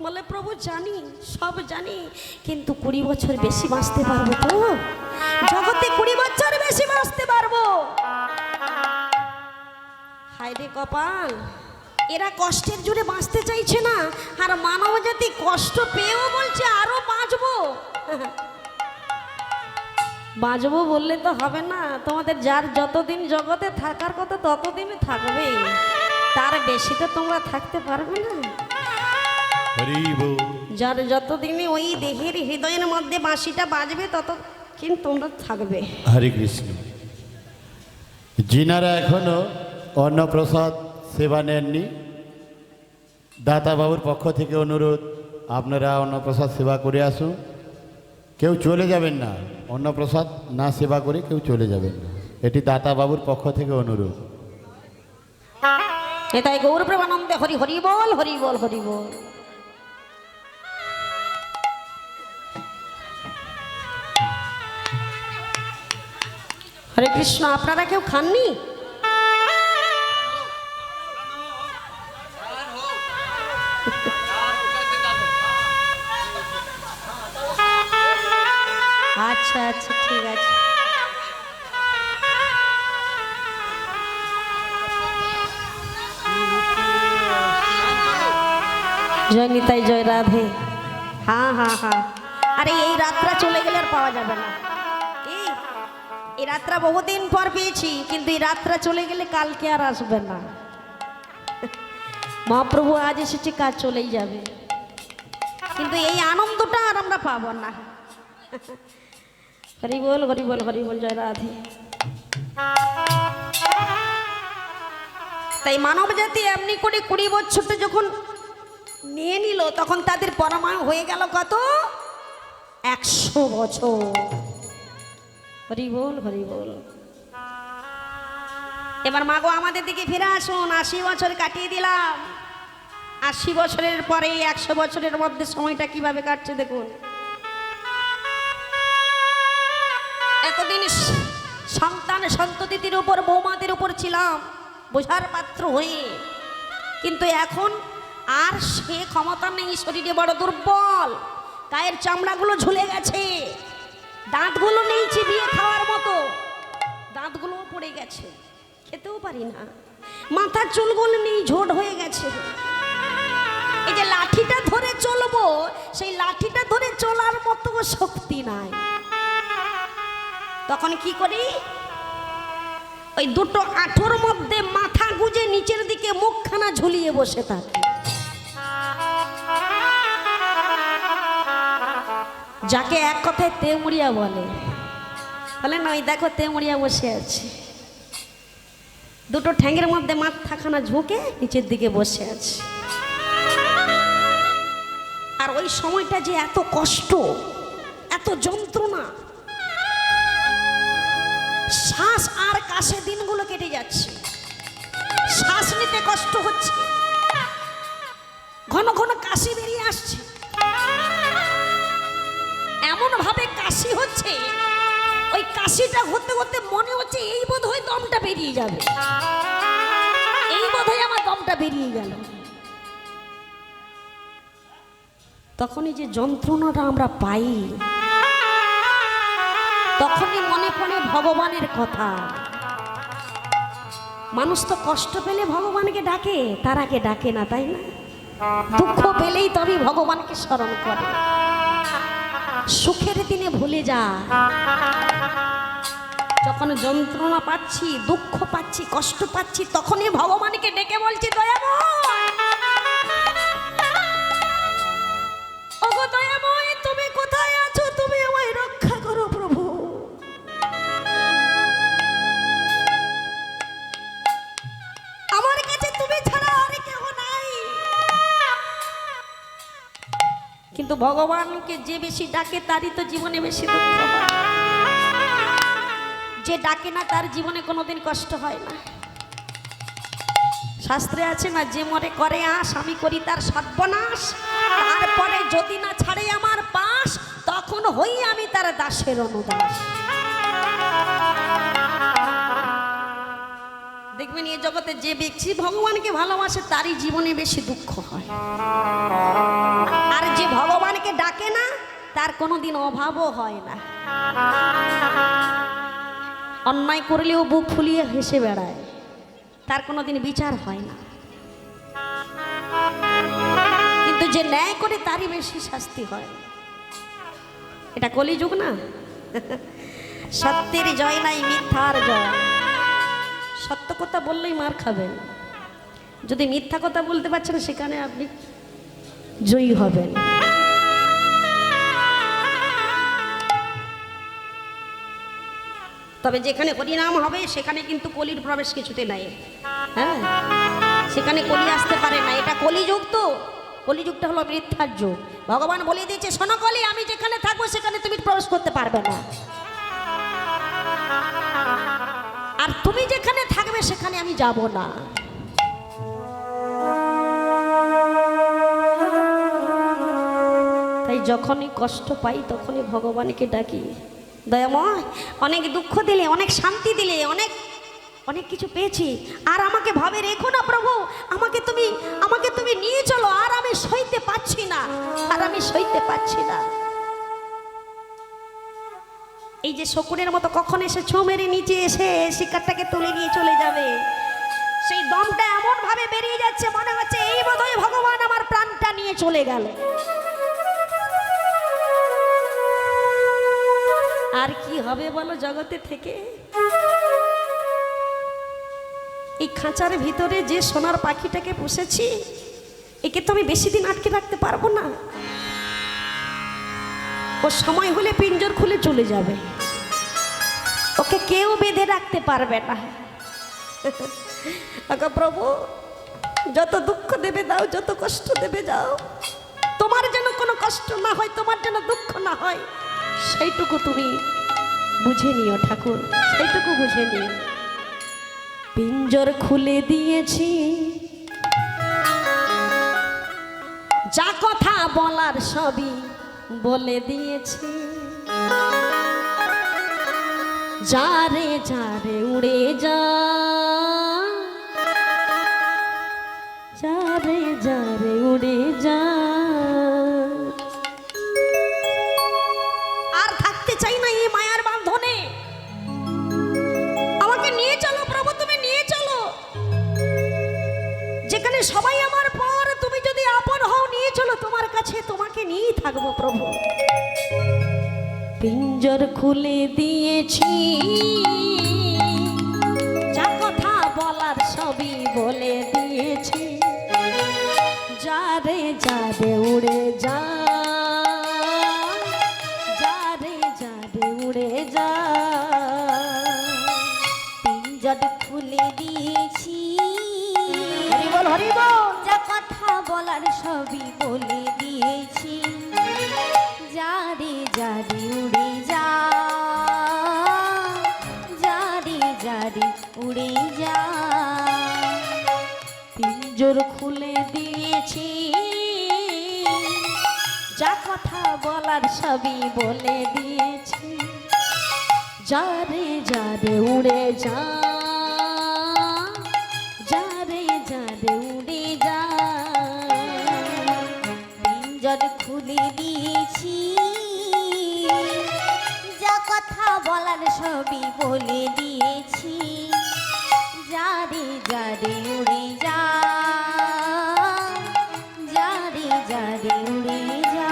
বলে প্রভু জানি, সব জানি, কিন্তু 20 বছর বেশি বাঁচতে পারবো তো? জগতে 20 বছর বেশি বাঁচতে পারবো। হায় রে কপাল, এরা কষ্টের জোরে বাঁচতে চাইছে না, আর মানব জাতি কষ্ট পেয়েও বলছে আরো বাঁচবো। বাঁচবো বললে তো হবে না, তোমাদের যার যতদিন জগতে থাকার কথা ততদিন থাকবে, তার বেশি তো তোমরা থাকতে পারবে না। যার যতদিনে ওই দেহের হৃদয়ের মধ্যে বাঁশিটা বাজবে ততদিন তোমরা থাকবে। হরে কৃষ্ণ। যিনারা এখনো অন্নপ্রসাদ সেবা নেননি, দাতা বাবুর পক্ষ থেকে অনুরোধ, আপনারা অন্নপ্রসাদ সেবা করে আসুন। কেউ চলে যাবেন না, অন্নপ্রসাদ না সেবা করে কেউ চলে যাবেন না, এটি দাতা বাবুর পক্ষ থেকে অনুরোধ। এটাই গৌর প্রেমানন্দে হরি হরি বল, হরি বল, হরি বল। হরে কৃষ্ণ। আপনারা কেউ খাননি? আচ্ছা আচ্ছা ঠিক আছে। জয় নিতাই, জয় রাধে। হ্যাঁ হ্যাঁ হ্যাঁ। আরে এই রাতটা চলে গেলে আর পাওয়া যাবে না। এই রাতটা বহুদিন পর পেয়েছি, কিন্তু এই রাতটা চলে গেলে কালকে আর আসবে না। মহাপ্রভু আজ এসেছে, কাজ চলেই যাবে, কিন্তু এই আনন্দটা আর আমরা পাবো না। হরি বল, হরি বল, হরি বল, জয় রাধে। তাই মানব জাতি এমনি করে 20 বছরটা যখন নিয়ে নিল, তখন তাদের পরমায়ু হয়ে গেল কত? 100 বছর। হরি বল, হরি বল। এবার মাগো আমাদের দিকে ফিরে আসুন। 80 বছর কাটিয়ে দিলাম, 80 বছরের পরে 100 বছরের মধ্যে সময়টা কিভাবে কাটছে দেখুন। এতদিন সন্তান সন্ততির উপর, বৌমাদের উপর ছিলাম বোঝার পাত্র হয়ে, কিন্তু এখন আর সে ক্ষমতা নেই। শরীরে বড় দুর্বল, গায়ের চামড়াগুলো ঝুলে গেছে, দাঁতগুলো নেই চিবিয়ে খাওয়ার মতো, দাঁতগুলো পড়ে গেছে, খেতেও পারি না, মাথার চুলগুলো নেই, ঝোট হয়ে গেছে। এই যে লাঠিটা ধরে চলবো, সেই লাঠিটা ধরে চলার মতো শক্তি নাই। তখন কি করি? ওই দুটো আঁঠোর মধ্যে মাথা গুজে নিচের দিকে মুখখানা ঝুলিয়ে বসে থাকি। যাকে এক কথায় তেমুড়িয়া বলে। বলে না, ওই দেখো তেমুড়িয়া বসে আছে, দুটো ঠ্যাঙের মধ্যে মাথাখানা ঝুঁকে নিচের দিকে বসে আছে। আর ওই সময়টা যে এত কষ্ট, এত যন্ত্রণা, শ্বাস আর কাশে দিনগুলো কেটে যাচ্ছে, শ্বাস নিতে কষ্ট হচ্ছে, ঘন ঘন কাশি বেরিয়ে আসছে, এমন ভাবে কাশি হচ্ছে ওই কাশিটা করতে করতে মনে হচ্ছে এই বোধ হয় দমটা বেরিয়ে যাবে, এই বোধ হয় আমার দমটা বেরিয়ে গেল। তখনই যে যন্ত্রণাটা আমরা পাই, তখনই মনে পড়ে ভগবানের কথা। মানুষ তো কষ্ট পেলে ভগবানকে ডাকে, তার আগে ডাকে না, তাই না? দুঃখ পেলেই তবে ভগবানকে স্মরণ করে, সুখের দিনে ভুলে যায়। যখন যন্ত্রণা পাচ্ছি, দুঃখ পাচ্ছি, কষ্ট পাচ্ছি, তখনই ভগবানকে ডেকে বলছি, দয়াময়, ওগো দয়াময়, তুমি কোথায় আছো? তুমি আমায় রক্ষা করো প্রভু। আমার কাছে তুমি ছাড়া আর কেউ নাই। কিন্তু ভগবানকে যে বেশি ডাকে তারই তো জীবনে বেশি দুঃখ হয়। যে ডাকে না তার জীবনে কোনোদিন কষ্ট হয় না। শাস্ত্রে আছে না, যে মরে করে আস, আমি করি তার সর্বনাশ। তারপরে যদি না ছাড়ে আমার পাশ, তখন হই আমি তার দাসের অনুদাস। দেখবেন এই জগতে যে ব্যক্তি ভগবানকে ভালোবাসে তারই জীবনে বেশি দুঃখ হয়। আর যে ভগবানকে ডাকে না তার কোনোদিন অভাবও হয় না। অন্যায় করলেও বুক ফুলিয়ে হেসে বেড়ায়, তার কোনোদিন বিচার হয় না। কিন্তু যে ন্যায় করে তারই বেশি শাস্তি হয়। এটা কলিযুগ না? সত্যের জয় নাই, মিথ্যার জয়। সত্য কথা বললেই মার খাবেন, যদি মিথ্যা কথা বলতে পারছেন সেখানে আপনি জয়ী হবেন। তবে যেখানে হরিনাম হবে সেখানে কিন্তু কলির প্রবেশ কিছুতে নাই। হ্যাঁ, সেখানে কলি আসতে পারে না। এটা কলিযুগ, তো কলিযুগটা হলো মিথ্যার যুগ। ভগবান বলে দিয়েছে, শোনো কলি, আমি যেখানে থাকবো সেখানে তুমি প্রবেশ করতে পারবে না, আর তুমি যেখানে থাকবে সেখানে আমি যাব না। তাই যখনই কষ্ট পাই তখনই ভগবানকে ডাকি, দয়াময়, অনেক দুঃখ দিলে, অনেক শান্তি দিলে, অনেক অনেক কিছু পেয়েছি, আর আমাকে ভাবে রেখো না প্রভু, আমাকে তুমি নিয়ে চলো, আর আমি সইতে পারছি না, আর আমি সইতে পারছি না। এই যে শকুনের মতো কখন এসে ছো মেরে নিচে এসে শিকারটাকে তুলে নিয়ে চলে যাবে, সেই দমটা এমন ভাবে বেরিয়ে যাচ্ছে, মনে হচ্ছে এই বোধহয় ভগবান আমার প্রাণটা নিয়ে চলে গেল। আর কি হবে বলো জগতে থেকে? এই খাঁচার ভিতরে যে সোনার পাখিটাকে পুষেছি, একে তো আমি বেশি দিন আটকে রাখতে পারবো না। ও সময় হলে পিঞ্জর খুলে চলে যাবে, ওকে কেউ বেঁধে রাখতে পারবে না। প্রভু, যত দুঃখ দেবে দাও, যত কষ্ট দেবে যাও, তোমার যেন কোনো কষ্ট না হয়, তোমার যেন দুঃখ না হয়, সেইটুকু তুমি বুঝে নিও ঠাকুর, সেইটুকু বুঝে নিও। পিঞ্জর খুলে দিয়েছি, যা কথা বলার সবই বলে দিয়েছি, যারে যারে উড়ে যা, যারে যারে উড়ে যা। আর থাকতে চাই না এই মায়ার বাঁধনে, আমাকে নিয়ে চলো প্রভু, তুমি নিয়ে চলো, যেখানে সবাই আমার পর, তুমি যদি আপন হও নিয়ে চলো তোমার কাছে, তোমাকে নিয়েই থাকবো প্রভু। পিঞ্জর খুলে দিয়েছি, যা কথা বলার সবই বলে দিয়েছি, যারে যারে উড়ে যা, যারে যারে উড়ে যা। পিঞ্জর খুলে দিয়েছি, হরি বল হরি বল, যা কথা বলার সবই বলে দিয়েছি, যারে যারে উড়ে যা, যারে যারে উড়ে যা। পিঞ্জর খুলে দিয়েছি, যা কথা বলার সবই বলে দিয়েছি, যারে যারে উড়ে যা, যারে যারে উড়ে যা, পিঞ্জর খুলে দিয়েছি, যা কথা বলার সবই বলে দিয়েছি। যারে যারে উড়ে যা, যারে যারে উড়ে যা।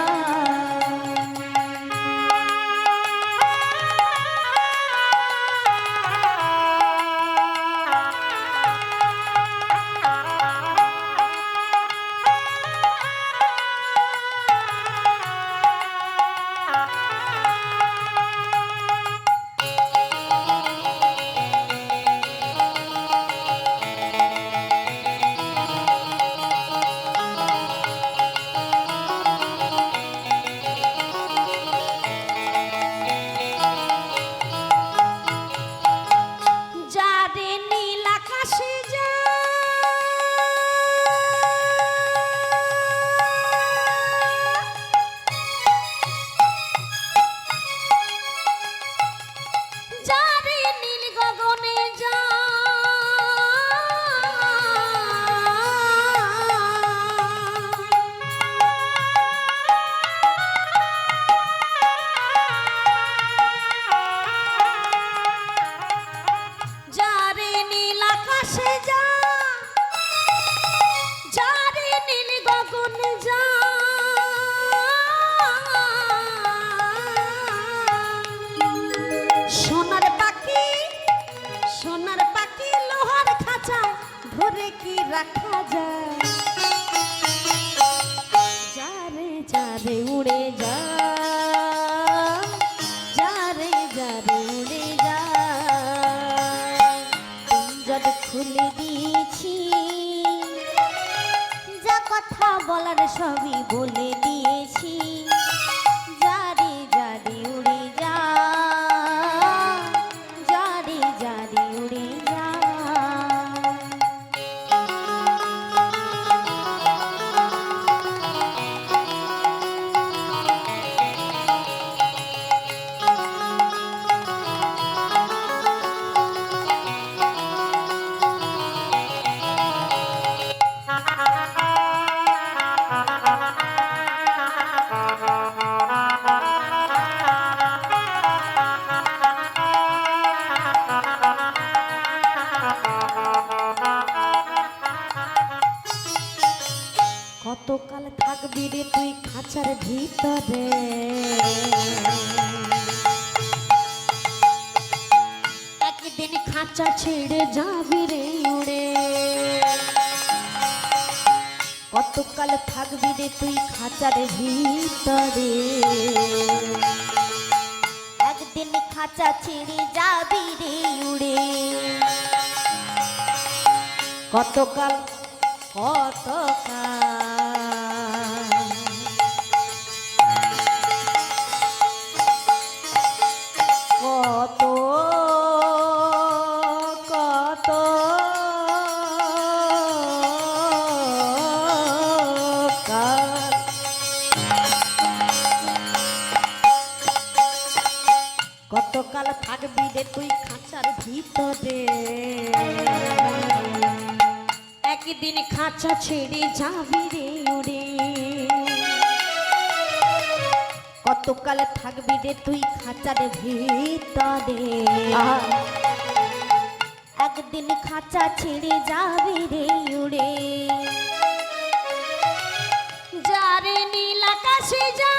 যারে নীল আকাশে যা, যারে নীল গগনে যা, যারে নীল আকাশে যা, যারে নীল গগনে যা, সোনার পাখি, সোনার পাখি লোহার খাঁচা ধরে কি রাখা যায়? যারে যারে উড়ে যা, যারে যারে উড়ে যা, পিঞ্জর খুলে দিয়েছি, যা কথা বলার সবই বলে দিয়েছি। যারে যারে উড়ে যা, যারে যারে উড়ে যা। কতকাল থাকবি রে তুই খাঁচার ভিতরে? একদিন খাঁচা ছেড়ে যাবি রে উড়ে। কতকাল থাকবি রে তুই খাঁচার ভিতরে? একদিন খাঁচা ছেড়ে যাবি রে উড়ে। কতকাল, কতকাল, কত কত কাল, কতকাল থাকবি রে তুই খাঁচার ভিতরে? একদিন খাঁচা ছেড়ে যাবি রে উড়ে। কতকাল থাকবি রে তুই খাঁচার ভিতরে? একদিন খাঁচা ছেড়ে যাবি রে উড়ে। যারে নীল আকাশে যা,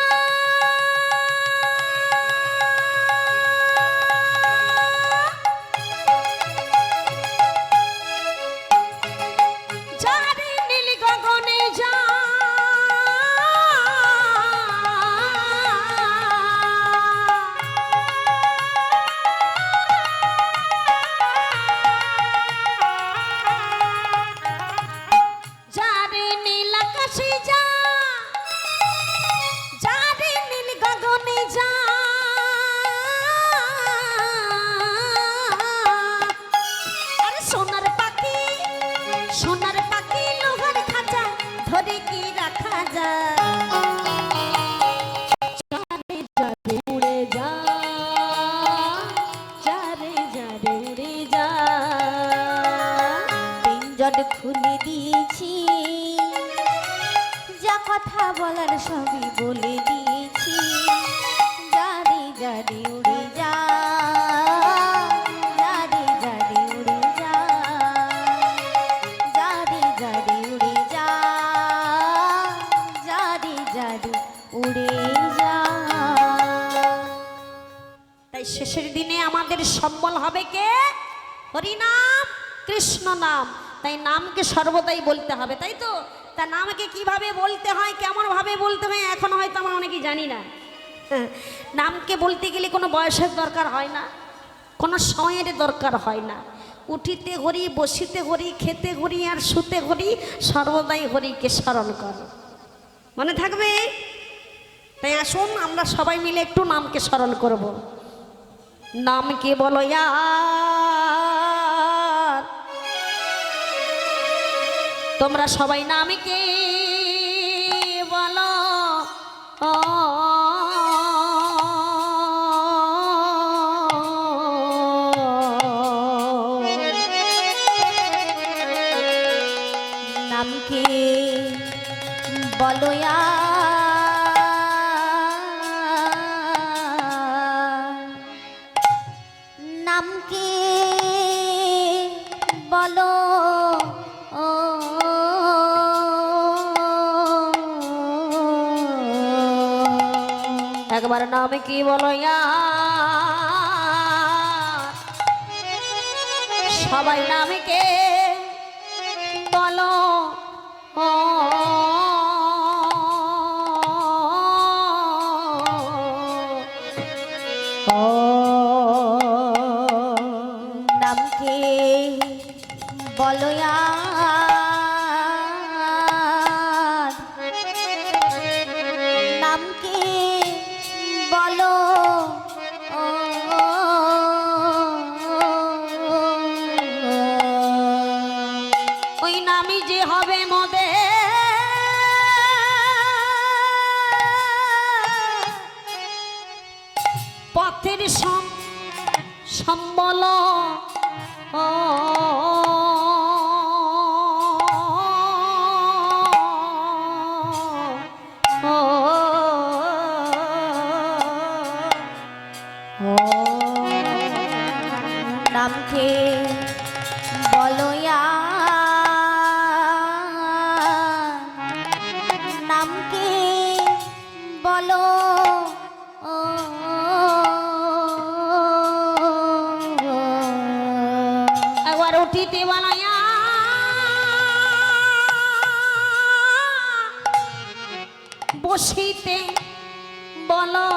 যারে নীল গগনে যা, যারে নীল আকাশে যা, যারে জট খুলে দিয়েছি, যা কথা বলার সবই বলে দিয়েছি। জারি জারি উড়ে যা, জারি জারি উড়ে যা, জারি জারি উড়ে যা, জারি জারি উড়ে যা। তাই শেষের দিনে আমাদের সম্বল হবে কে? হরিনাম, কৃষ্ণ নাম। তাই নামকে সর্বদাই বলতে হবে, তাই তো? তা নামকে কিভাবে বলতে হয়, কেমন ভাবে বলতে হয়, এখন হয়তো আমরা অনেকেই জানি না। নামকে বলতে গেলে কোনো বয়সের দরকার হয় না, কোনো সময়ের দরকার হয় না। উঠিতে হরি, বসিতে হরি, খেতে হরি আর শুতে হরি, সর্বদাই হরিকে স্মরণ করো। মনে থাকবে? তাই আসুন আমরা সবাই মিলে একটু নামকে স্মরণ করব। নামকে বলো ইয়ার, তোমরা সবাই নামকে বলো। নামকে বলো নামকে বলো একবার নামকে বলো ইয়ার, সবাই নামকে বলো। নামকে বলো নামকে বলো ওই নামই যে হবে মদে পথের সম্বল। নামকে বলো নামকে বলো একবার উঠিতে বানায়া, বসিতে বলো।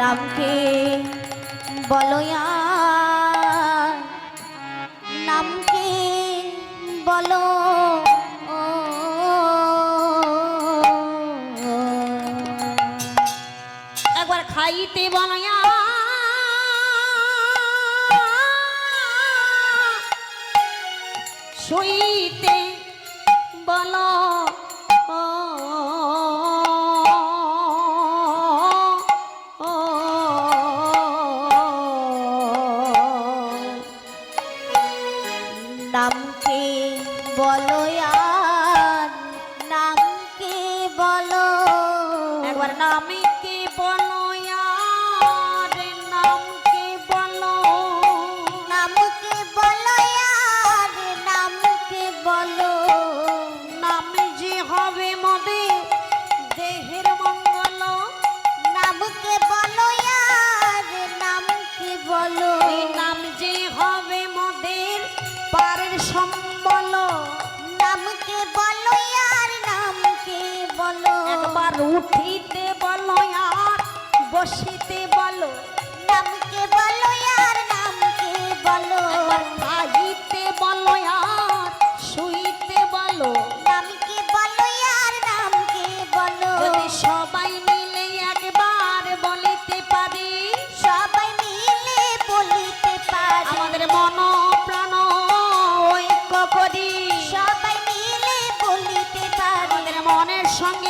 নামকে বলো নামকে বলো একবার খাইতে বানায়া, শুইতে বলো। নামকে বলো নামকে বলো একবার নামকে বলো ইয়ার, নামকে বলো। নামকে বলো নামকে বলো নাম যে হবে মদে দেহের মঙ্গল। নামকে বলো নামকে বলো এই নাম যে হবে মদের পারের সম্বল। নামকে বলো নামকে বলো একবার উঠিতে বলো আর বসিতে বলো। নামকে বলো নামকে বলো একবার খাইতে বলো আর শুইতে বলো। নামকে বলো নামকে বলো যদি সবাই মিলে একবার বলিতে পারি, সবাই মিলে বলিতে পারি আমাদের মন প্রাণ ঐক্য করি, সবাই মিলে বলিতে পারি আমাদের মনের সঙ্গে